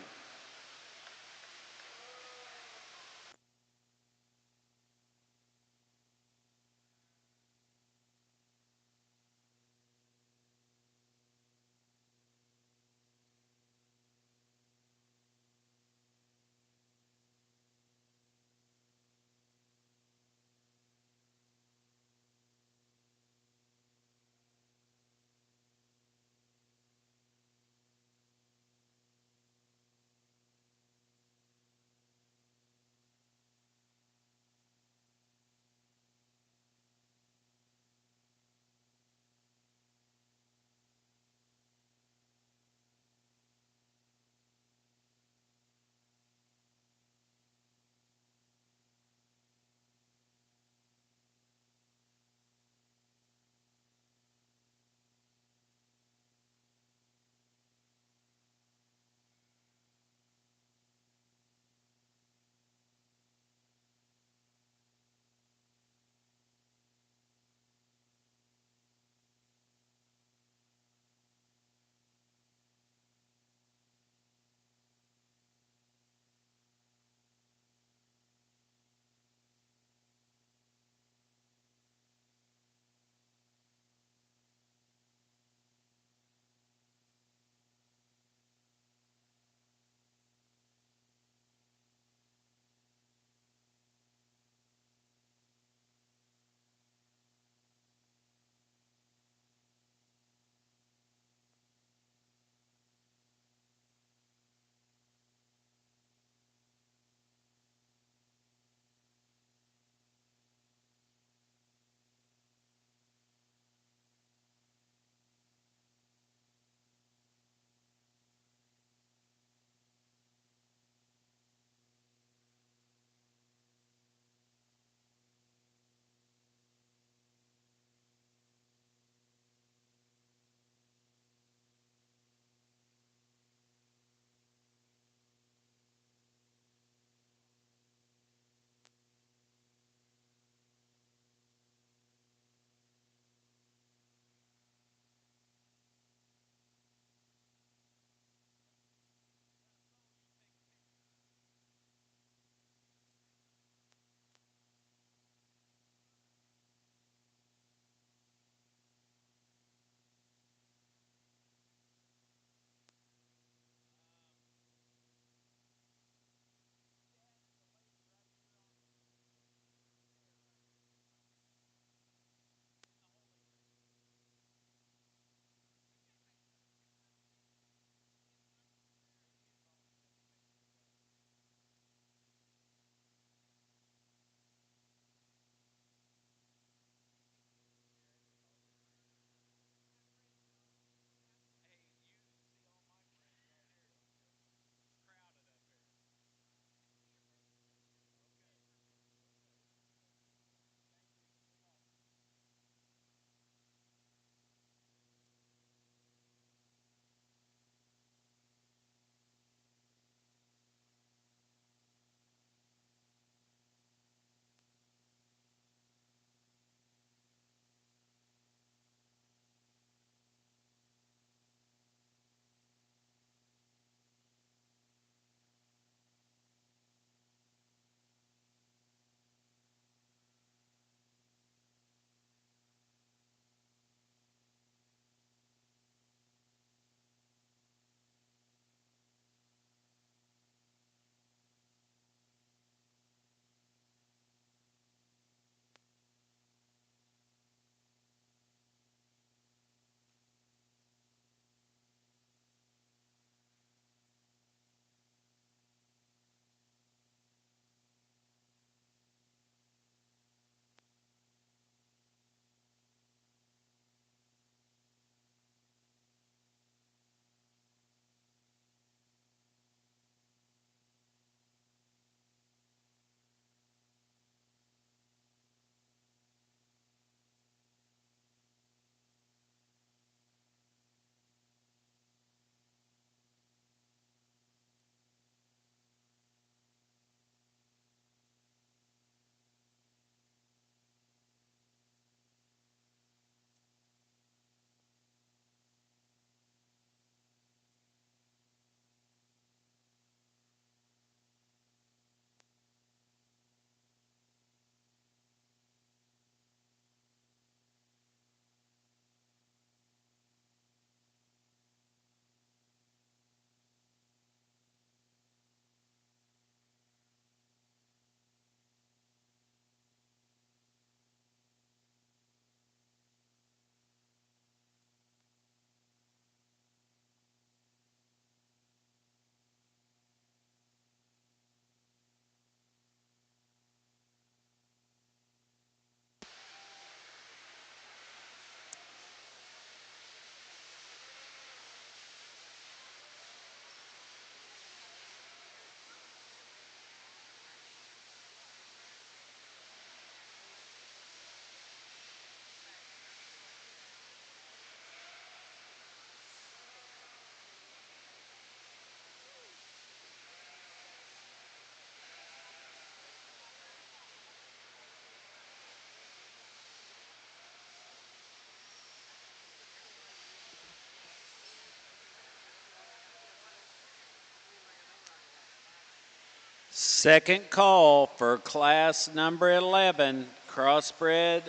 Second call for class number 11, crossbred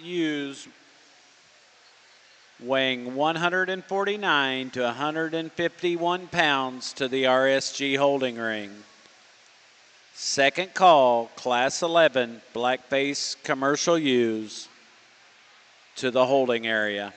ewes weighing 149 to 151 pounds to the RSG holding ring. Second call, class 11, black-face commercial ewes to the holding area.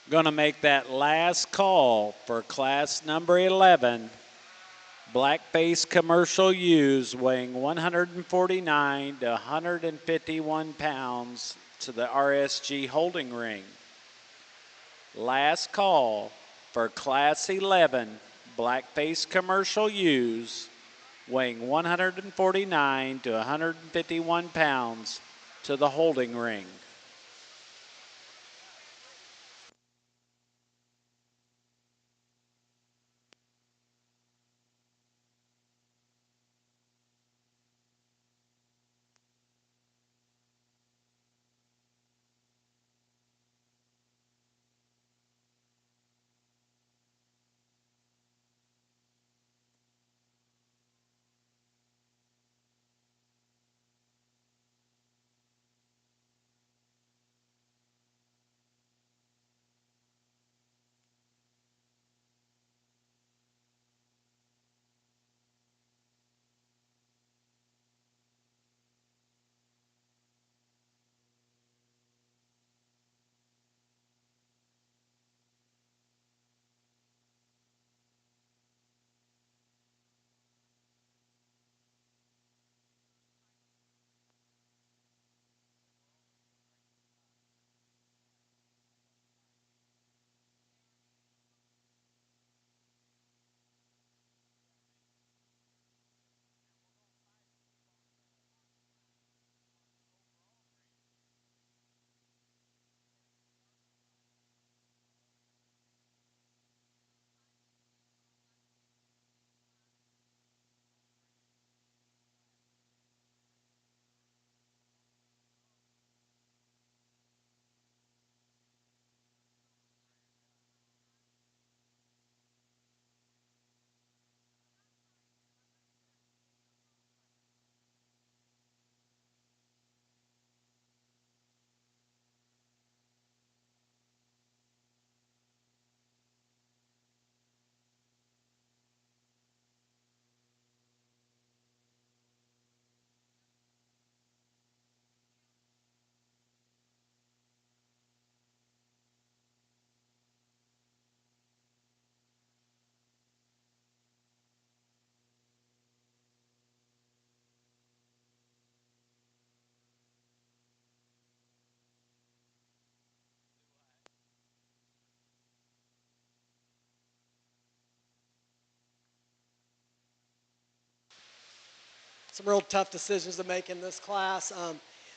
Going to make that last call for class number 11. Black base commercial ewes weighing 149 to 151 pounds to the RSG holding ring. Last call for class 11 black base commercial ewes weighing 149 to 151 pounds to the holding ring. Some real tough decisions to make in this class.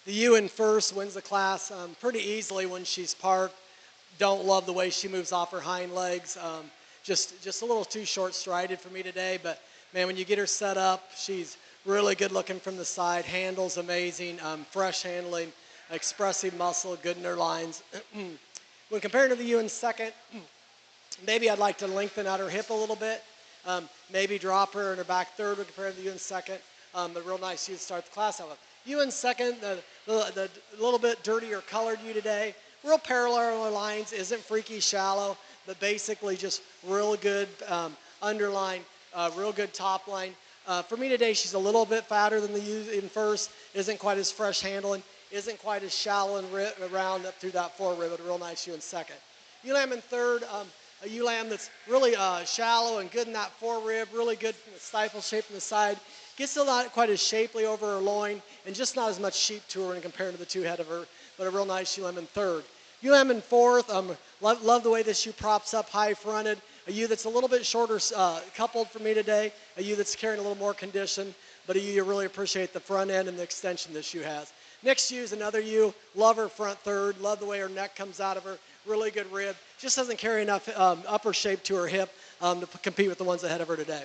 The ewe in first wins the class pretty easily when she's parked. Don't love the way she moves off her hind legs. Just a little too short-strided for me today, but man, when you get her set up, she's really good looking from the side. Handles amazing, fresh handling, expressive muscle, good in her lines. When compared to the ewe in second, maybe I'd like to lengthen out her hip a little bit. Maybe drop her in her back third when compared to the ewe in second. But real nice ewe to start the class out with. Ewe in second, the little bit dirtier colored ewe today. Real parallel lines, isn't freaky shallow, but basically just real good underline, real good top line. For me today, she's a little bit fatter than the ewe in first, isn't quite as fresh handling, isn't quite as shallow and round up through that forerib, but a real nice ewe in second. Ewe lamb in third, a ewe lamb that's really shallow and good in that forerib, really good in the stifle shape in the side. Gets still not quite as shapely over her loin, and just not as much sheep to her when compared to the two head of her, but a real nice ewe lamb in third. Ewe lamb in fourth, love the way this ewe props up high fronted. A ewe that's a little bit shorter coupled for me today. A ewe that's carrying a little more condition, but a ewe you really appreciate the front end and the extension this ewe has. Next ewe is another ewe. Love her front third. Love the way her neck comes out of her. Really good rib. Just doesn't carry enough upper shape to her hip to compete with the ones ahead of her today.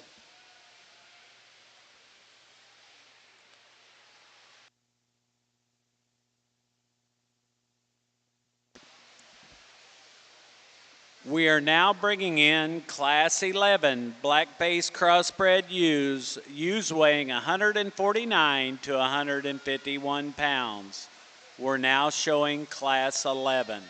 We are now bringing in Class 11 black base crossbred ewes weighing 149 to 151 pounds. We're now showing Class 11.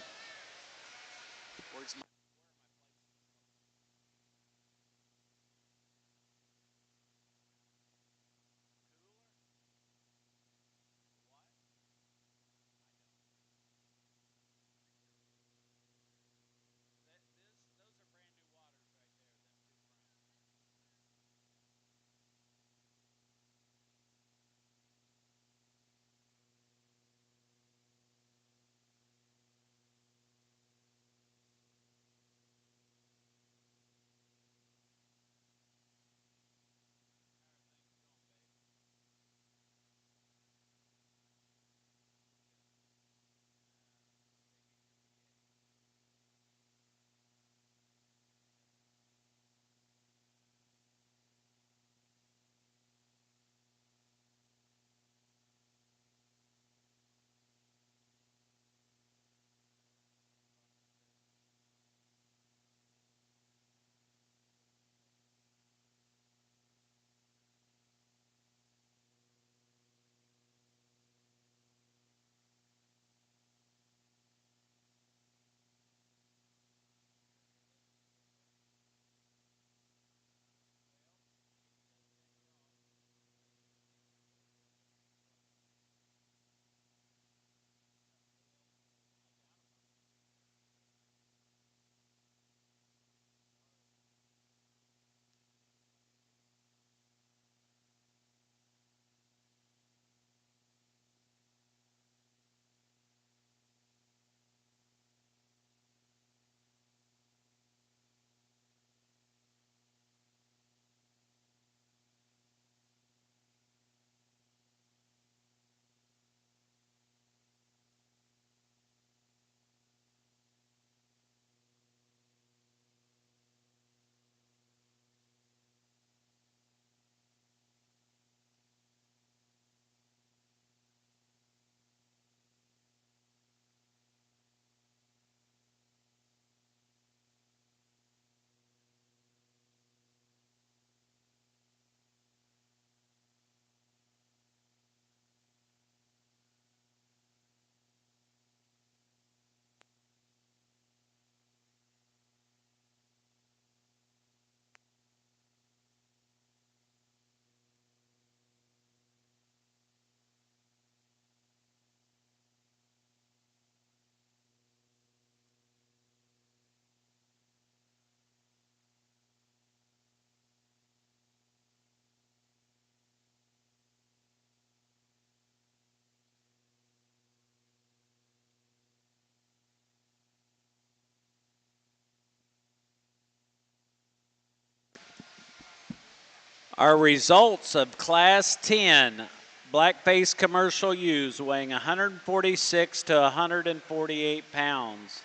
Our results of Class 10 black-face commercial ewes weighing 146 to 148 pounds.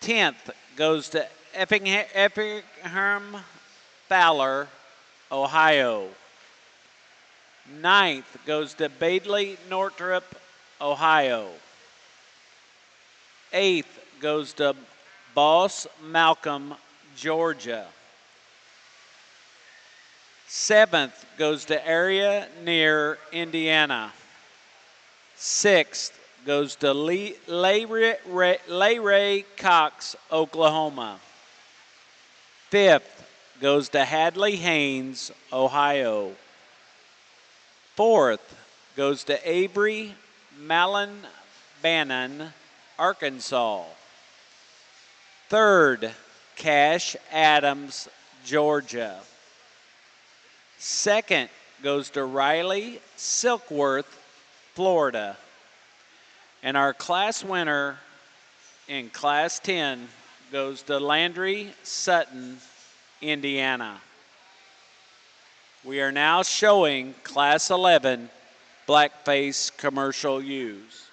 10th goes to Effingham Fowler, Ohio. 9th goes to Badley Northrop, Ohio. 8th goes to Boss Malcolm, Georgia. 7th goes to Area near Indiana. 6th goes to Ray Cox, Oklahoma. 5th goes to Hadley Haynes, Ohio. 4th goes to Avery Malin Bannon, Arkansas. 3rd, Cash Adams, Georgia. 2nd goes to Riley Silkworth, Florida. And our class winner in Class 10 goes to Landry Sutton, Indiana. We are now showing Class 11 blackface commercial ewes.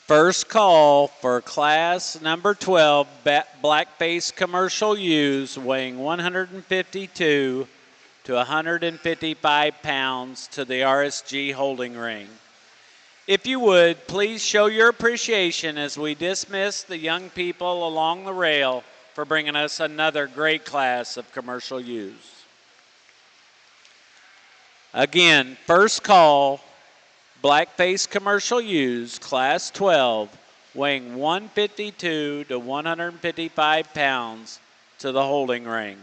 First call for class number 12 blackface commercial ewes weighing 152 to 155 pounds to the RSG holding ring. If you would, please show your appreciation as we dismiss the young people along the rail for bringing us another great class of commercial ewes. Again, first call, blackface commercial ewes, class 12, weighing 152 to 155 pounds to the holding ring.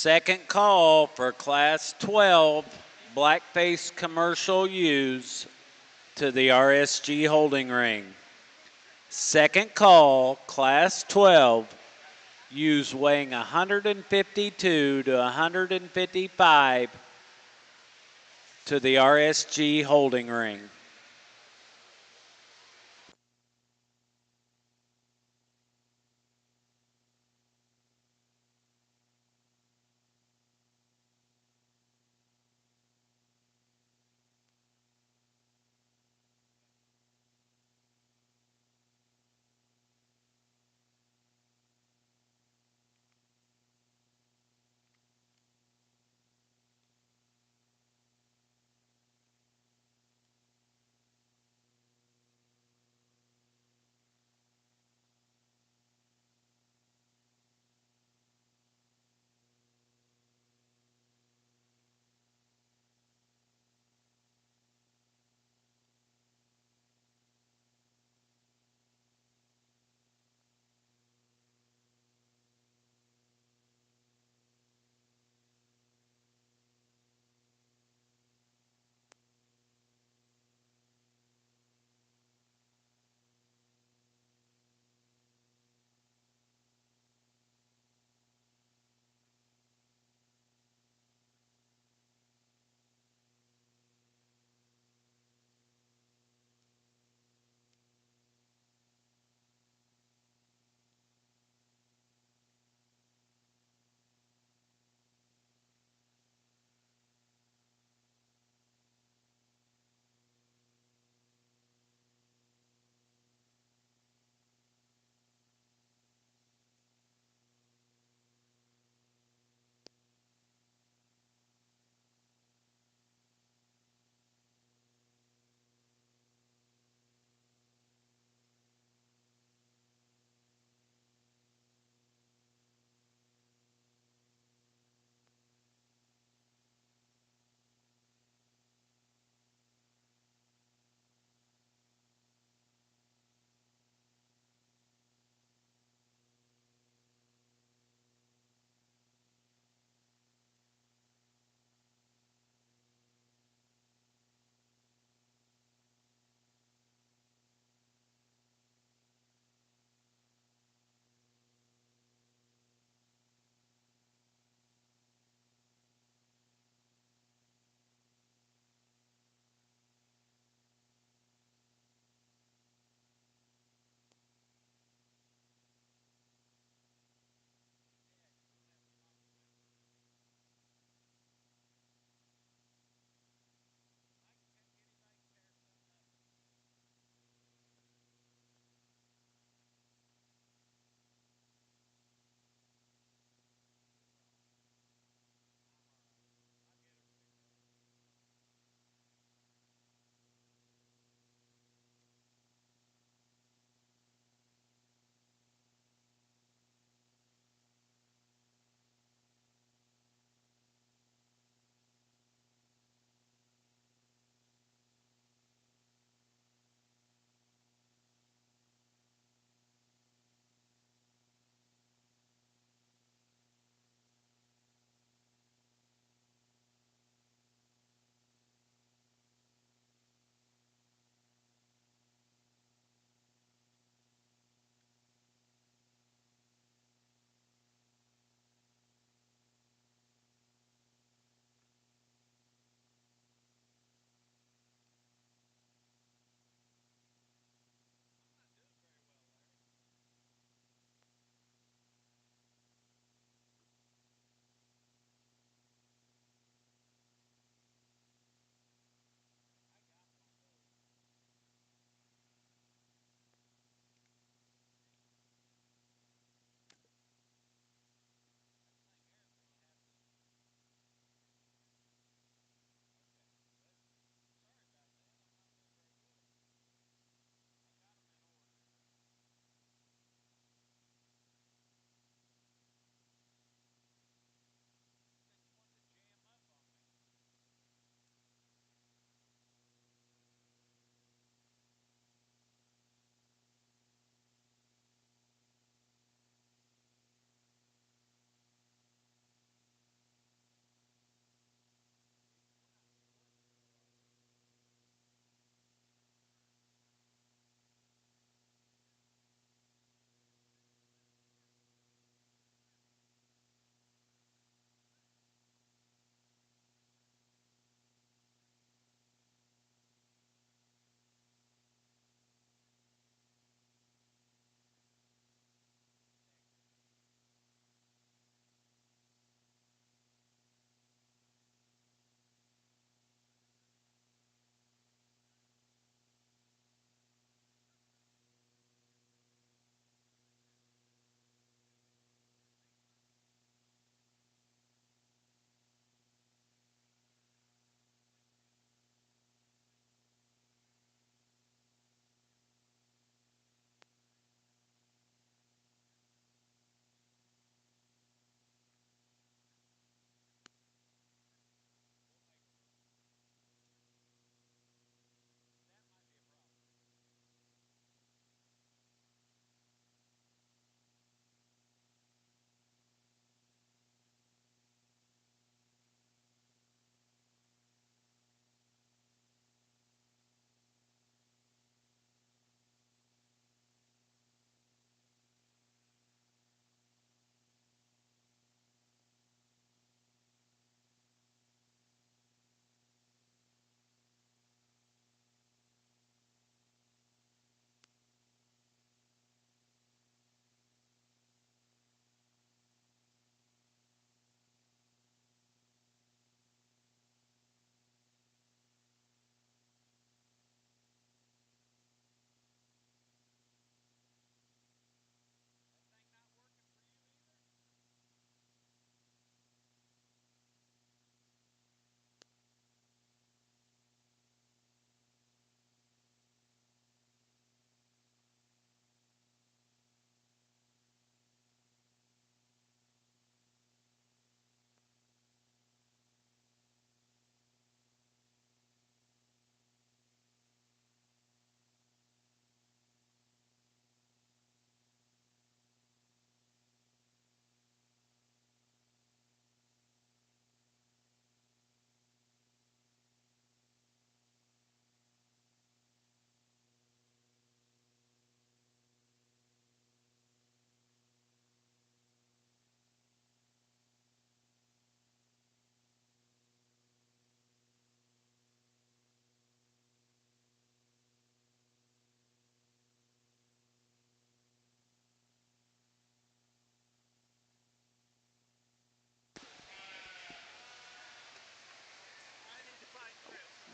Second call for Class 12 blackface commercial use to the RSG holding ring. Second call, Class 12, use weighing 152 to 155 to the RSG holding ring.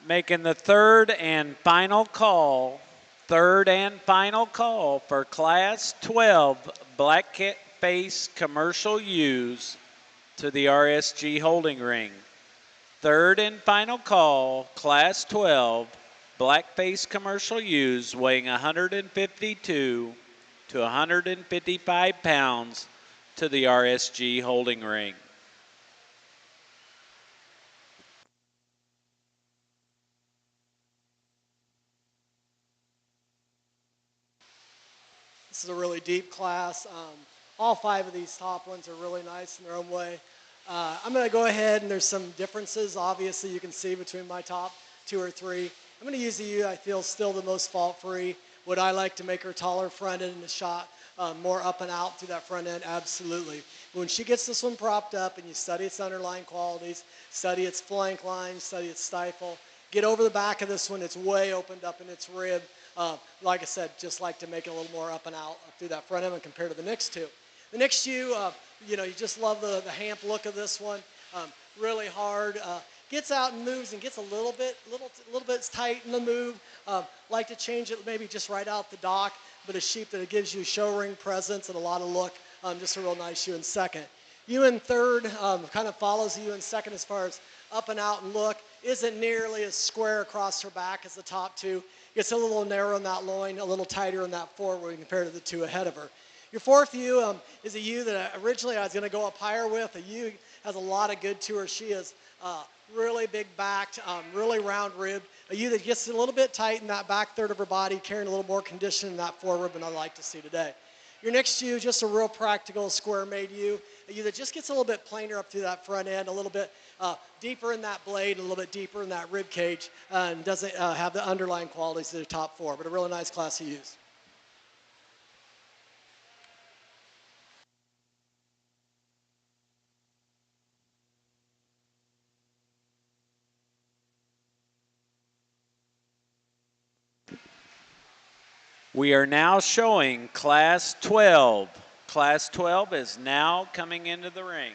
Making the third and final call for Class 12 black face commercial ewes to the RSG holding ring. Third and final call, Class 12 black face commercial ewes weighing 152 to 155 pounds to the RSG holding ring. This is a really deep class. All 5 of these top ones are really nice in their own way. I'm going to go ahead, and there's some differences, obviously, you can see between my top 2 or 3. I'm going to use the ewe I feel still the most fault-free. Would I like to make her taller front end in the shot, more up and out through that front end? Absolutely. But when she gets this one propped up and you study its underlying qualities, study its flank line, study its stifle, get over the back of this one, it's way opened up in its rib. Like I said, just like to make it a little more up and out through that front end compared to the next 2. The next ewe, you just love the hamp look of this one. Really hard. Gets out and moves and gets a little bit tight in the move. Like to change it maybe just right out the dock, but a sheep that it gives you show ring presence and a lot of look. Just a real nice ewe in second. Ewe in third kind of follows you in second as far as up and out and look. Isn't nearly as square across her back as the top 2. Gets a little narrow in that loin, a little tighter in that forward compared to the 2 ahead of her. Your fourth ewe is a ewe that originally I was going to go up higher with. A ewe has a lot of good to her. She is really big backed, really round ribbed. A ewe that gets a little bit tight in that back third of her body, carrying a little more condition in that forward than I'd like to see today. Your next ewe, just a real practical square-made ewe. A ewe that just gets a little bit plainer up through that front end, a little bit deeper in that blade, a little bit deeper in that rib cage, and doesn't have the underlying qualities of the top 4, but a really nice class of ewes. We are now showing Class 12. Class 12 is now coming into the ring.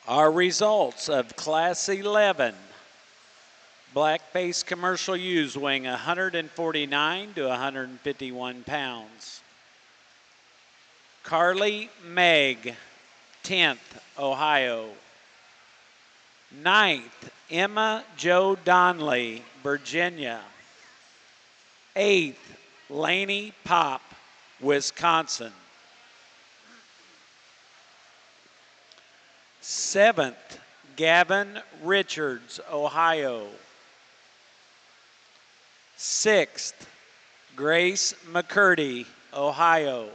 Our results of Class 11. black face commercial ewes weighing 149 to 151 pounds. Carly Meg, 10th, Ohio. 9th, Emma Jo Donley, Virginia. 8th, Laney Pop, Wisconsin. 7th, Gavin Richards, Ohio. 6th, Grace McCurdy, Ohio.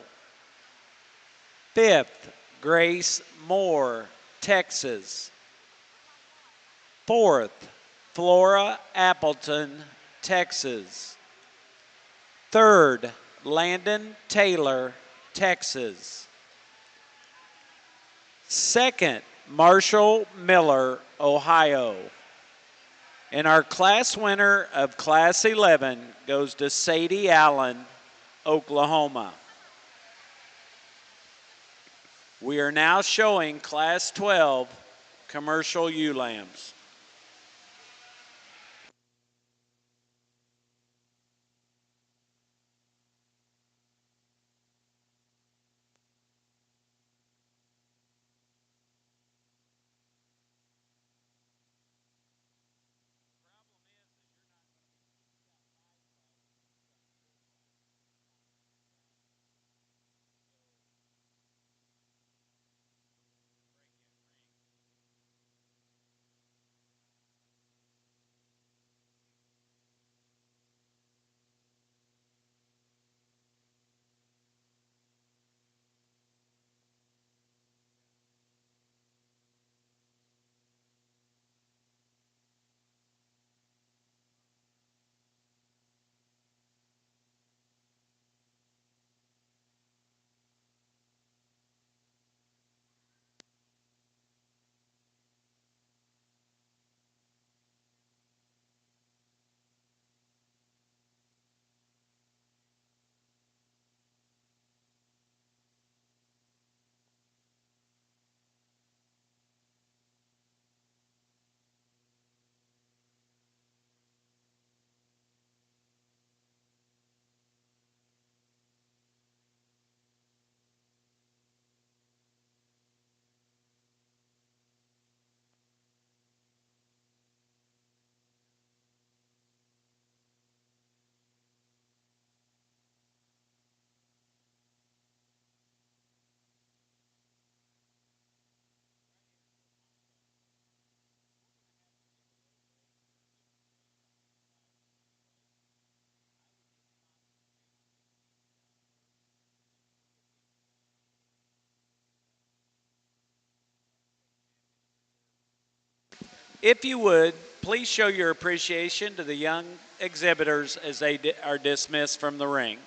5th, Grace Moore, Texas. 4th, Flora Appleton, Texas. 3rd, Landon Taylor, Texas. 2nd, Marshall Miller, Ohio. And our class winner of Class 11 goes to Sadie Allen, Oklahoma. We are now showing Class 12 commercial ewe lambs. If you would, please show your appreciation to the young exhibitors as they are dismissed from the ring.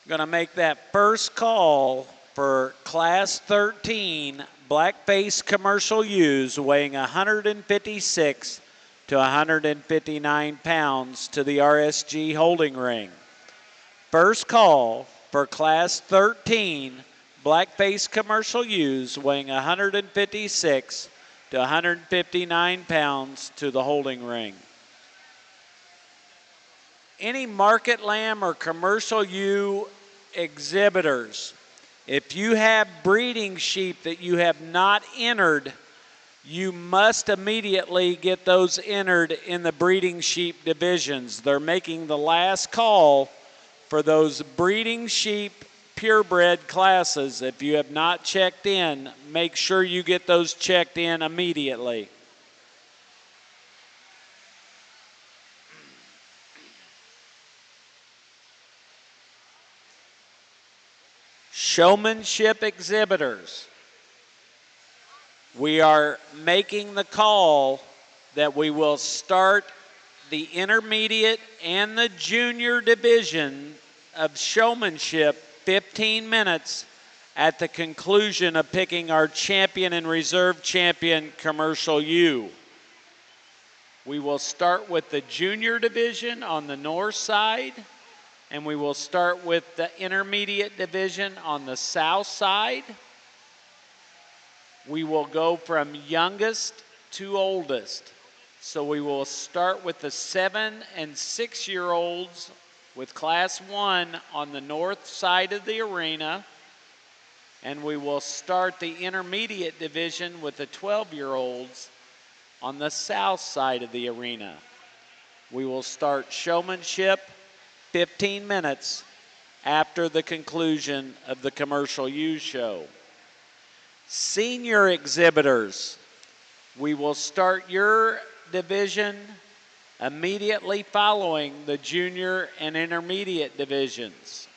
Going to make that first call for Class 13 black-face commercial ewes weighing 156 to 159 pounds to the RSG holding ring. First call for Class 13 black-face commercial ewes weighing 156 to 159 pounds to the holding ring. Any market lamb or commercial ewe exhibitors, if you have breeding sheep that you have not entered, you must immediately get those entered in the breeding sheep divisions. They're making the last call for those breeding sheep purebred classes. If you have not checked in, make sure you get those checked in immediately. Showmanship exhibitors, we are making the call that we will start the intermediate and the junior division of showmanship 15 minutes at the conclusion of picking our champion and reserve champion, Commercial U. We will start with the junior division on the north side, and we will start with the intermediate division on the south side. We will go from youngest to oldest. So we will start with the 7 and 6 year olds with Class 1 on the north side of the arena. And we will start the intermediate division with the 12-year-olds on the south side of the arena. We will start showmanship 15 minutes after the conclusion of the Commercial U show. Senior exhibitors, we will start your division immediately following the junior and intermediate divisions.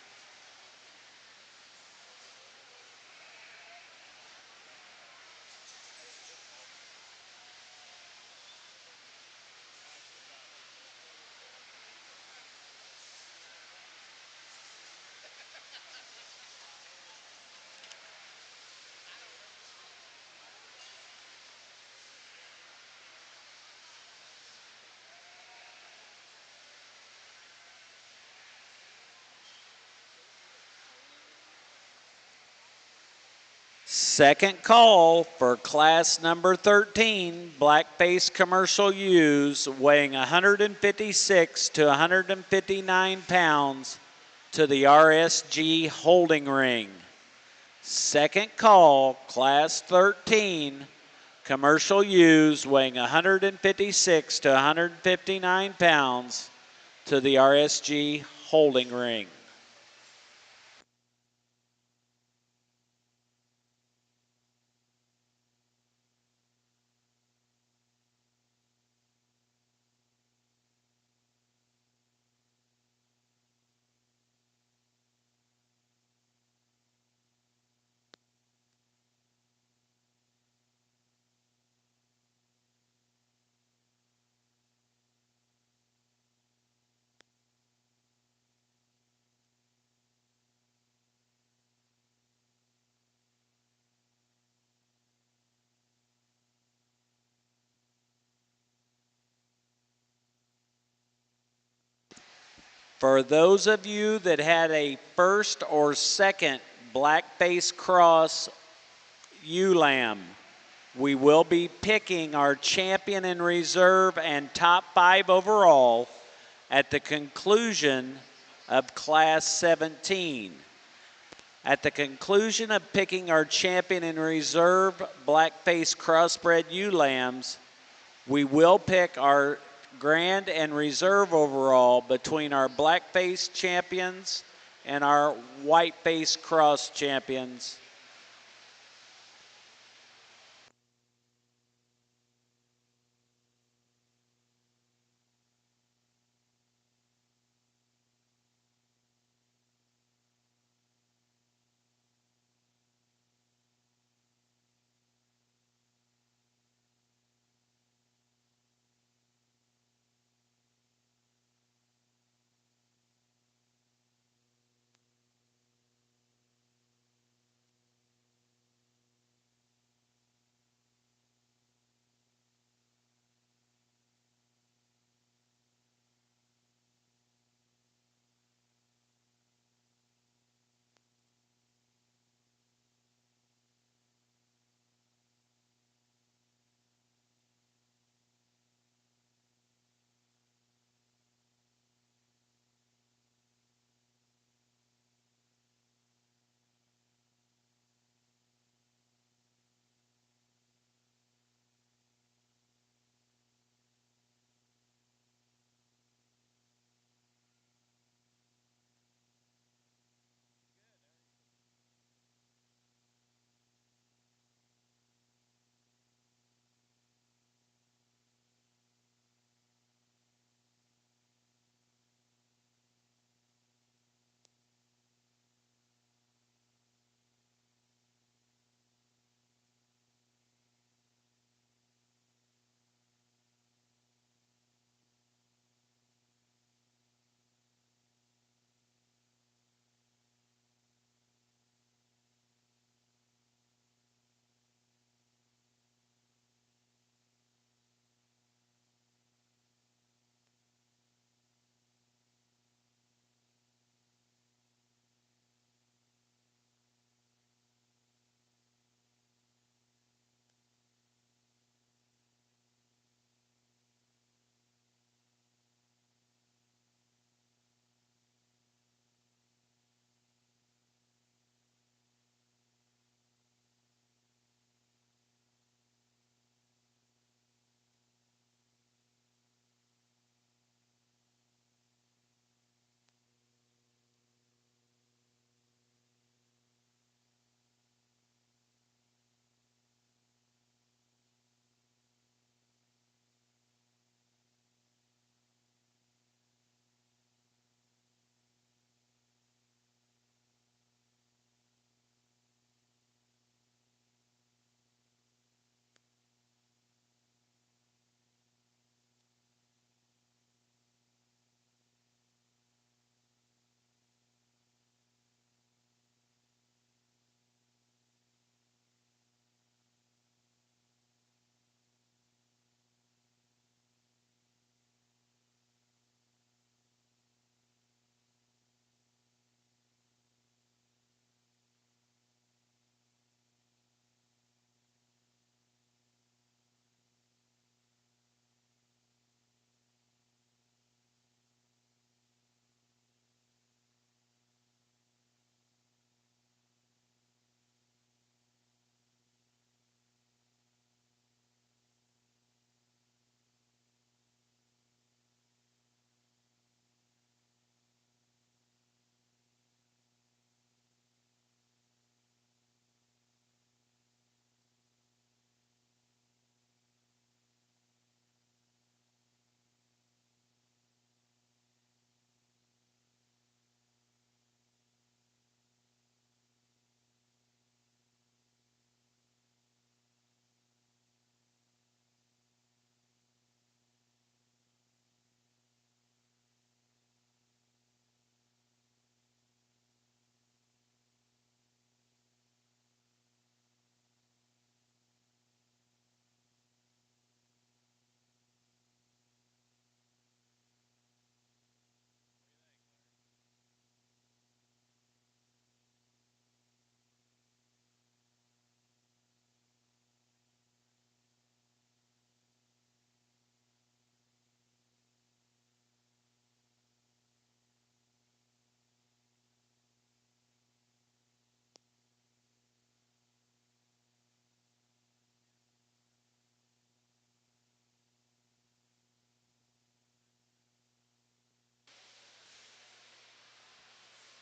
Second call for class number 13, black-faced commercial U's, weighing 156 to 159 pounds to the RSG holding ring. Second call, class 13, commercial U's, weighing 156 to 159 pounds to the RSG holding ring. For those of you that had a first or second black-faced cross ewe-lamb, we will be picking our champion in reserve and top 5 overall at the conclusion of class 17. At the conclusion of picking our champion in reserve black-faced crossbred ewe-lambs, we will pick our grand and reserve overall between our black-faced champions and our white-faced cross champions.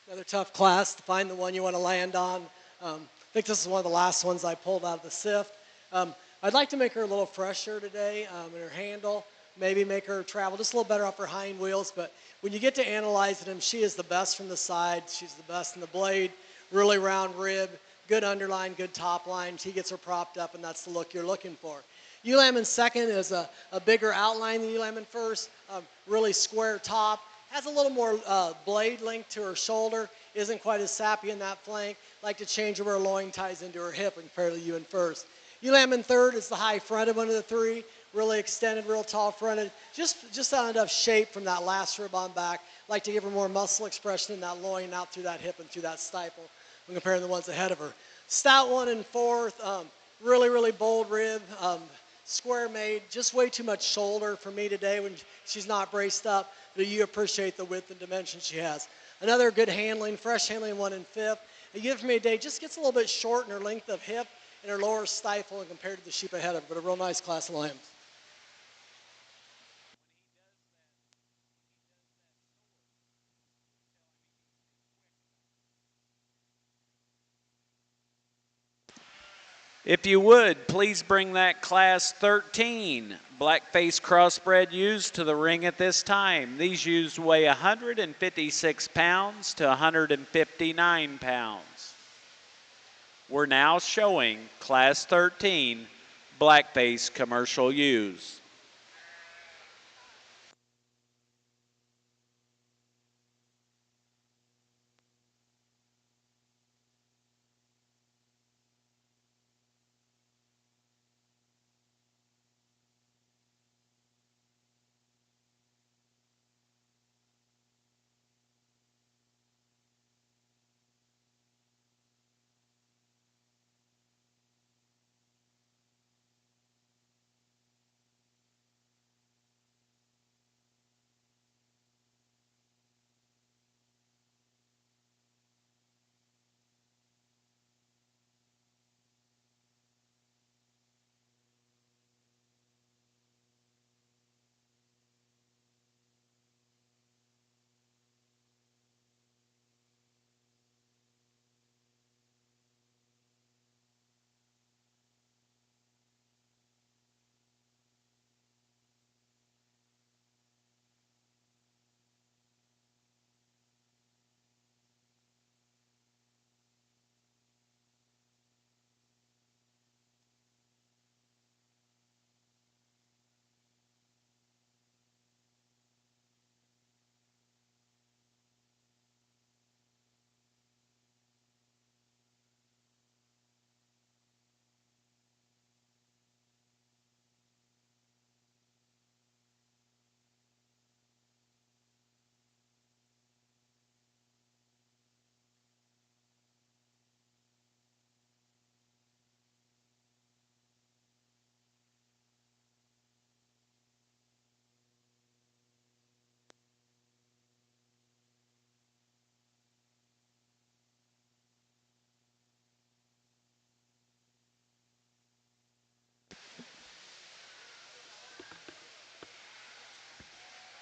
Another tough class to find the one you want to land on. I think this is one of the last ones I pulled out of the sift. I'd like to make her a little fresher today in her handle, maybe make her travel just a little better off her hind wheels, but when you get to analyzing them, she is the best from the side. She's the best in the blade, really round rib, good underline, good top line. She gets her propped up, and that's the look you're looking for. Ewe in second is a bigger outline than Ewe in first, really square top, has a little more blade length to her shoulder, isn't quite as sappy in that flank. Like to change where her loin ties into her hip and compare to Ewe in first. Ewe in third is the high fronted one of the three, really extended, real tall fronted, just not enough shape from that last rib on back. Like to give her more muscle expression in that loin out through that hip and through that stifle when comparing the ones ahead of her. Stout one in fourth, really bold rib, square made, just way too much shoulder for me today when she's not braced up, but you appreciate the width and dimension she has. Another good handling, fresh handling one in fifth. A gift for me today just gets a little bit short in her length of hip and her lower stifle and compared to the sheep ahead of her, but a real nice class of lambs. If you would, please bring that Class 13 black-faced crossbred ewes to the ring at this time. These ewes weigh 156 pounds to 159 pounds. We're now showing Class 13 black-faced commercial ewes.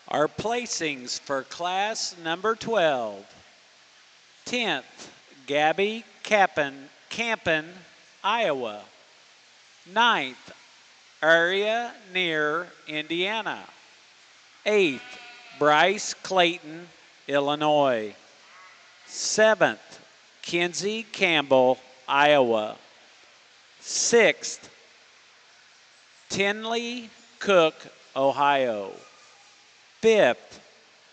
Our placings for class number 12. 10th, Gabby Campen, Iowa. 9th, Area near Indiana. 8th, Bryce Clayton, Illinois. 7th, Kinsey Campbell, Iowa. 6th, Tinley Cook, Ohio. 5th,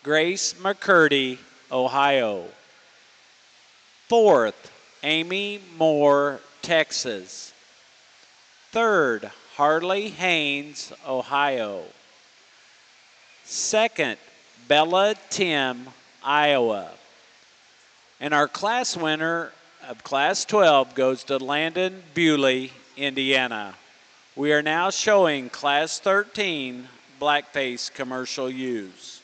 Grace McCurdy, Ohio. 4th, Amy Moore, Texas. 3rd, Harley Haynes, Ohio. 2nd, Bella Tim, Iowa. And our class winner of Class 12 goes to Landon Bewley, Indiana. We are now showing Class 13 blackface commercial ewes.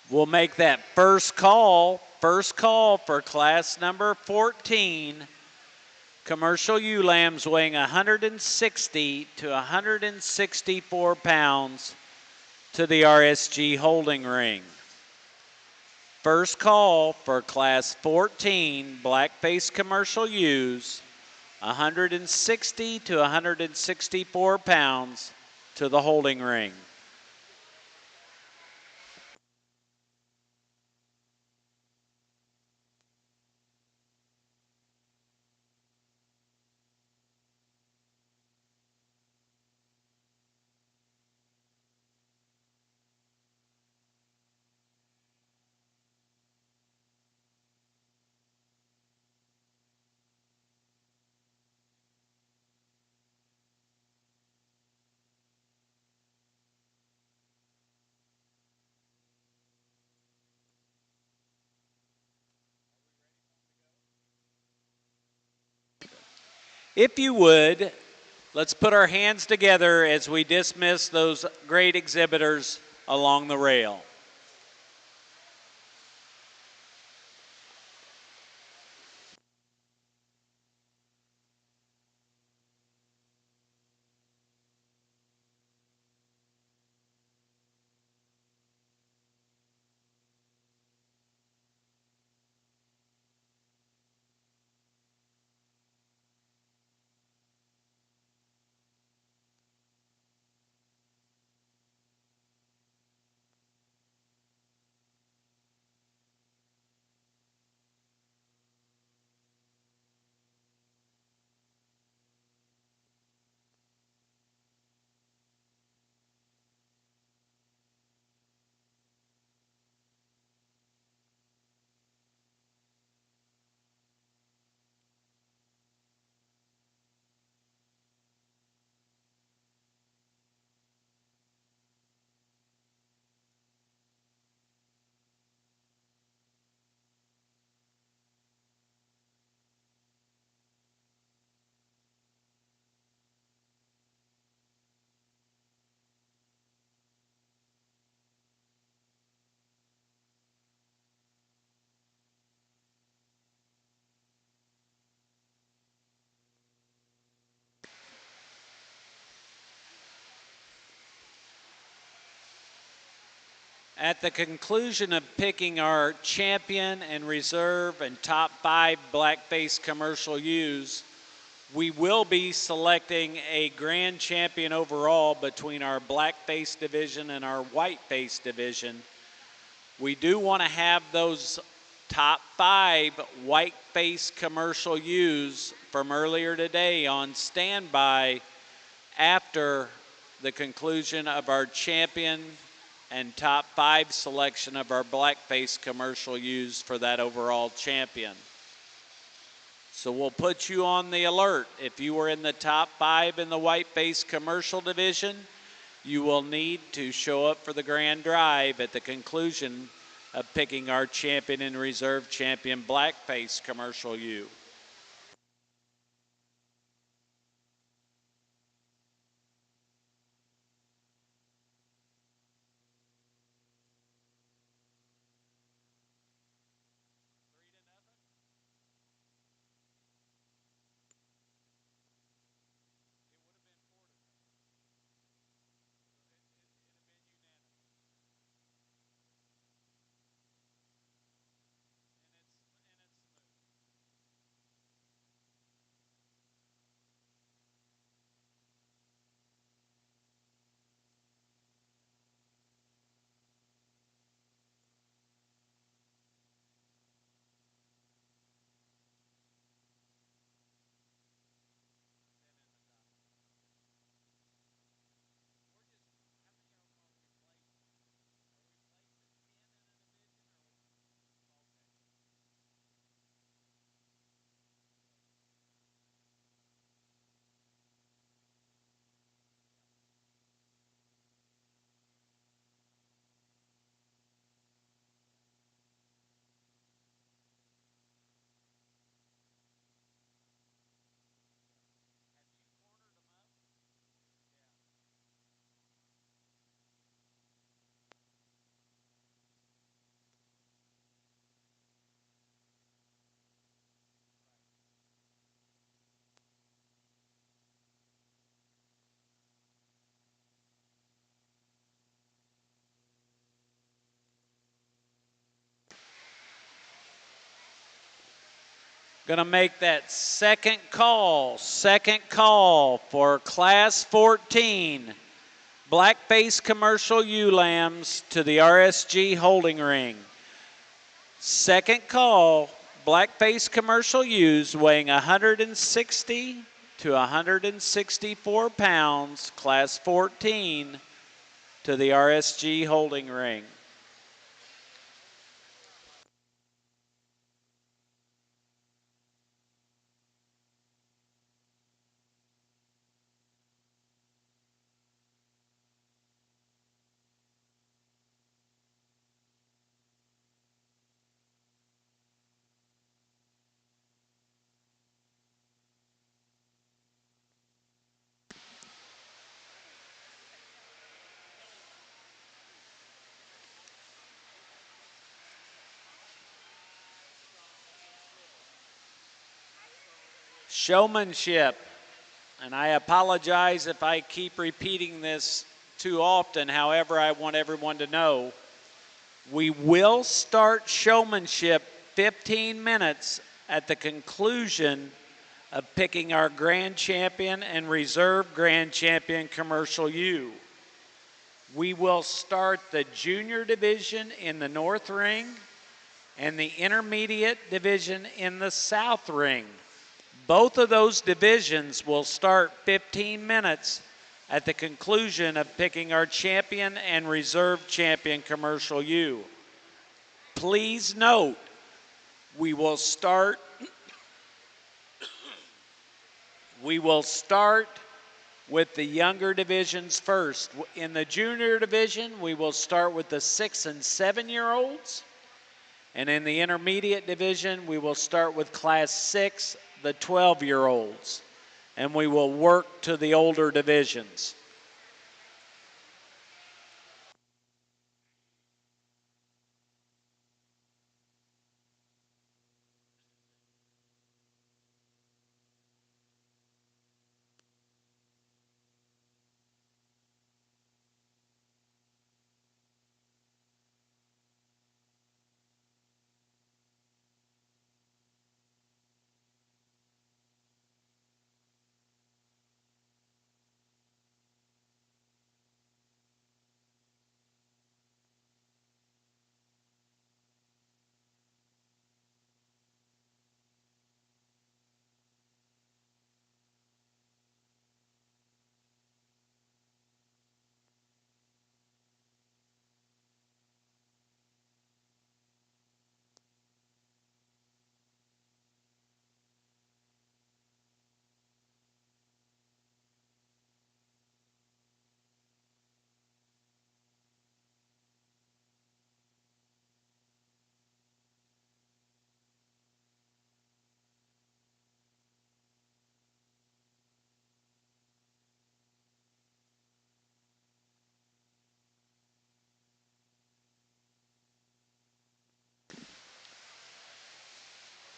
We'll make that first call for class number 14. Commercial ewe lambs weighing 160 to 164 pounds to the RSG holding ring. First call for class 14 black-faced commercial ewes, 160 to 164 pounds to the holding ring. If you would, let's put our hands together as we dismiss those great exhibitors along the rail. At the conclusion of picking our champion and reserve and top 5 black-faced commercial ewes, we will be selecting a grand champion overall between our black-faced division and our white-faced division. We do want to have those top 5 white-faced commercial ewes from earlier today on standby after the conclusion of our champion and top 5 selection of our black-faced commercial ewes for that overall champion. So we'll put you on the alert. If you were in the top 5 in the white-faced commercial division, you will need to show up for the grand drive at the conclusion of picking our champion and reserve champion black-faced commercial ewe. Gonna make that second call for Class 14. Black Face Commercial ewe lambs to the RSG holding ring. Second call, Black Face Commercial ewes weighing 160 to 164 pounds, Class 14, to the RSG holding ring. Showmanship, and I apologize if I keep repeating this too often. However, I want everyone to know we will start showmanship 15 minutes at the conclusion of picking our grand champion and reserve grand champion commercial ewe. We will start the junior division in the north ring and the intermediate division in the south ring. Both of those divisions will start 15 minutes at the conclusion of picking our champion and reserve champion commercial ewe. Please note, we will start with the younger divisions first. In the junior division, we will start with the 6 and 7-year-olds. And in the intermediate division, we will start with Class 6, the 12-year-olds. And we will work to the older divisions.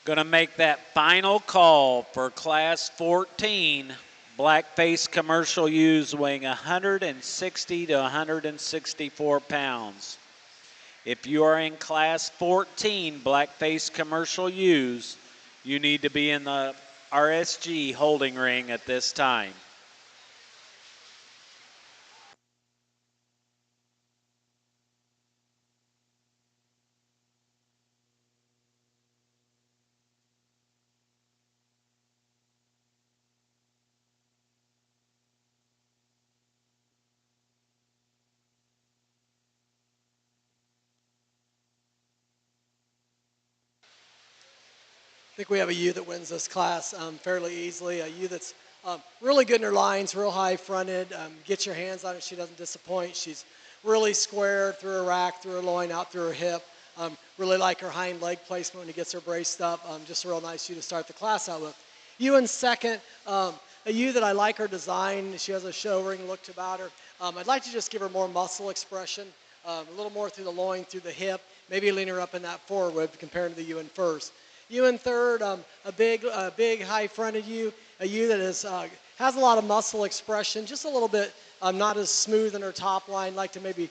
Going to make that final call for Class 14, blackface commercial ewes weighing 160 to 164 pounds. If you are in Class 14, blackface commercial ewes, you need to be in the RSG holding ring at this time. I think we have a ewe that wins this class fairly easily. A ewe that's really good in her lines, real high fronted. Get your hands on her, she doesn't disappoint. She's really square through her rack, through her loin, out through her hip. Really like her hind leg placement when he gets her braced up. Just a real nice ewe to start the class out with. Ewe in second, a ewe that I like her design. She has a show ring look about her. I'd like to just give her more muscle expression, a little more through the loin, through the hip, maybe lean her up in that forward compared to the ewe in first. Ewe in third, a big high-fronted ewe, a ewe that is, has a lot of muscle expression, just a little bit not as smooth in her top line. Like to maybe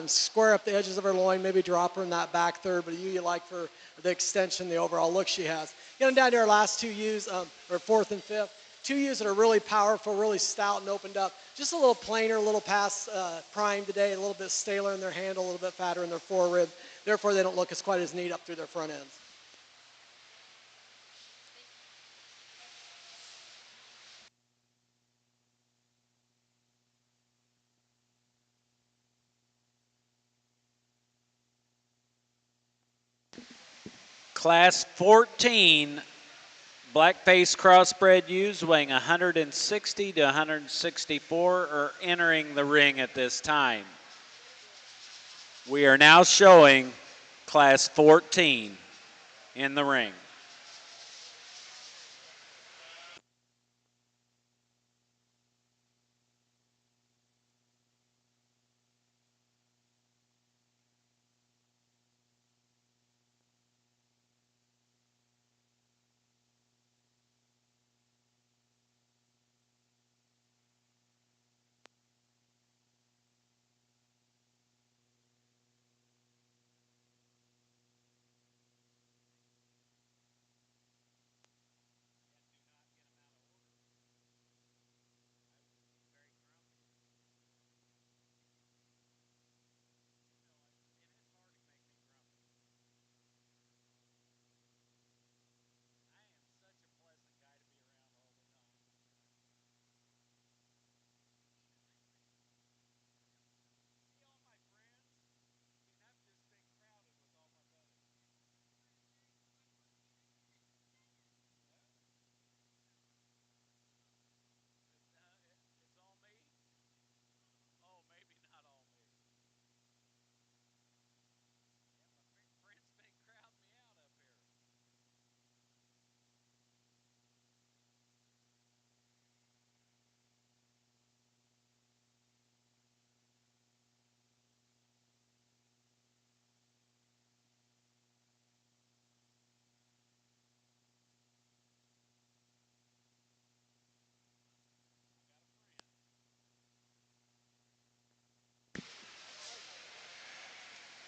square up the edges of her loin, maybe drop her in that back third, but a ewe you like for the extension, the overall look she has. Getting down to our last two U's, or fourth and fifth. Two U's that are really powerful, really stout and opened up. Just a little plainer, a little past prime today, a little bit staler in their handle, a little bit fatter in their forerib. Therefore, they don't look as quite as neat up through their front ends. Class 14 black-faced crossbred ewes weighing 160 to 164 are entering the ring at this time. We are now showing class 14 in the ring.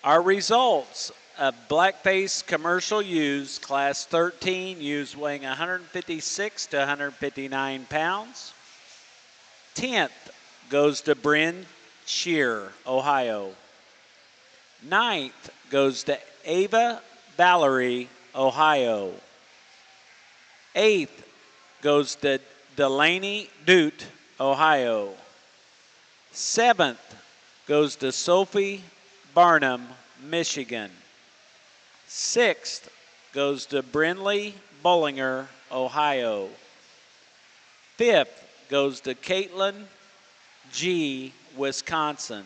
Our results of black-faced commercial ewes, class 13, ewes weighing 156 to 159 pounds. 10th goes to Bryn Shear, Ohio. 9th goes to Ava Valerie, Ohio. 8th goes to Delaney Dute, Ohio. 7th goes to Sophie Barnum, Michigan. 6th goes to Brinley Bullinger, Ohio. 5th goes to Caitlin G., Wisconsin.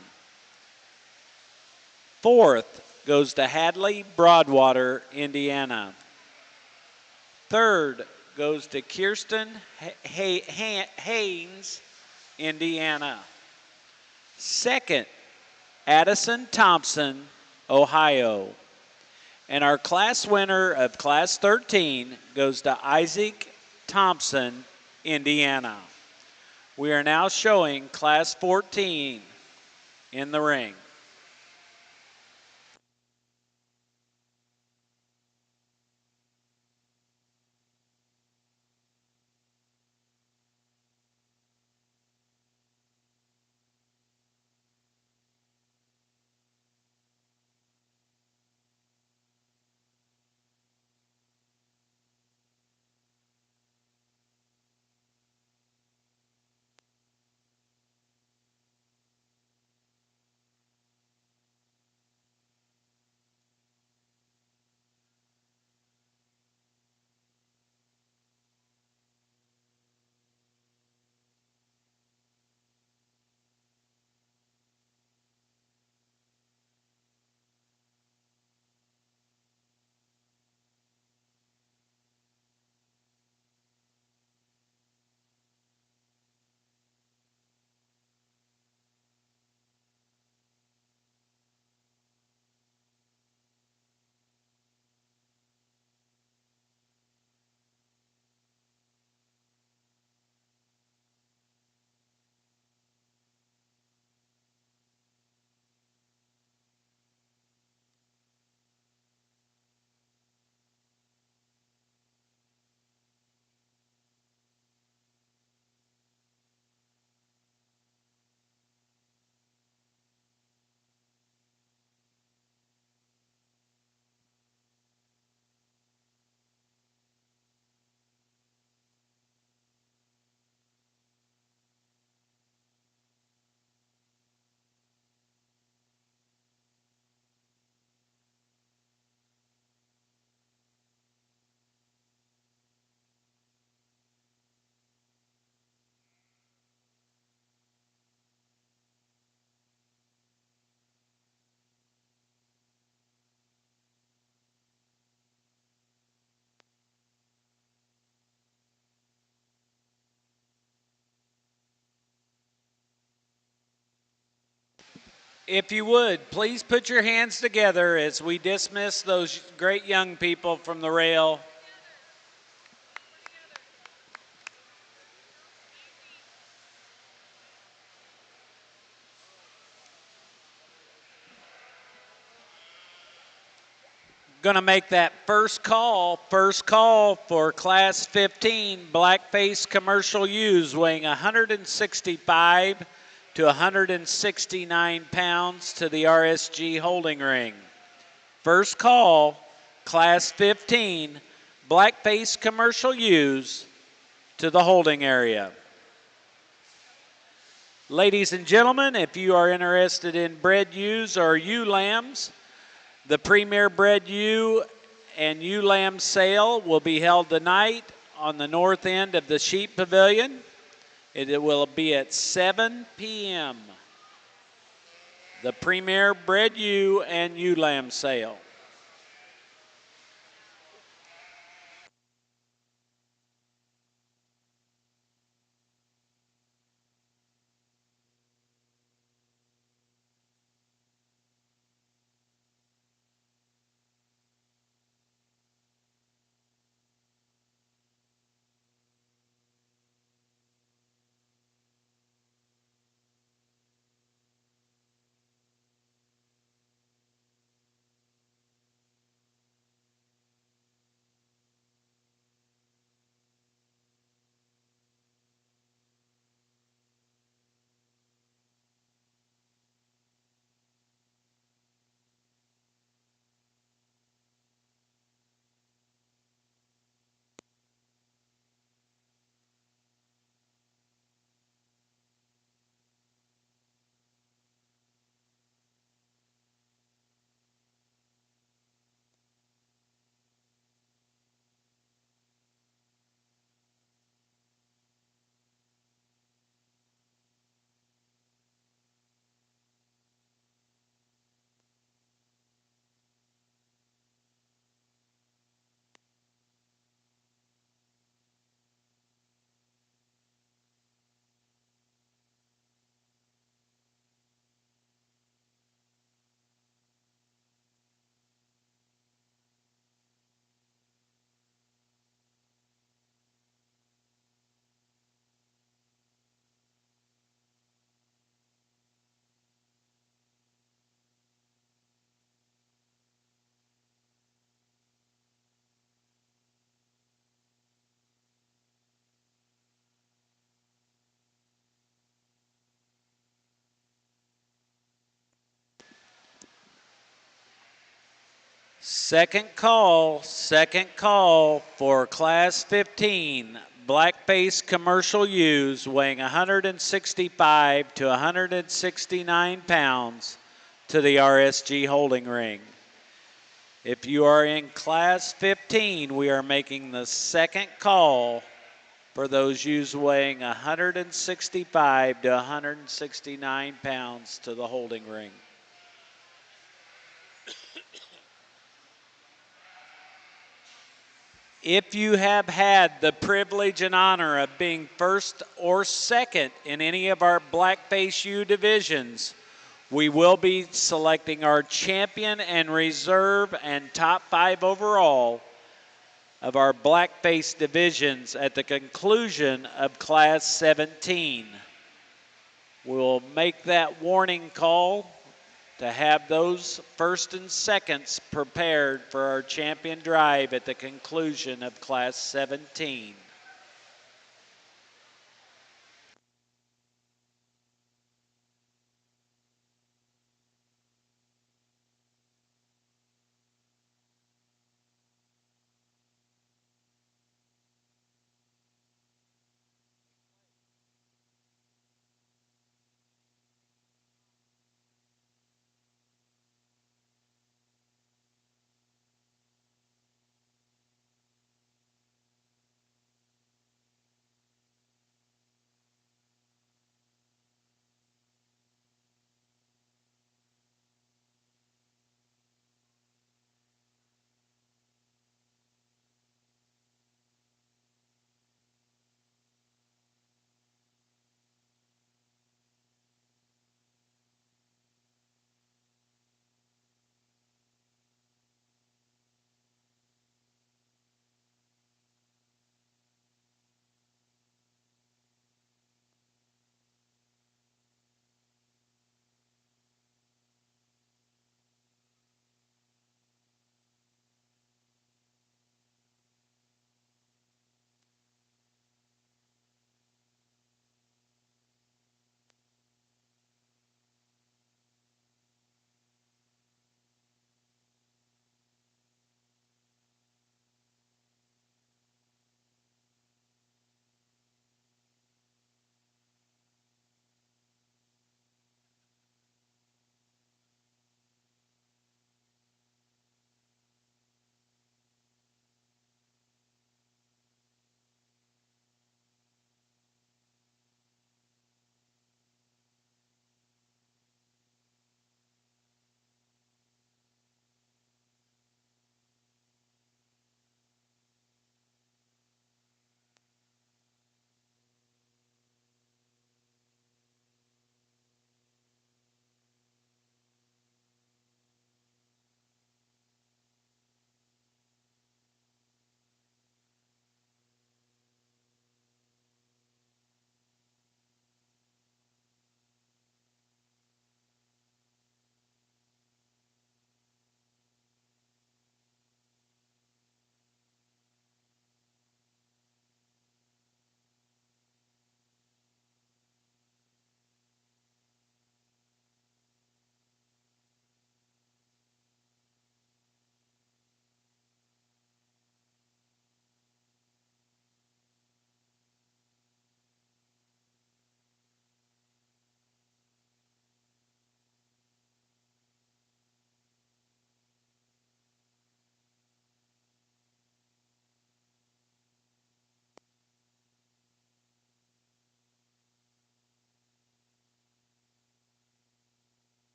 4th goes to Hadley Broadwater, Indiana. 3rd goes to Kirsten Haynes, Indiana. 2nd, Addison Thompson, Ohio. And our class winner of class 13 goes to Isaac Thompson, Indiana. We are now showing class 14 in the ring. If you would, please put your hands together as we dismiss those great young people from the rail. Going to make that first call for Class 15 blackface commercial ewes weighing 165 to 169 pounds to the RSG holding ring. First call, Class 15 blackface commercial ewes to the holding area. Ladies and gentlemen, if you are interested in bred ewes or ewe lambs, the Premier Bred Ewe and Ewe Lamb sale will be held tonight on the north end of the Sheep Pavilion. It will be at 7 p.m. The Premier Bred Ewe and Ewe Lamb sale. Second call for Class 15 blackface commercial ewes weighing 165 to 169 pounds to the RSG holding ring. If you are in Class 15, we are making the second call for those ewes weighing 165 to 169 pounds to the holding ring. If you have had the privilege and honor of being first or second in any of our blackface ewe divisions, we will be selecting our champion and reserve and top 5 overall of our blackface divisions at the conclusion of Class 17. We'll make that warning call to have those first and seconds prepared for our champion drive at the conclusion of Class 17.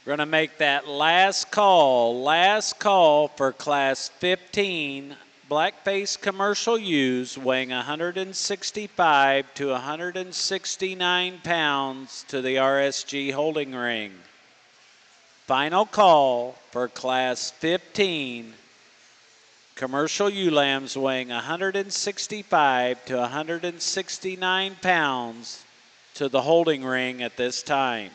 We're going to make that last call for Class 15 blackface commercial ewes weighing 165 to 169 pounds to the RSG holding ring. Final call for Class 15 commercial ewe lambs weighing 165 to 169 pounds to the holding ring at this time.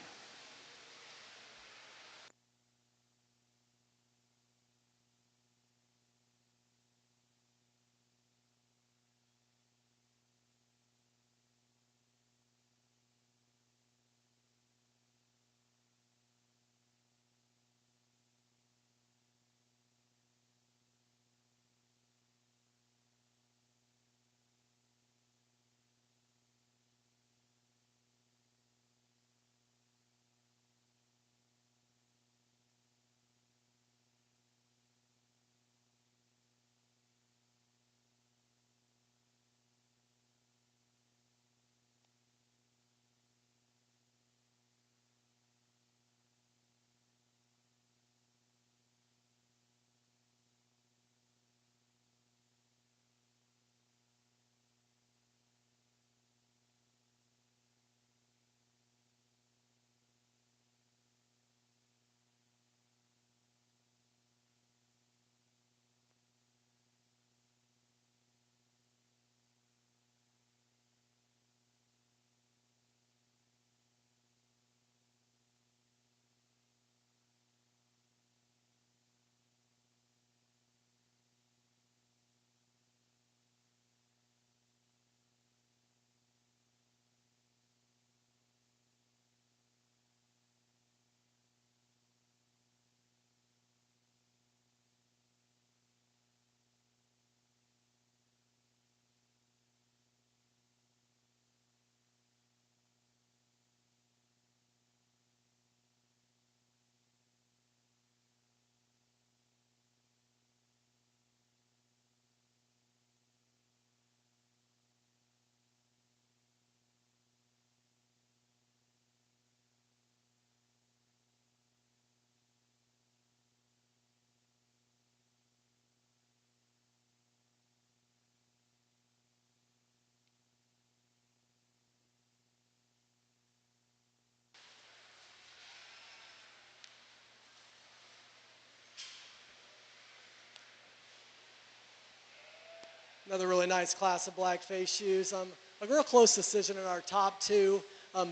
Another really nice class of blackface shoes. A real close decision in our top two.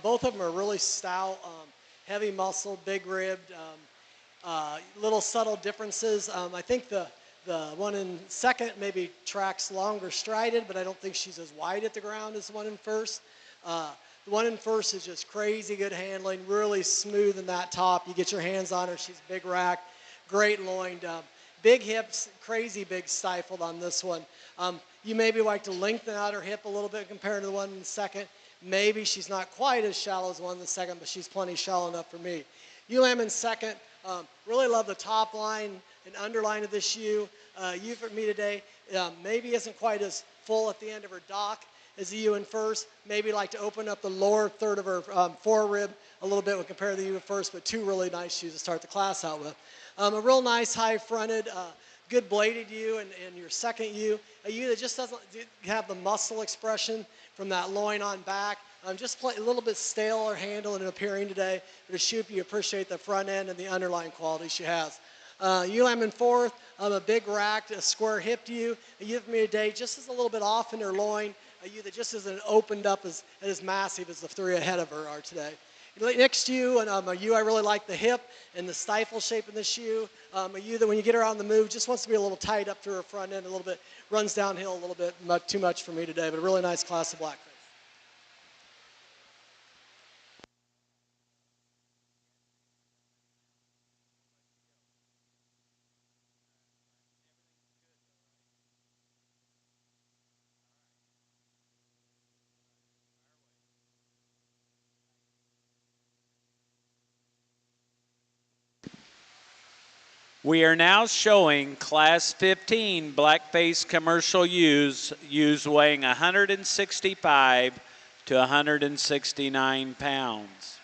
Both of them are really stout, heavy muscle, big ribbed, little subtle differences. I think the one in second maybe tracks longer strided, but I don't think she's as wide at the ground as the one in first. The one in first is just crazy good handling, really smooth in that top. You get your hands on her, she's big rack, great loined. Big hips, crazy big stifled on this one. You maybe like to lengthen out her hip a little bit compared to the one in the second. Maybe she's not quite as shallow as the one in the second, but she's plenty shallow enough for me. Ewe lamb in second, really love the top line and underline of this ewe. Ewe for me today maybe isn't quite as full at the end of her dock as the ewe in first. Maybe like to open up the lower third of her forerib a little bit when compared to the ewe in first, but two really nice shoes to start the class out with. A real nice high-fronted, good bladed ewe and your second ewe, a ewe that just doesn't have the muscle expression from that loin on back. Just a little bit staler handle and appearing today, but a shoe you appreciate the front end and the underlying quality she has. Ewe lamb in fourth, a big racked, a square hipped ewe. A ewe for me today just is a little bit off in her loin, a ewe that just isn't opened up as massive as the three ahead of her are today. Next ewe, and a ewe I really like the hip and the stifle shape in the shoe. A ewe that when you get her on the move just wants to be a little tight up to her front end a little bit, runs downhill a little bit, not too much for me today, but a really nice class of blackface. We are now showing Class 15 blackface commercial ewes weighing 165 to 169 pounds.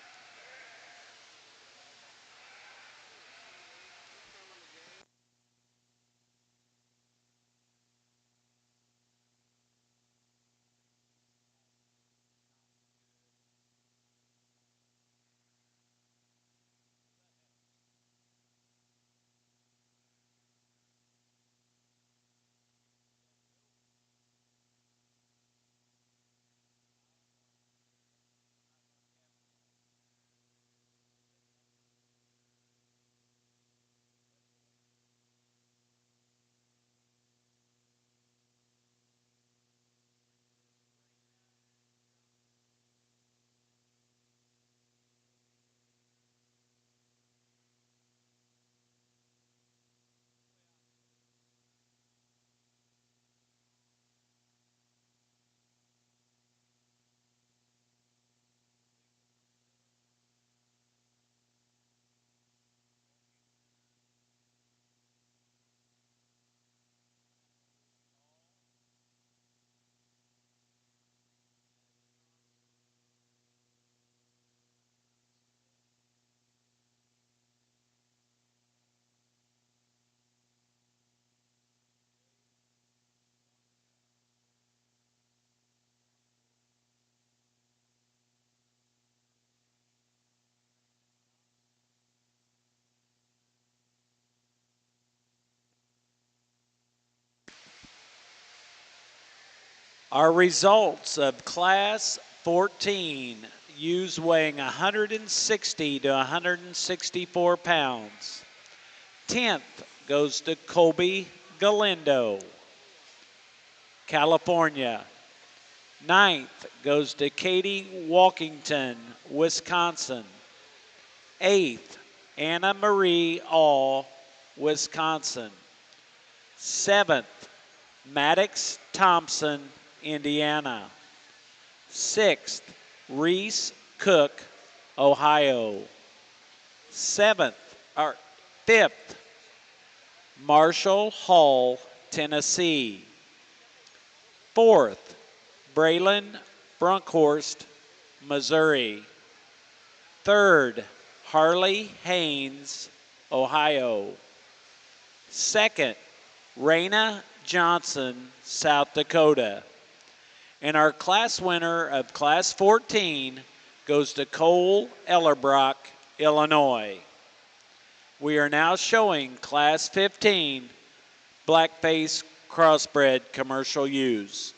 Our results of Class 14, ewes weighing 160 to 164 pounds. 10th goes to Colby Galindo, California. 9th goes to Katie Walkington, Wisconsin. 8th, Anna Marie All, Wisconsin. 7th, Maddox Thompson, Indiana. 6th, Reese Cook, Ohio. 5th, Marshall Hall, Tennessee. 4th, Braylon Brunkhorst, Missouri. 3rd, Harley Haynes, Ohio. 2nd, Raina Johnson, South Dakota. And our class winner of Class 14 goes to Cole Ellerbrock, Illinois. We are now showing Class 15 blackface crossbred commercial ewes.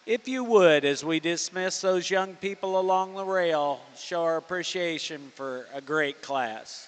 If you would, as we dismiss those young people along the rail, show our appreciation for a great class.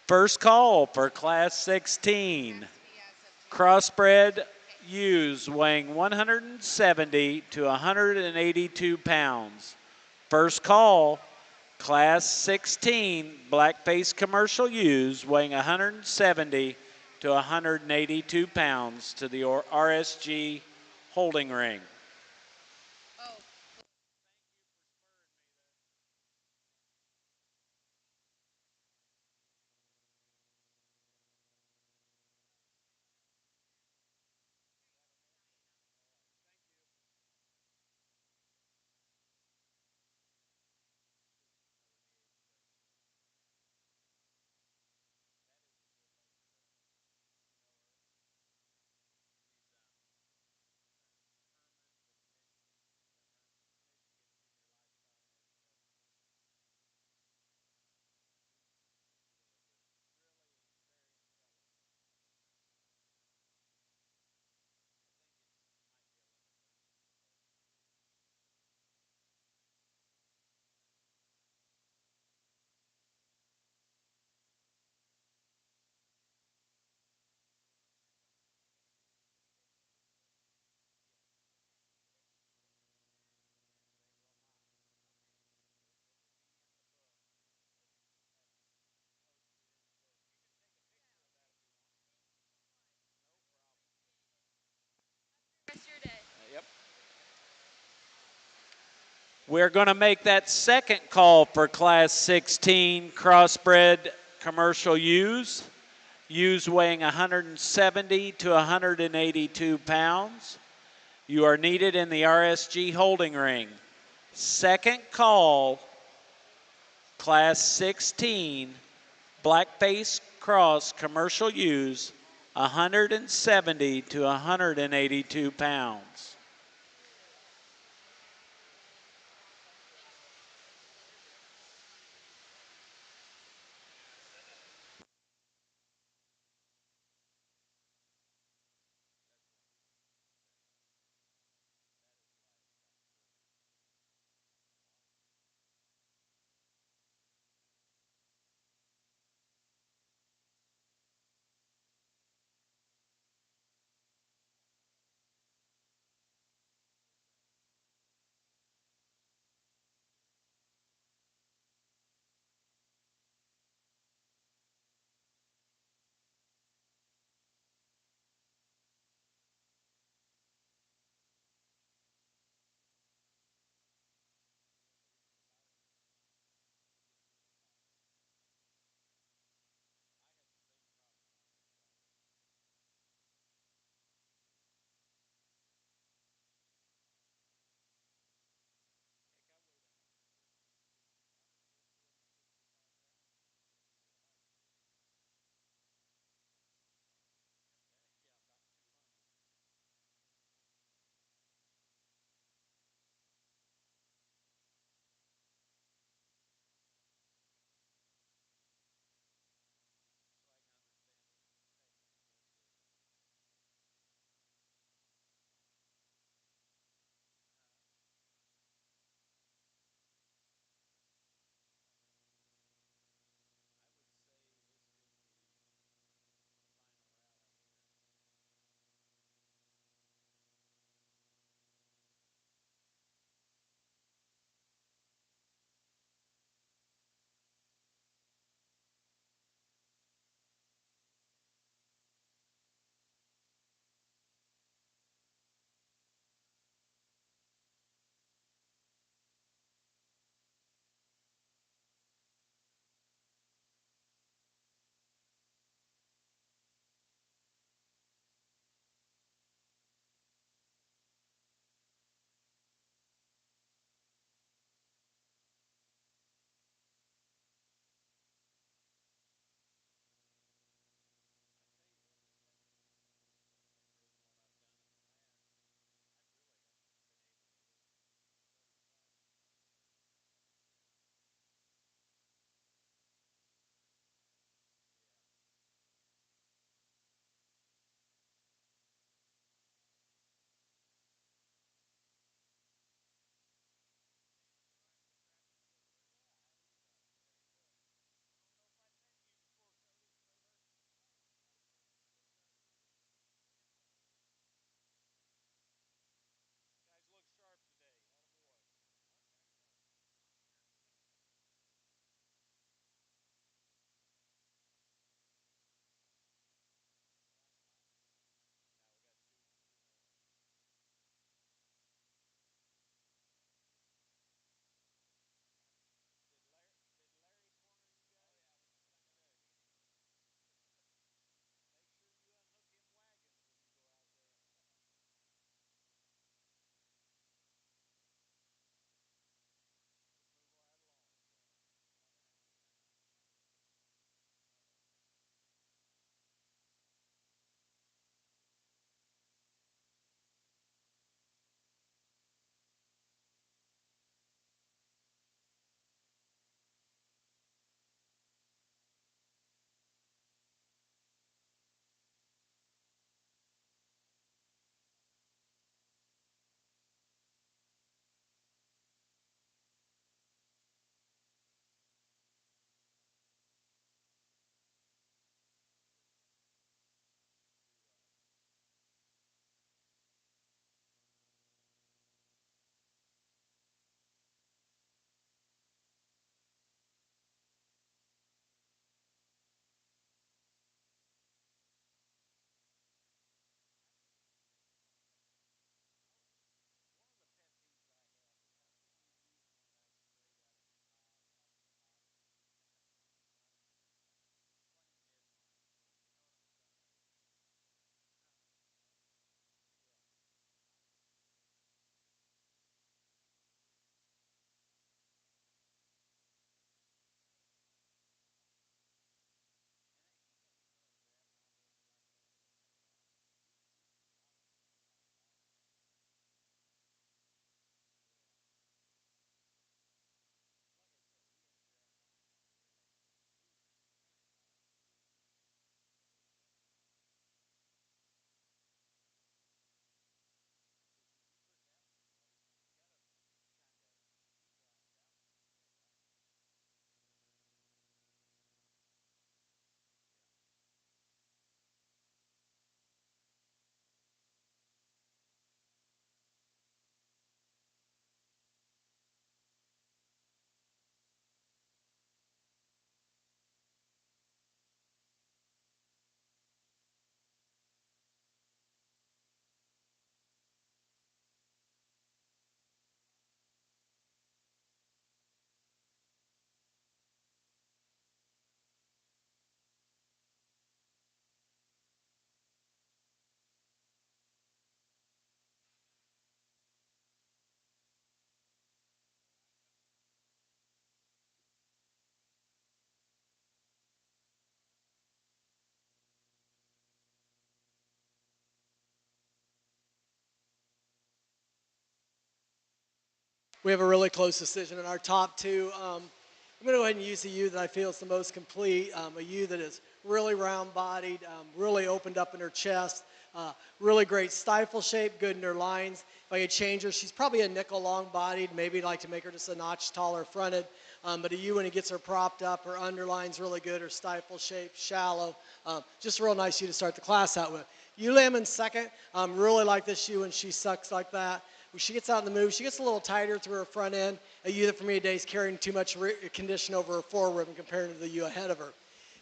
First call for Class 16. Crossbred ewes weighing 170 to 182 pounds. First call, Class 16 black-faced commercial ewes weighing 170 to 182 pounds to the RSG holding ring. Yep. We're going to make that second call for Class 16 crossbred commercial ewes. Ewes weighing 170 to 182 pounds. You are needed in the RSG holding ring. Second call, Class 16 black-faced cross commercial ewes, 170 to 182 pounds. We have a really close decision in our top two. I'm going to go ahead and use the U that I feel is the most complete, a U that is really round-bodied, really opened up in her chest, really great stifle shape, good in her lines. If I could change her, she's probably a nickel long-bodied. Maybe I'd like to make her just a notch taller fronted. But a U, when it gets her propped up, her underline's really good, her stifle shape, shallow. Just a real nice U to start the class out with. U Lamb in second. Really like this U when she sucks like that. When she gets out in the move, she gets a little tighter through her front end. A U that for me today is carrying too much condition over her forward compared to the U ahead of her.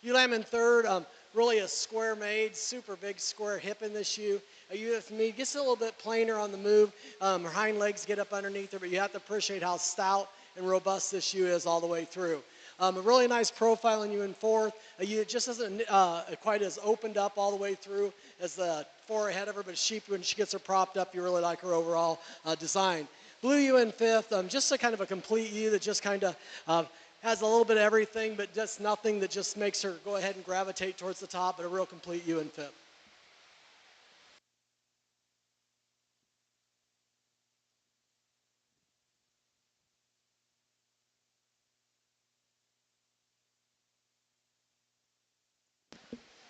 U Lamb in third, really a square made, super big square hip in this U. A U that for me gets a little bit plainer on the move. Her hind legs get up underneath her, but you have to appreciate how stout and robust this U is all the way through. A really nice profile in U in fourth. A U that just isn't quite as opened up all the way through as the four ahead of her, but when she gets her propped up, you really like her overall design. Blue U in fifth, just a kind of a complete U that just kind of has a little bit of everything, but just nothing that just makes her go ahead and gravitate towards the top, but a real complete U in fifth.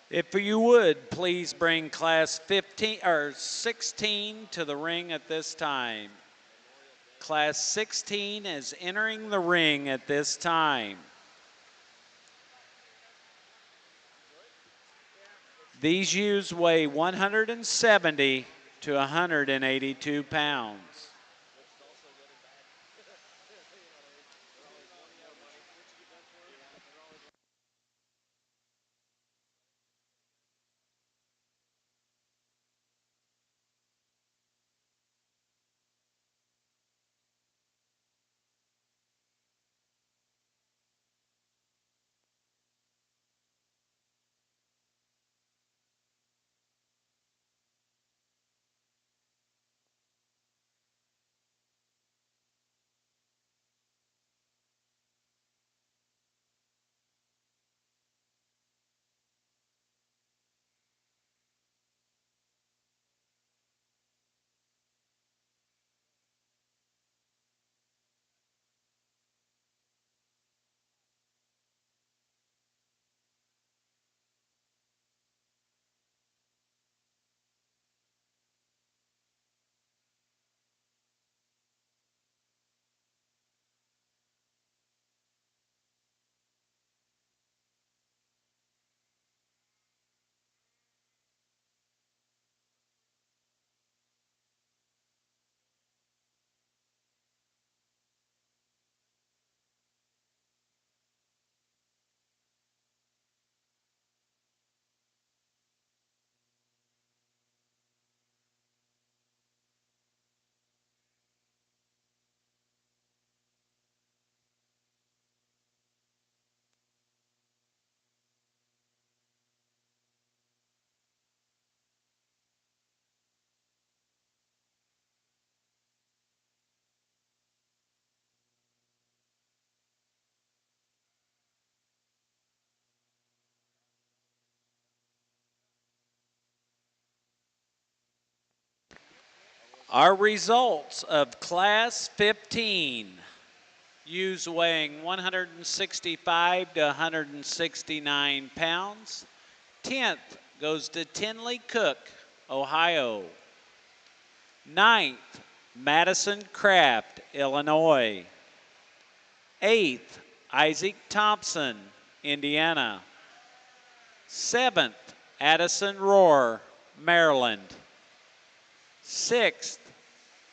If you would, please bring class 15 or 16 to the ring at this time. Class 16 is entering the ring at this time. These ewes weigh 170 to 182 pounds. Our results of class 15, ewes weighing 165 to 169 pounds. 10th goes to Tinley Cook, Ohio. 9th, Madison Craft, Illinois. 8th, Isaac Thompson, Indiana. 7th, Addison Rohr, Maryland. 6th,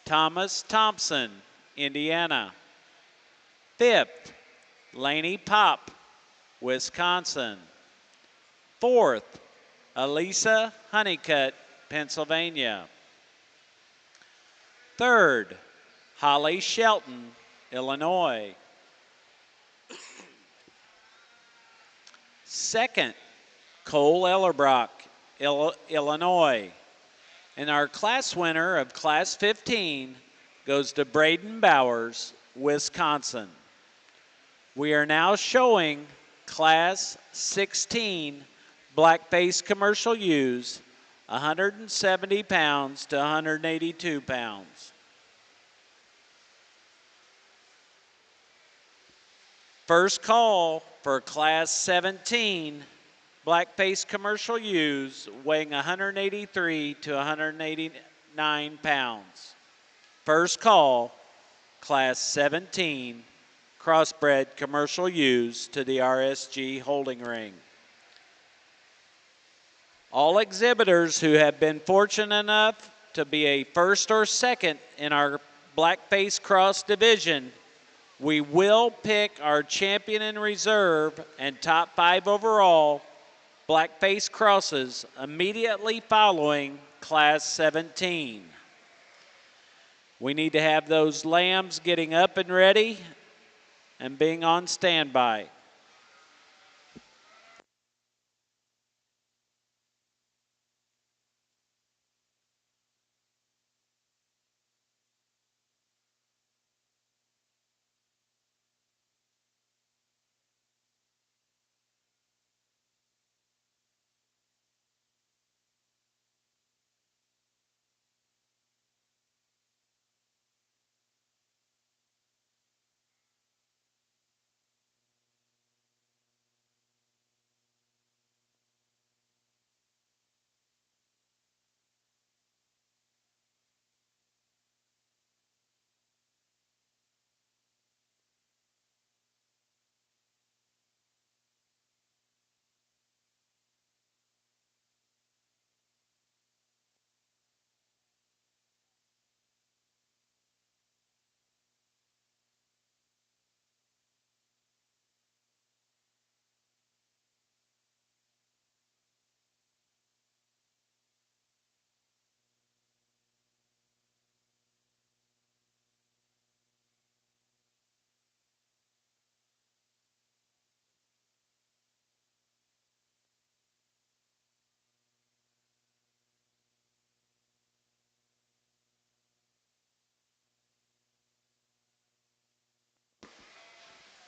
Thomas Thompson, Indiana. 5th, Laney Pop, Wisconsin. 4th, Elisa Honeycutt, Pennsylvania. 3rd, Holly Shelton, Illinois. 2nd, Cole Ellerbrock, Illinois. And our class winner of class 15 goes to Braden Bowers, Wisconsin. We are now showing class 16 black-face commercial ewes, 170 pounds to 182 pounds. First call for Class 17 black face commercial ewes weighing 183 to 189 pounds. First call, Class 17 crossbred commercial ewes to the RSG holding ring. All exhibitors who have been fortunate enough to be a first or second in our blackface cross division, we will pick our champion in reserve and top 5 overall blackface crosses immediately following Class 17. We need to have those lambs getting up and ready and being on standby.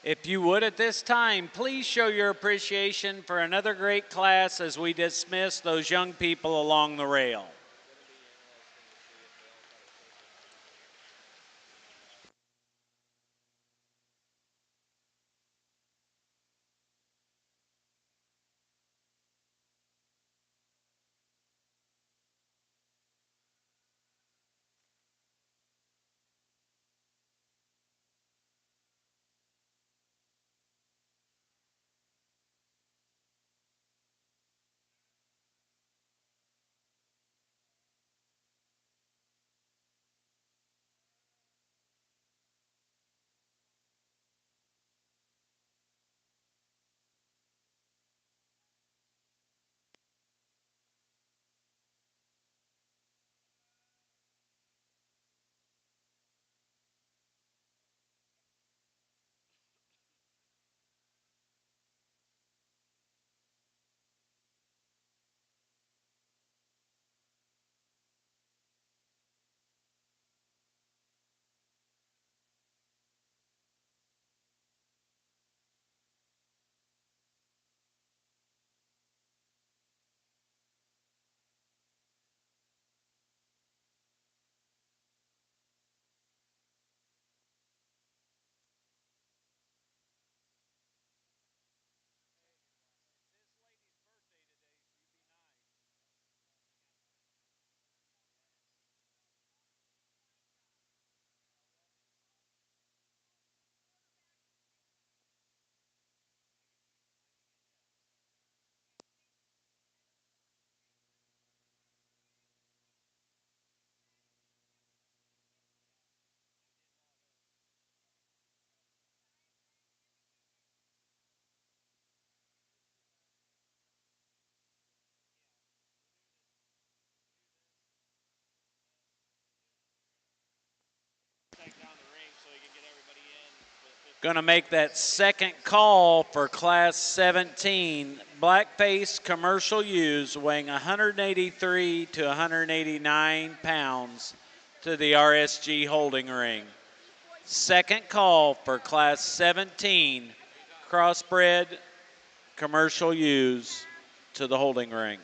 If you would at this time, please show your appreciation for another great class as we dismiss those young people along the rail. Going to make that second call for Class 17 blackface commercial ewes weighing 183 to 189 pounds to the RSG holding ring. Second call for Class 17 crossbred commercial ewes to the holding ring.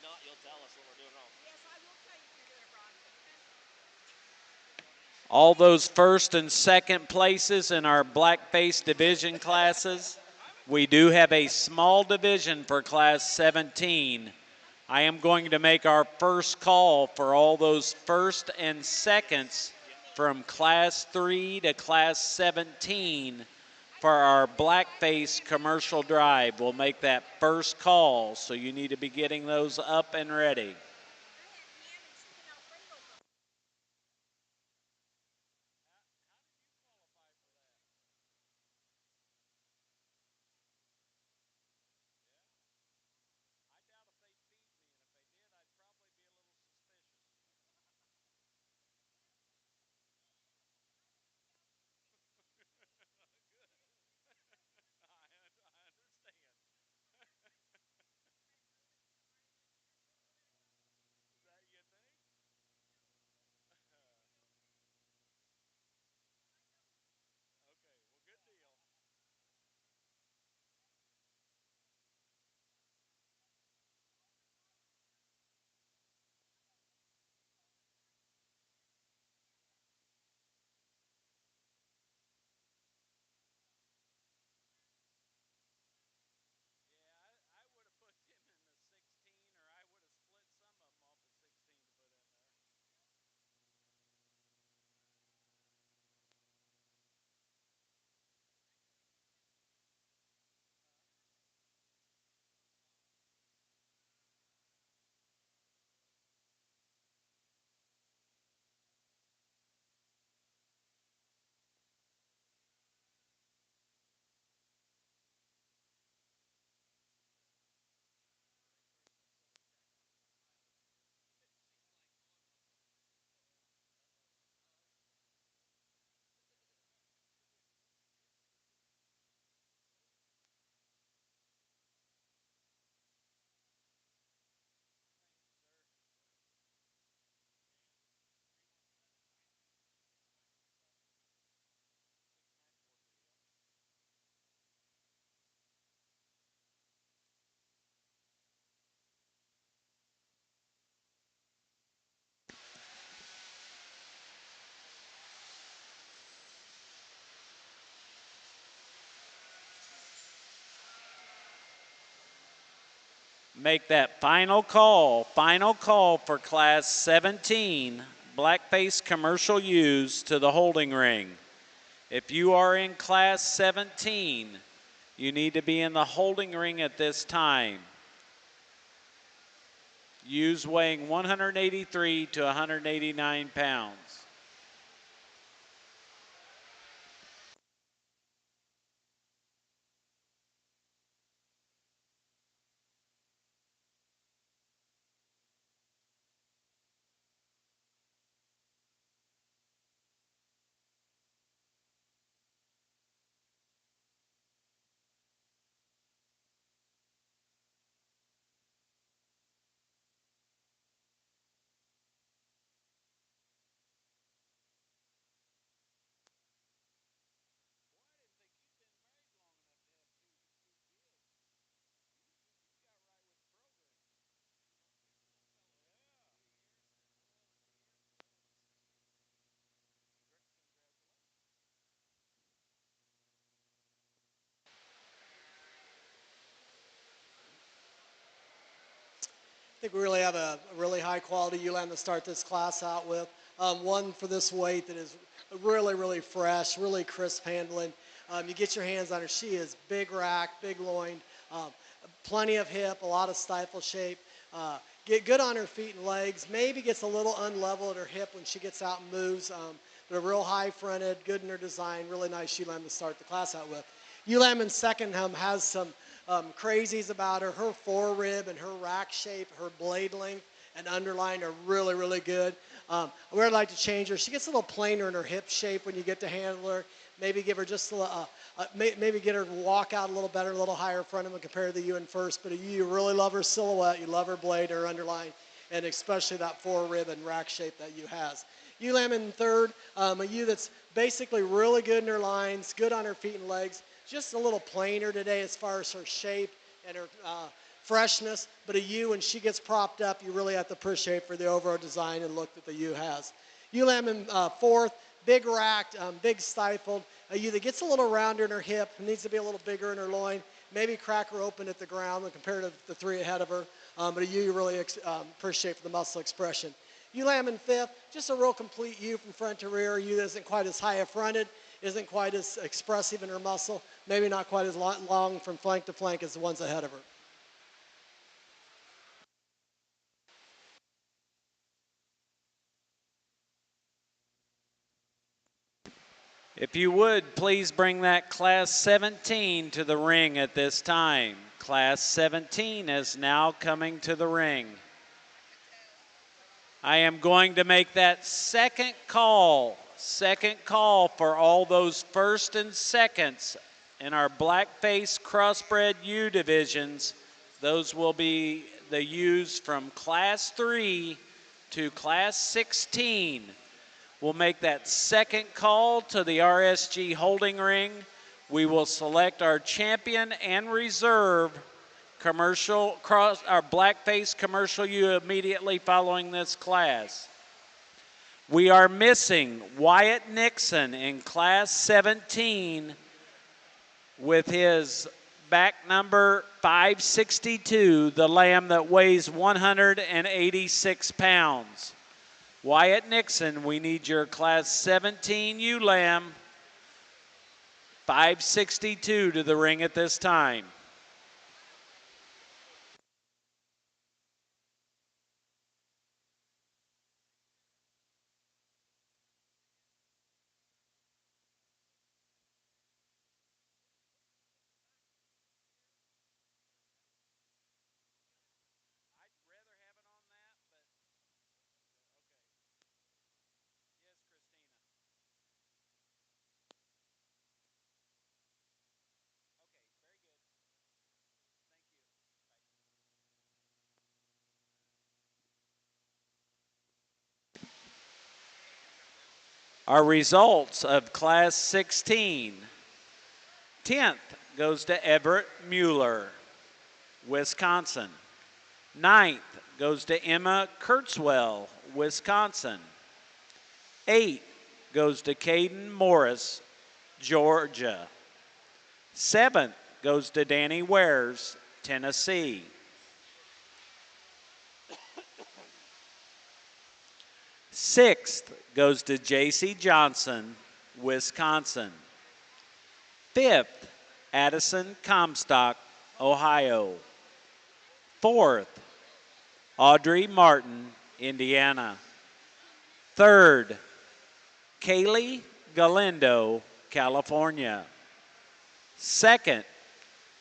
not, you'll tell us what we're doing wrong. Yes, I will tell you if you're doing it wrong. All those first and second places in our black-face division classes. We do have a small division for class 17. I am going to make our first call for all those first and seconds from class 3 to class 17 for our blackface commercial drive. We'll make that first call, so you need to be getting those up and ready. Make that final call for class 17, blackface commercial use to the holding ring. If you are in class 17, you need to be in the holding ring at this time. Use weighing 183 to 189 pounds. I think we really have a really high quality ULAM to start this class out with. One for this weight that is really, really fresh, really crisp handling. You get your hands on her. She is big rack, big loin, plenty of hip, a lot of stifle shape. Get good on her feet and legs. Maybe gets a little unlevel at her hip when she gets out and moves. But a real high fronted, good in her design, really nice ULAM to start the class out with. ULAM in second has some crazies about her. Her forerib and her rack shape, her blade length and underline are really, really good. I would like to change her. She gets a little plainer in her hip shape when you get to handle her. Maybe give her just maybe get her to walk out a little better, a little higher front end compared to the U in first. But you really love her silhouette, you love her blade, her underline, and especially that forerib and rack shape that U has. ULAM in third, a U that's basically really good in her lines, good on her feet and legs. Just a little plainer today as far as her shape and her freshness, but a U, when she gets propped up, you really have to appreciate for the overall design and look that the U has. Ewe lamb in fourth, big racked, big stifled. A ewe that gets a little rounder in her hip, needs to be a little bigger in her loin, maybe crack her open at the ground compared to the three ahead of her. But a ewe you really appreciate for the muscle expression. Ewe lamb in fifth, just a real complete ewe from front to rear. A ewe that isn't quite as high fronted, isn't quite as expressive in her muscle, maybe not quite as long from flank to flank as the ones ahead of her. If you would, please bring that Class 17 to the ring at this time. Class 17 is now coming to the ring. I am going to make that second call for all those first and seconds in our blackface crossbred ewe divisions. Those will be the ewes from Class 3 to Class 16. We'll make that second call to the RSG holding ring. We will select our champion and reserve our blackface commercial ewe immediately following this class. We are missing Wyatt Nixon in Class 17 with his back number 562, the lamb that weighs 186 pounds. Wyatt Nixon, we need your Class 17 ewe lamb, 562 to the ring at this time. Our results of Class 16. 10th goes to Everett Mueller, Wisconsin. 9th goes to Emma Kurtzwell, Wisconsin. 8th goes to Caden Morris, Georgia. 7th goes to Danny Wares, Tennessee. 6th goes to J.C. Johnson, Wisconsin. 5th, Addison Comstock, Ohio. 4th, Audrey Martin, Indiana. 3rd, Kaylee Galindo, California. 2nd,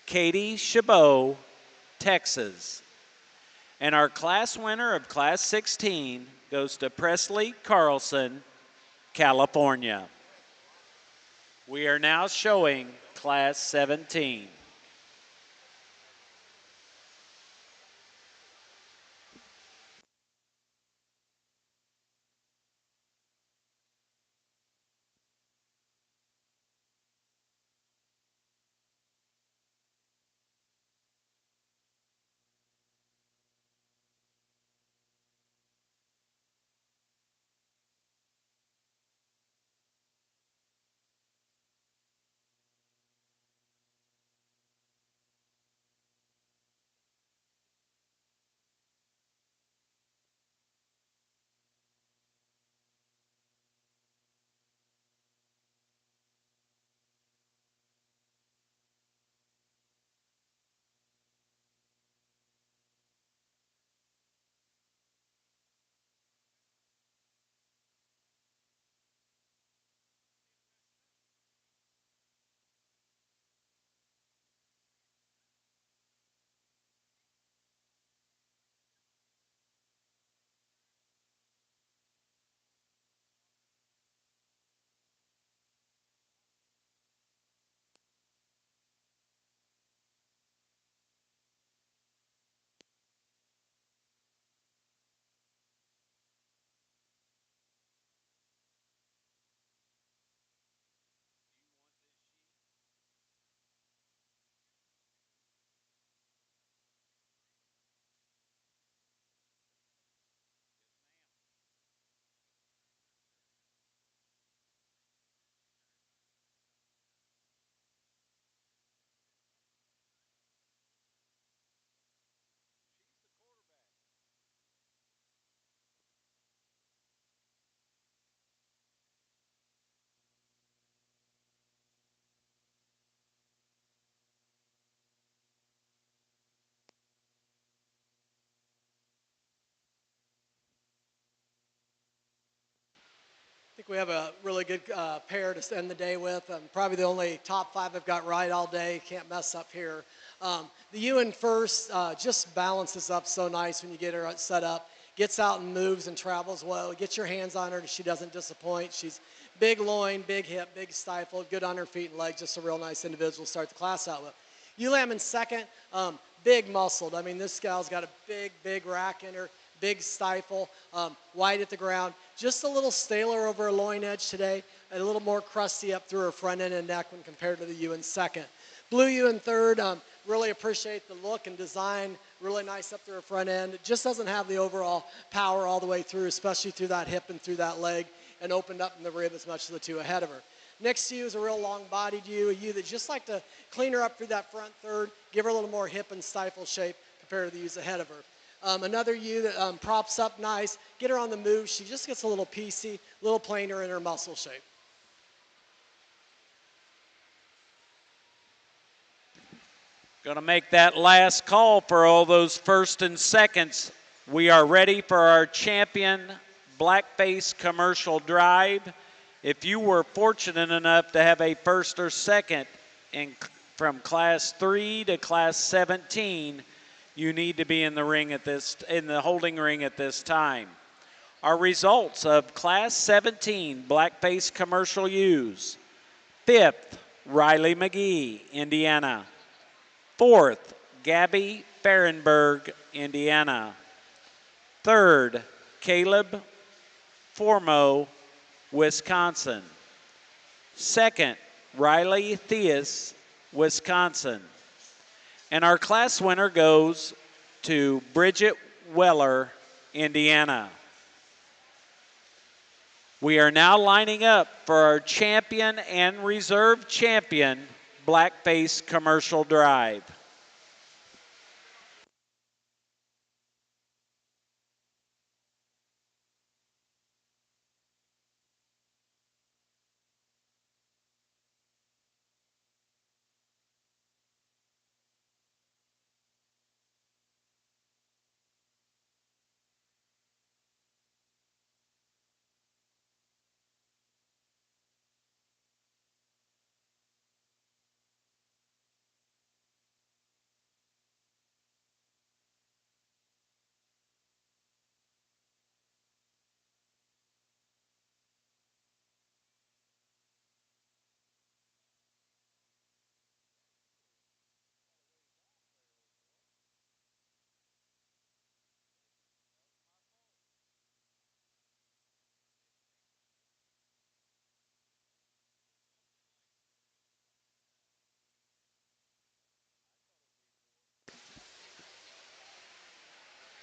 Katie Chabot, Texas. And our class winner of Class 16 goes to Presley Carlson, California. We are now showing Class 17. think we have a really good pair to end the day with. Probably the only top 5 I've got right all day. Can't mess up here. The Ewan first just balances up so nice when you get her set up. Gets out and moves and travels well. Get your hands on her. She doesn't disappoint. She's big loin, big hip, big stifle, good on her feet and legs. Just a real nice individual to start the class out with. Ewan in second, big muscled. I mean, this gal's got a big rack in her. Big stifle, wide at the ground. Just a little staler over her loin edge today, and a little more crusty up through her front end and neck when compared to the Ewan second. Blue Ewan third, really appreciate the look and design, really nice up through her front end. It just doesn't have the overall power all the way through, especially through that hip and through that leg, and opened up in the rib as much as the 2 ahead of her. Next ewe is a real long-bodied ewe, a ewe that just like to clean her up through that front third, give her a little more hip and stifle shape compared to the ewes ahead of her. Another ewe that props up nice, get her on the move. She just gets a little piecey, a little plainer in her muscle shape. Going to make that last call for all those first and seconds. We are ready for our champion blackface commercial drive. If you were fortunate enough to have a first or second from class 3 to class 17, you need to be in the holding ring at this time. Our results of class 17 blackface commercial ewes: 5th, Riley McGee, Indiana. 4th, Gabby Fahrenberg, Indiana. 3rd, Caleb Formo, Wisconsin. 2nd, Riley Theus, Wisconsin. And our class winner goes to Bridget Weller, Indiana. We are now lining up for our champion and reserve champion blackface commercial drive.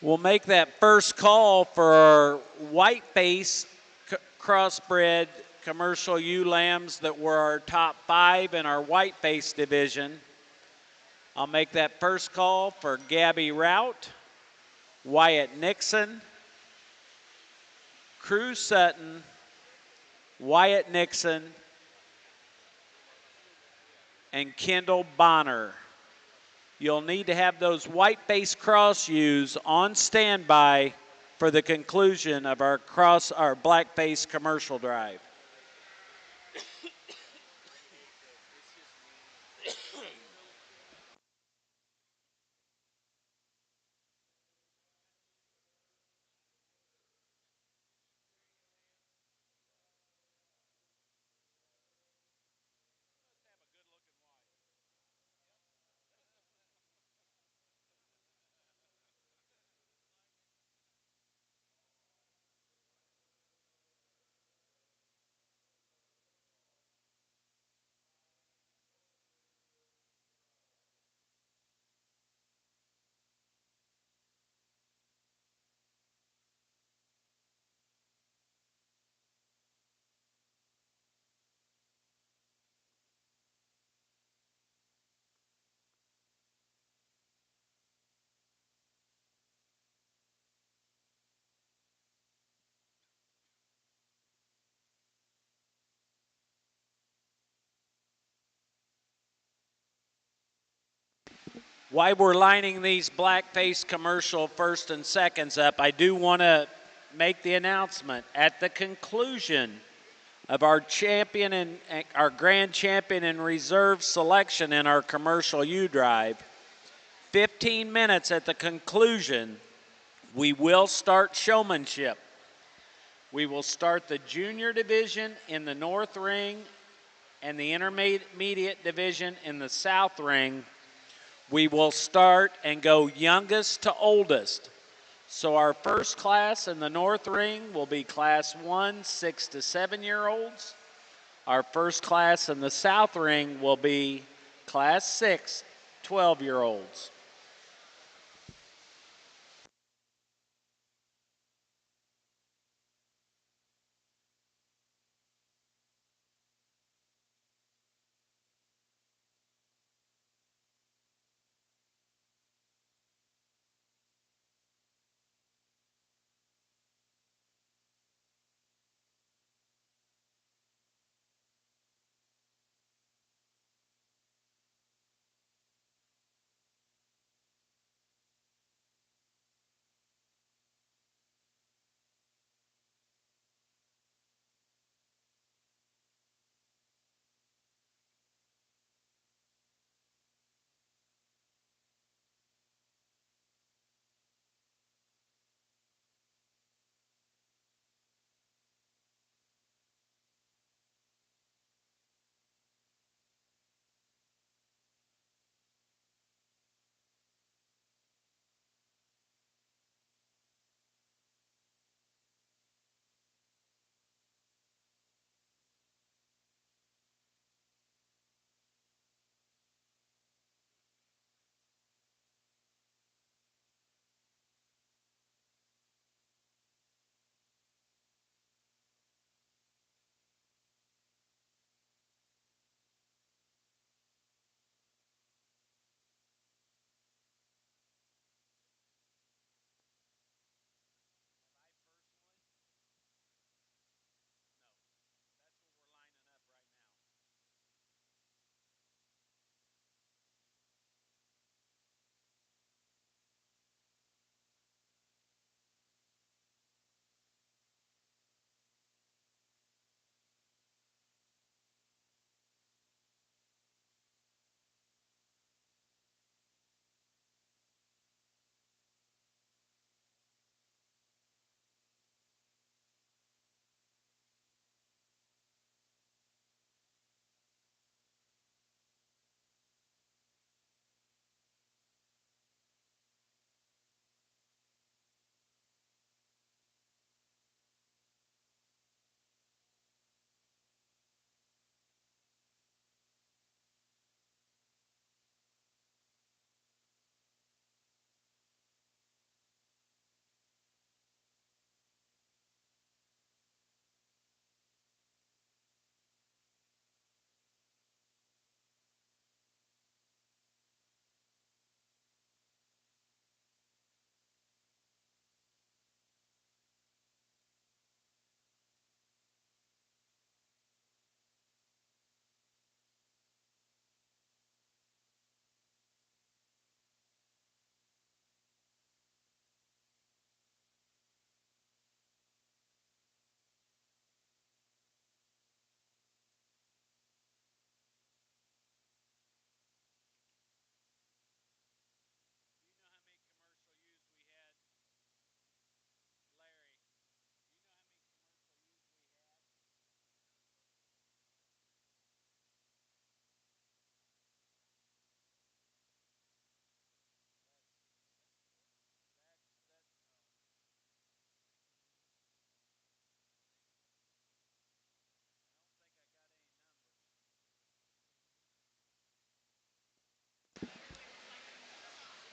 We'll make that first call for our whiteface crossbred commercial ewe lambs that were our top 5 in our whiteface division. I'll make that first call for Gabby Rout, Wyatt Nixon, Cruz Sutton, Wyatt Nixon, and Kendall Bonner. You'll need to have those white-faced cross ewes on standby for the conclusion of our black-faced commercial drive. While we're lining these black-faced commercial first and seconds up, I do want to make the announcement. At the conclusion of our champion and our grand champion and reserve selection in our commercial U drive. 15 minutes at the conclusion, we will start showmanship. We will start the junior division in the north ring and the intermediate division in the south ring. We will start and go youngest to oldest. So our first class in the north ring will be class 1, 6 to 7 year olds. Our first class in the south ring will be class 6, 12 year olds.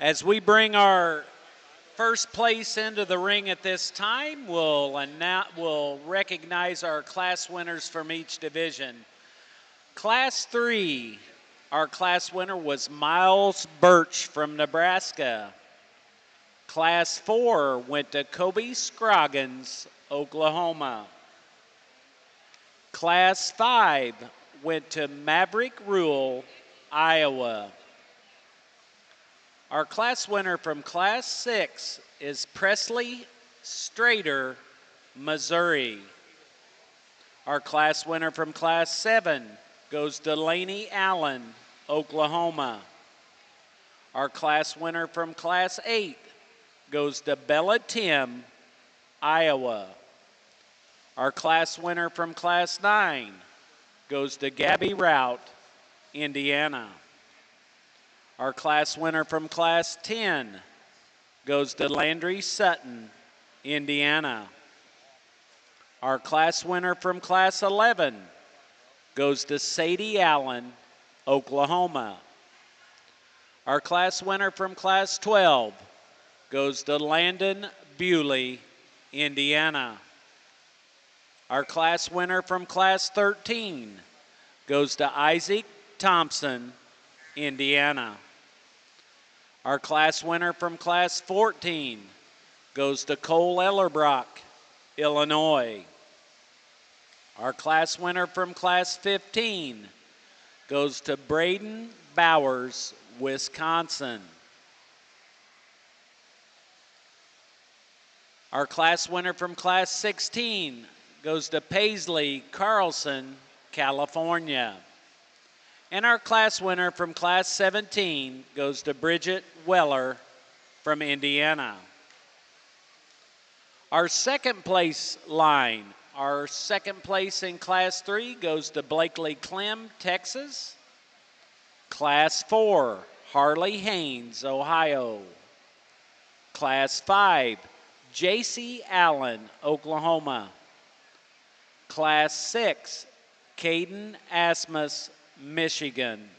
As we bring our first place into the ring at this time, we'll recognize our class winners from each division. Class 3, our class winner was Miles Birch from Nebraska. Class 4 went to Kobe Scroggins, Oklahoma. Class 5 went to Maverick Rule, Iowa. Our class winner from Class 6 is Presley Strader, Missouri. Our class winner from Class 7 goes to Laney Allen, Oklahoma. Our class winner from Class 8 goes to Bella Tim, Iowa. Our class winner from Class 9 goes to Gabby Rout, Indiana. Our class winner from Class 10 goes to Landry Sutton, Indiana. Our class winner from Class 11 goes to Sadie Allen, Oklahoma. Our class winner from Class 12 goes to Landon Bewley, Indiana. Our class winner from Class 13 goes to Isaac Thompson, Indiana. Our class winner from Class 14 goes to Cole Ellerbrock, Illinois. Our class winner from Class 15 goes to Braden Bowers, Wisconsin. Our class winner from Class 16 goes to Paisley Carlson, California. And our class winner from Class 17 goes to Bridget Weller from Indiana. Our second place line, our second place in Class 3 goes to Blakely Clem, Texas. Class 4, Harley Haynes, Ohio. Class 5, J.C. Allen, Oklahoma. Class 6, Caden Asmus, Michigan.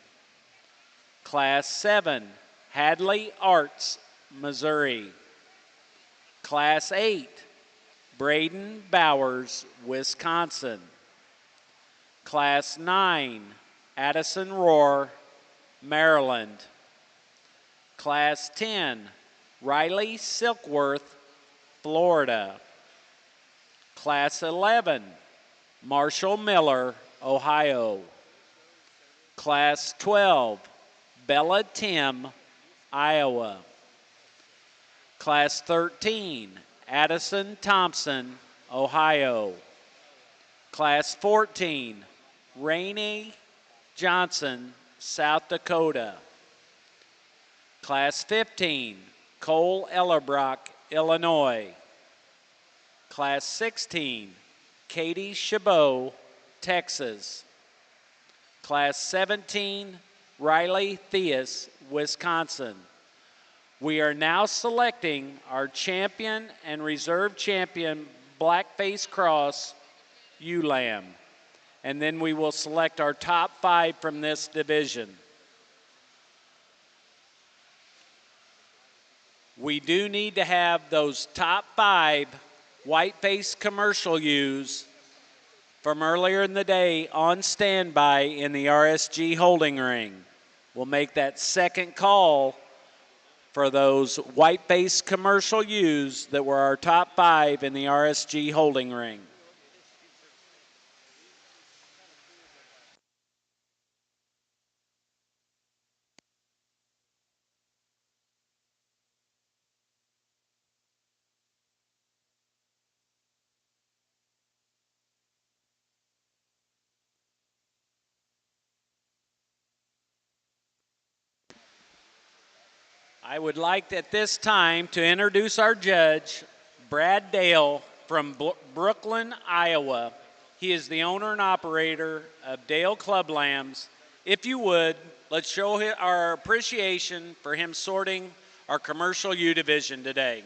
Class 7, Hadley Arts, Missouri. Class 8, Braden Bowers, Wisconsin. Class 9, Addison Rohr, Maryland. Class 10, Riley Silkworth, Florida. Class 11, Marshall Miller, Ohio. Class 12, Bella Tim, Iowa. Class 13, Addison Thompson, Ohio. Class 14, Rainey Johnson, South Dakota. Class 15, Cole Ellerbrock, Illinois. Class 16, Katie Chabot, Texas. Class 17, Riley Theus, Wisconsin. We are now selecting our champion and reserve champion blackface cross ULAM. And then we will select our top 5 from this division. We do need to have those top 5 whiteface commercial ewes from earlier in the day on standby in the RSG holding ring. We'll make that second call for those whiteface commercial ewes that were our top 5 in the RSG holding ring. I would like at this time to introduce our judge, Brad Dale from Brooklyn, Iowa. He is the owner and operator of Dale Club Lambs. If you would, let's show our appreciation for him sorting our commercial U division today.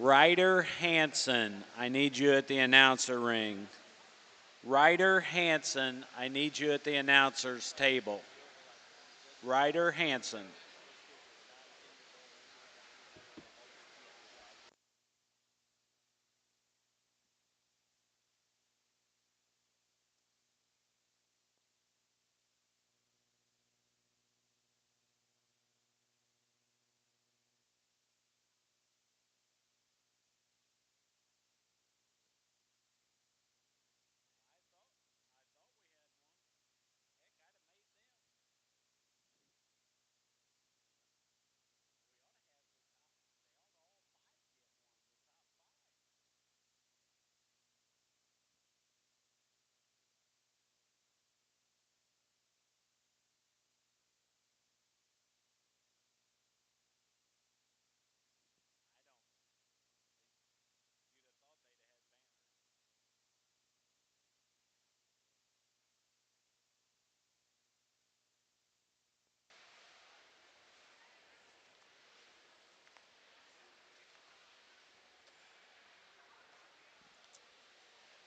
Ryder Hanson, I need you at the announcer ring. Ryder Hanson, I need you at the announcer's table. Ryder Hanson.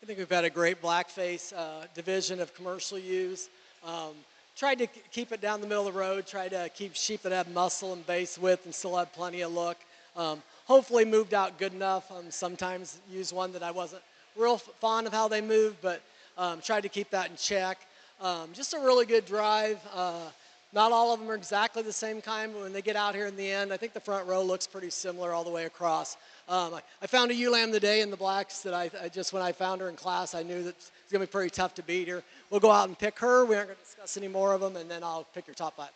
I think we've had a great blackface division of commercial use. Tried to keep it down the middle of the road, tried to keep sheep that have muscle and base width and still have plenty of look. Hopefully moved out good enough. Sometimes used one that I wasn't real fond of how they moved, but tried to keep that in check. Just a really good drive. Not all of them are exactly the same kind, but when they get out here in the end, I think the front row looks pretty similar all the way across. I found a ewe lamb today in the blacks that I just, when I found her in class, I knew that it's going to be pretty tough to beat her. We'll go out and pick her. We aren't going to discuss any more of them, and then I'll pick your top 5.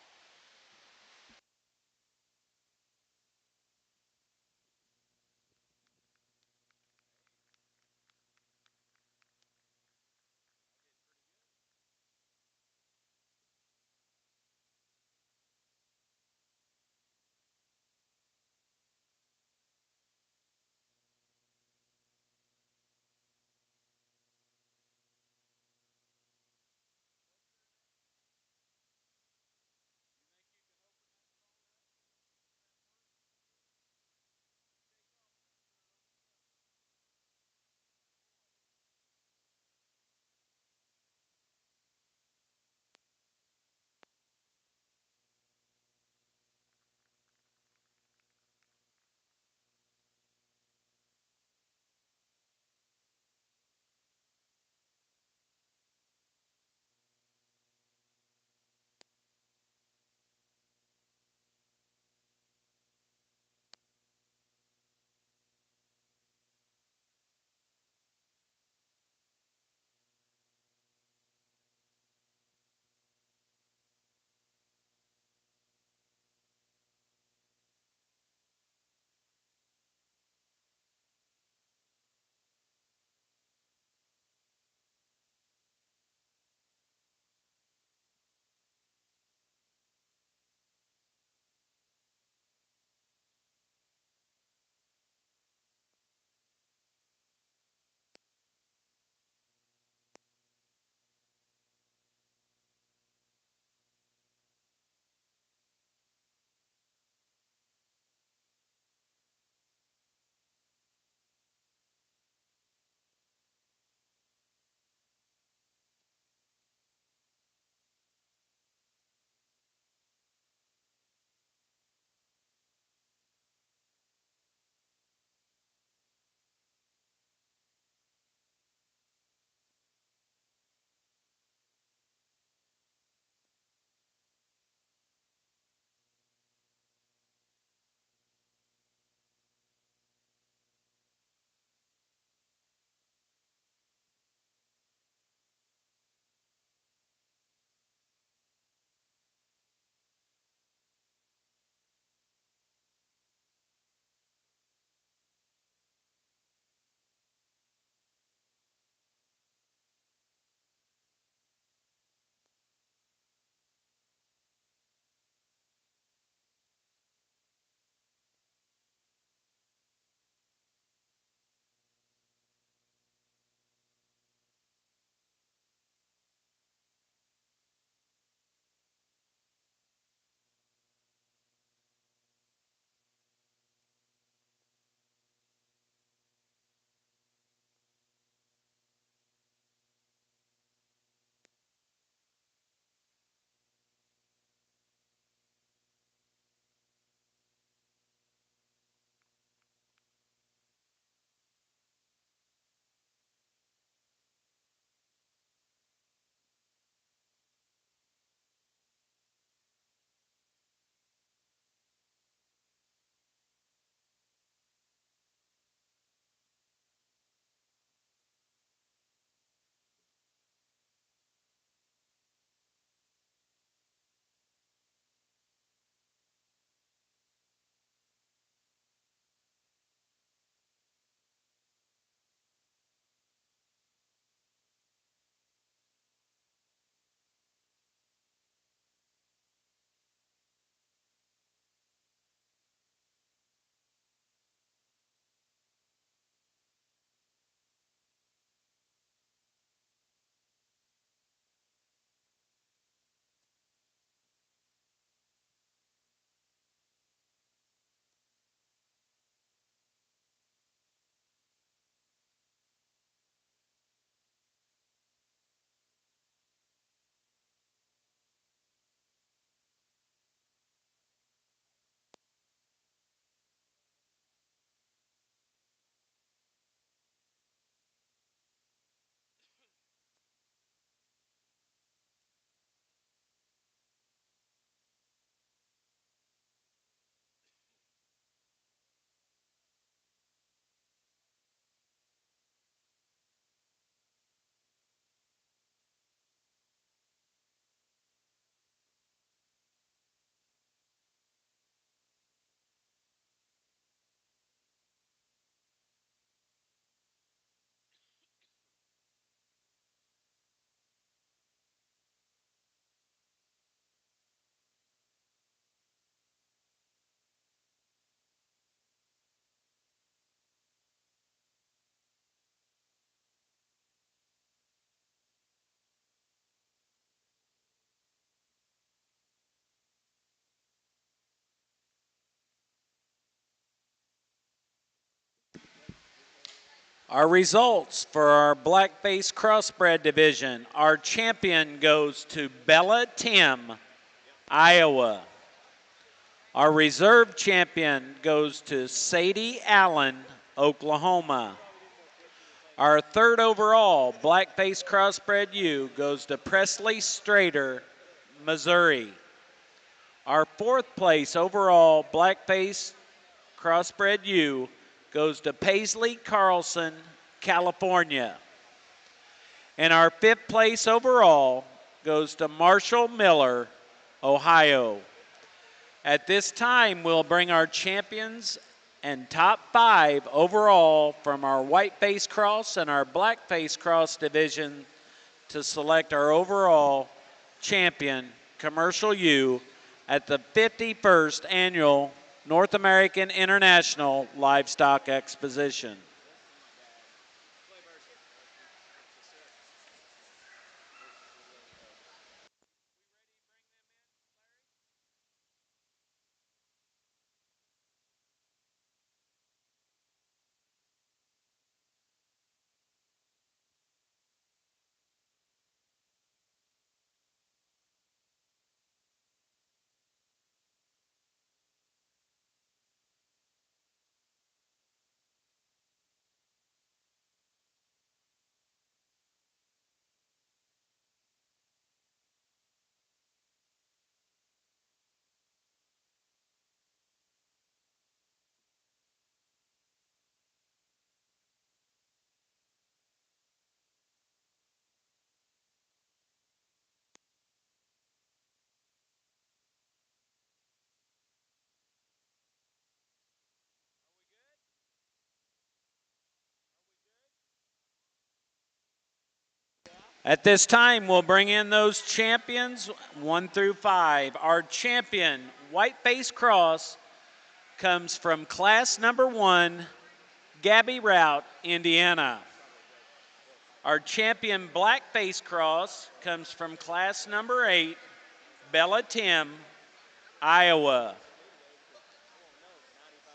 Our results for our black-face crossbred division, our champion goes to Bella Tim, Iowa. Our reserve champion goes to Sadie Allen, Oklahoma. Our third overall black-face crossbred ewe goes to Presley Strader, Missouri. Our fourth place overall black-face crossbred ewe goes to Paisley Carlson, California. And our fifth place overall goes to Marshall Miller, Ohio. At this time, we'll bring our champions and top 5 overall from our white-face cross and our black-face cross division to select our overall champion, Commercial U, at the 51st Annual North American International Livestock Exposition. At this time, we'll bring in those champions 1 through 5. Our champion, white face cross, comes from class number 1, Gabby Rout, Indiana. Our champion black face cross comes from class number 8, Bella Tim, Iowa.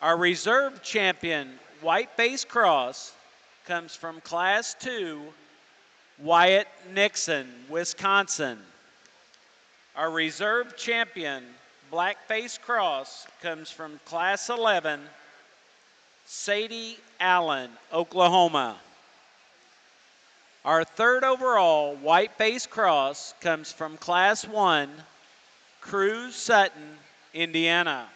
Our reserve champion white face cross comes from class 2, Wyatt Nixon, Wisconsin. Our reserve champion black face cross comes from class 11, Sadie Allen, Oklahoma. Our third overall white face cross comes from class 1, Cruz Sutton, Indiana.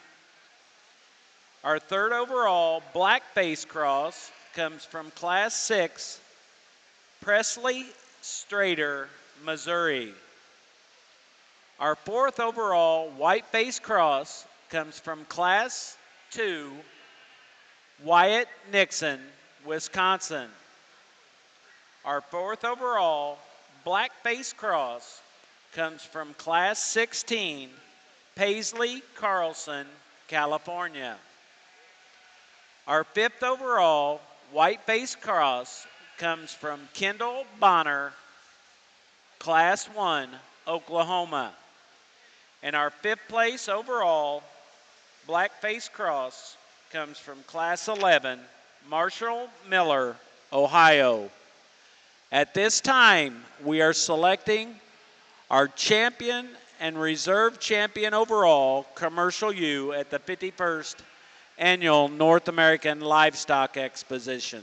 Our third overall black face cross comes from class 6, Presley Strader, Missouri. Our fourth overall white face cross comes from class 2, Wyatt Nixon, Wisconsin. Our fourth overall black face cross comes from class 16, Paisley Carlson, California. Our fifth overall white face cross comes from Kendall Bonner, class 1, Oklahoma. And our fifth place overall black face cross comes from class 11, Marshall Miller, Ohio. At this time, we are selecting our champion and reserve champion overall Commercial U at the 51st Annual North American Livestock Exposition.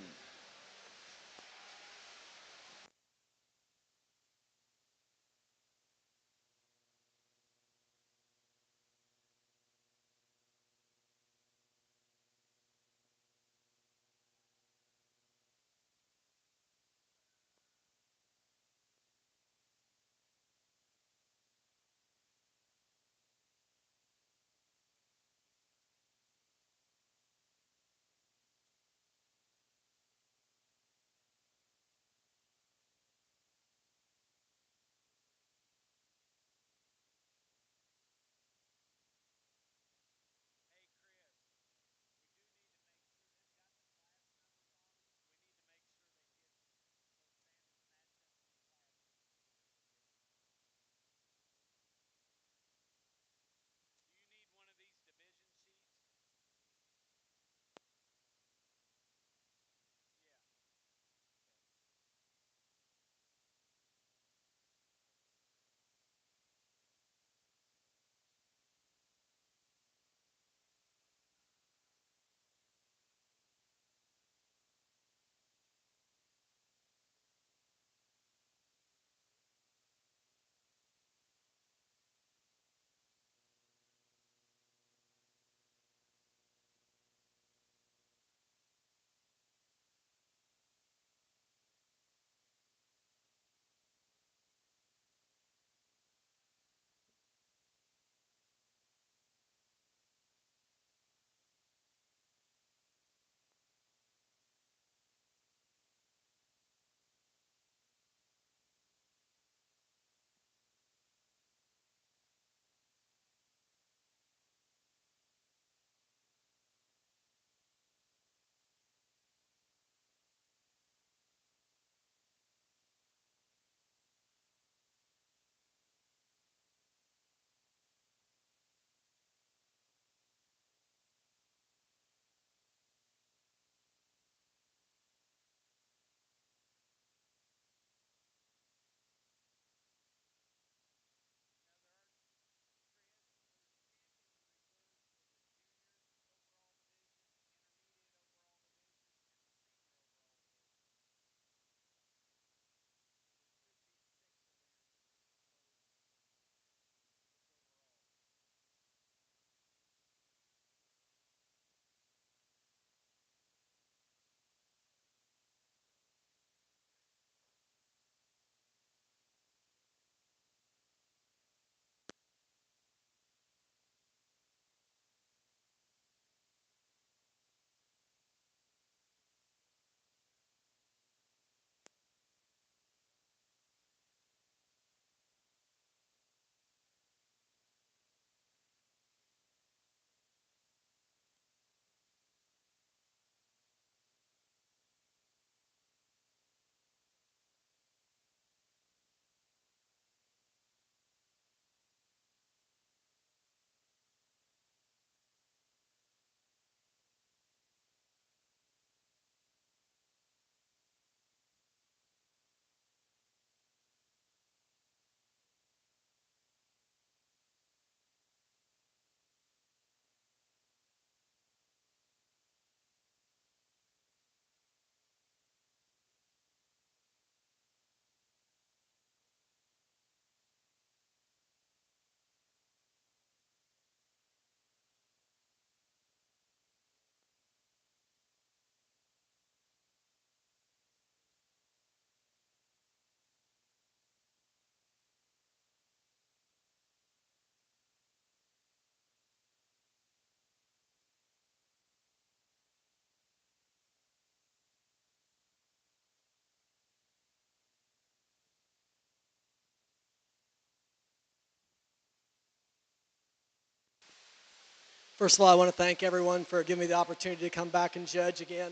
First of all, I want to thank everyone for giving me the opportunity to come back and judge again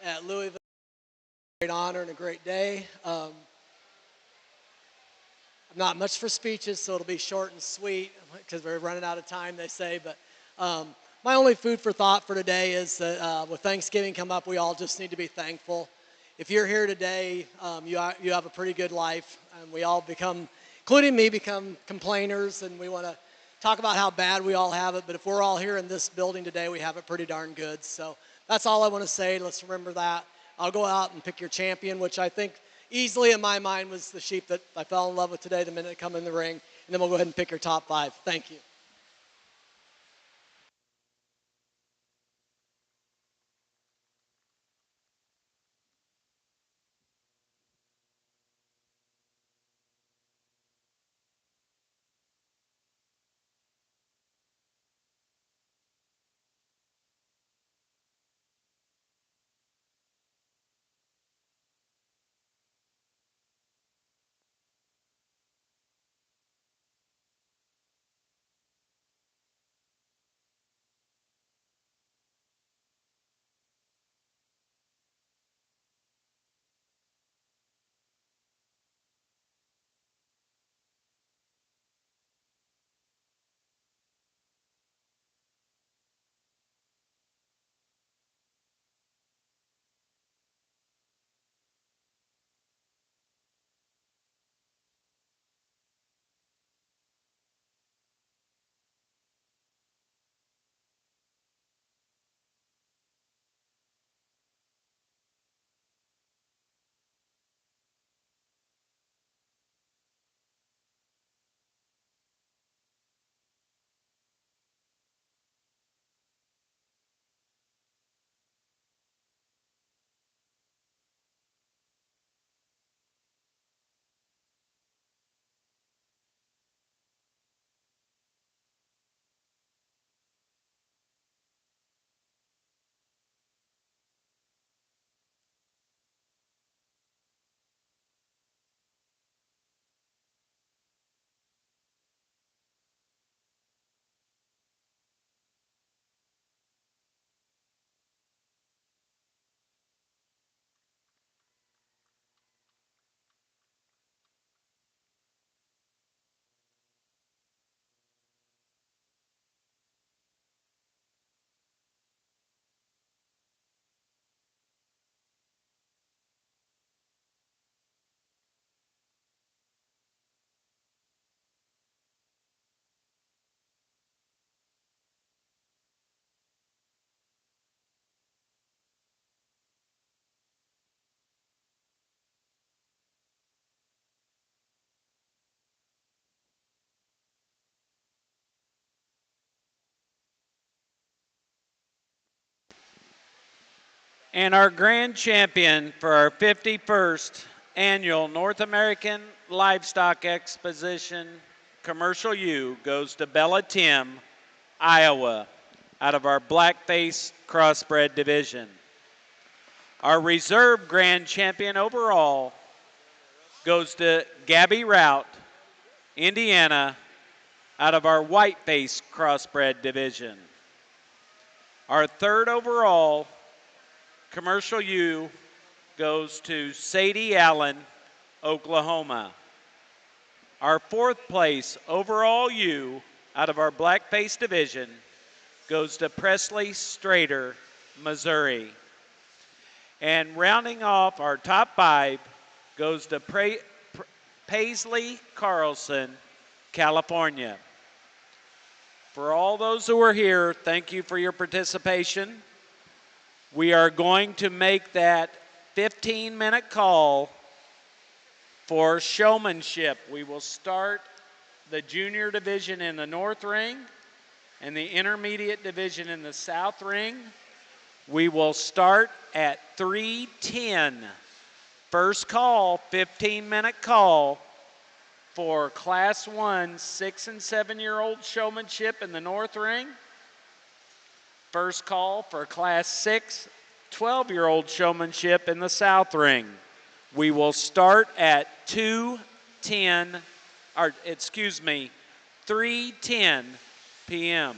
at Louisville. Great honor and a great day. I'm not much for speeches, so it'll be short and sweet because we're running out of time, they say. But my only food for thought for today is that with Thanksgiving come up, we all just need to be thankful. If you're here today, you have a pretty good life. And we all become, including me, become complainers, and we want to talk about how bad we all have it. But if we're all here in this building today, we have it pretty darn good. So that's all I want to say. Let's remember that. I'll go out and pick your champion, which I think easily in my mind was the sheep that I fell in love with today the minute it come in the ring. And then we'll go ahead and pick your top 5. Thank you. And our grand champion for our 51st annual North American Livestock Exposition Commercial U goes to Bella Tim, Iowa, out of our Blackface Crossbred division. Our reserve grand champion overall goes to Gabby Rout, Indiana, out of our Whiteface Crossbred division. Our third overall Commercial U goes to Sadie Allen, Oklahoma. Our fourth place overall U out of our Blackface division goes to Presley Strader, Missouri. And rounding off our top 5 goes to Paisley Carlson, California. For all those who are here, thank you for your participation. We are going to make that 15-minute call for showmanship. We will start the junior division in the north ring and the intermediate division in the south ring. We will start at 3:10. First call, 15-minute call for Class 1 6- and 7-year-old showmanship in the north ring. First call for Class 6 12-year-old showmanship in the south ring. We will start at 3:10 p.m.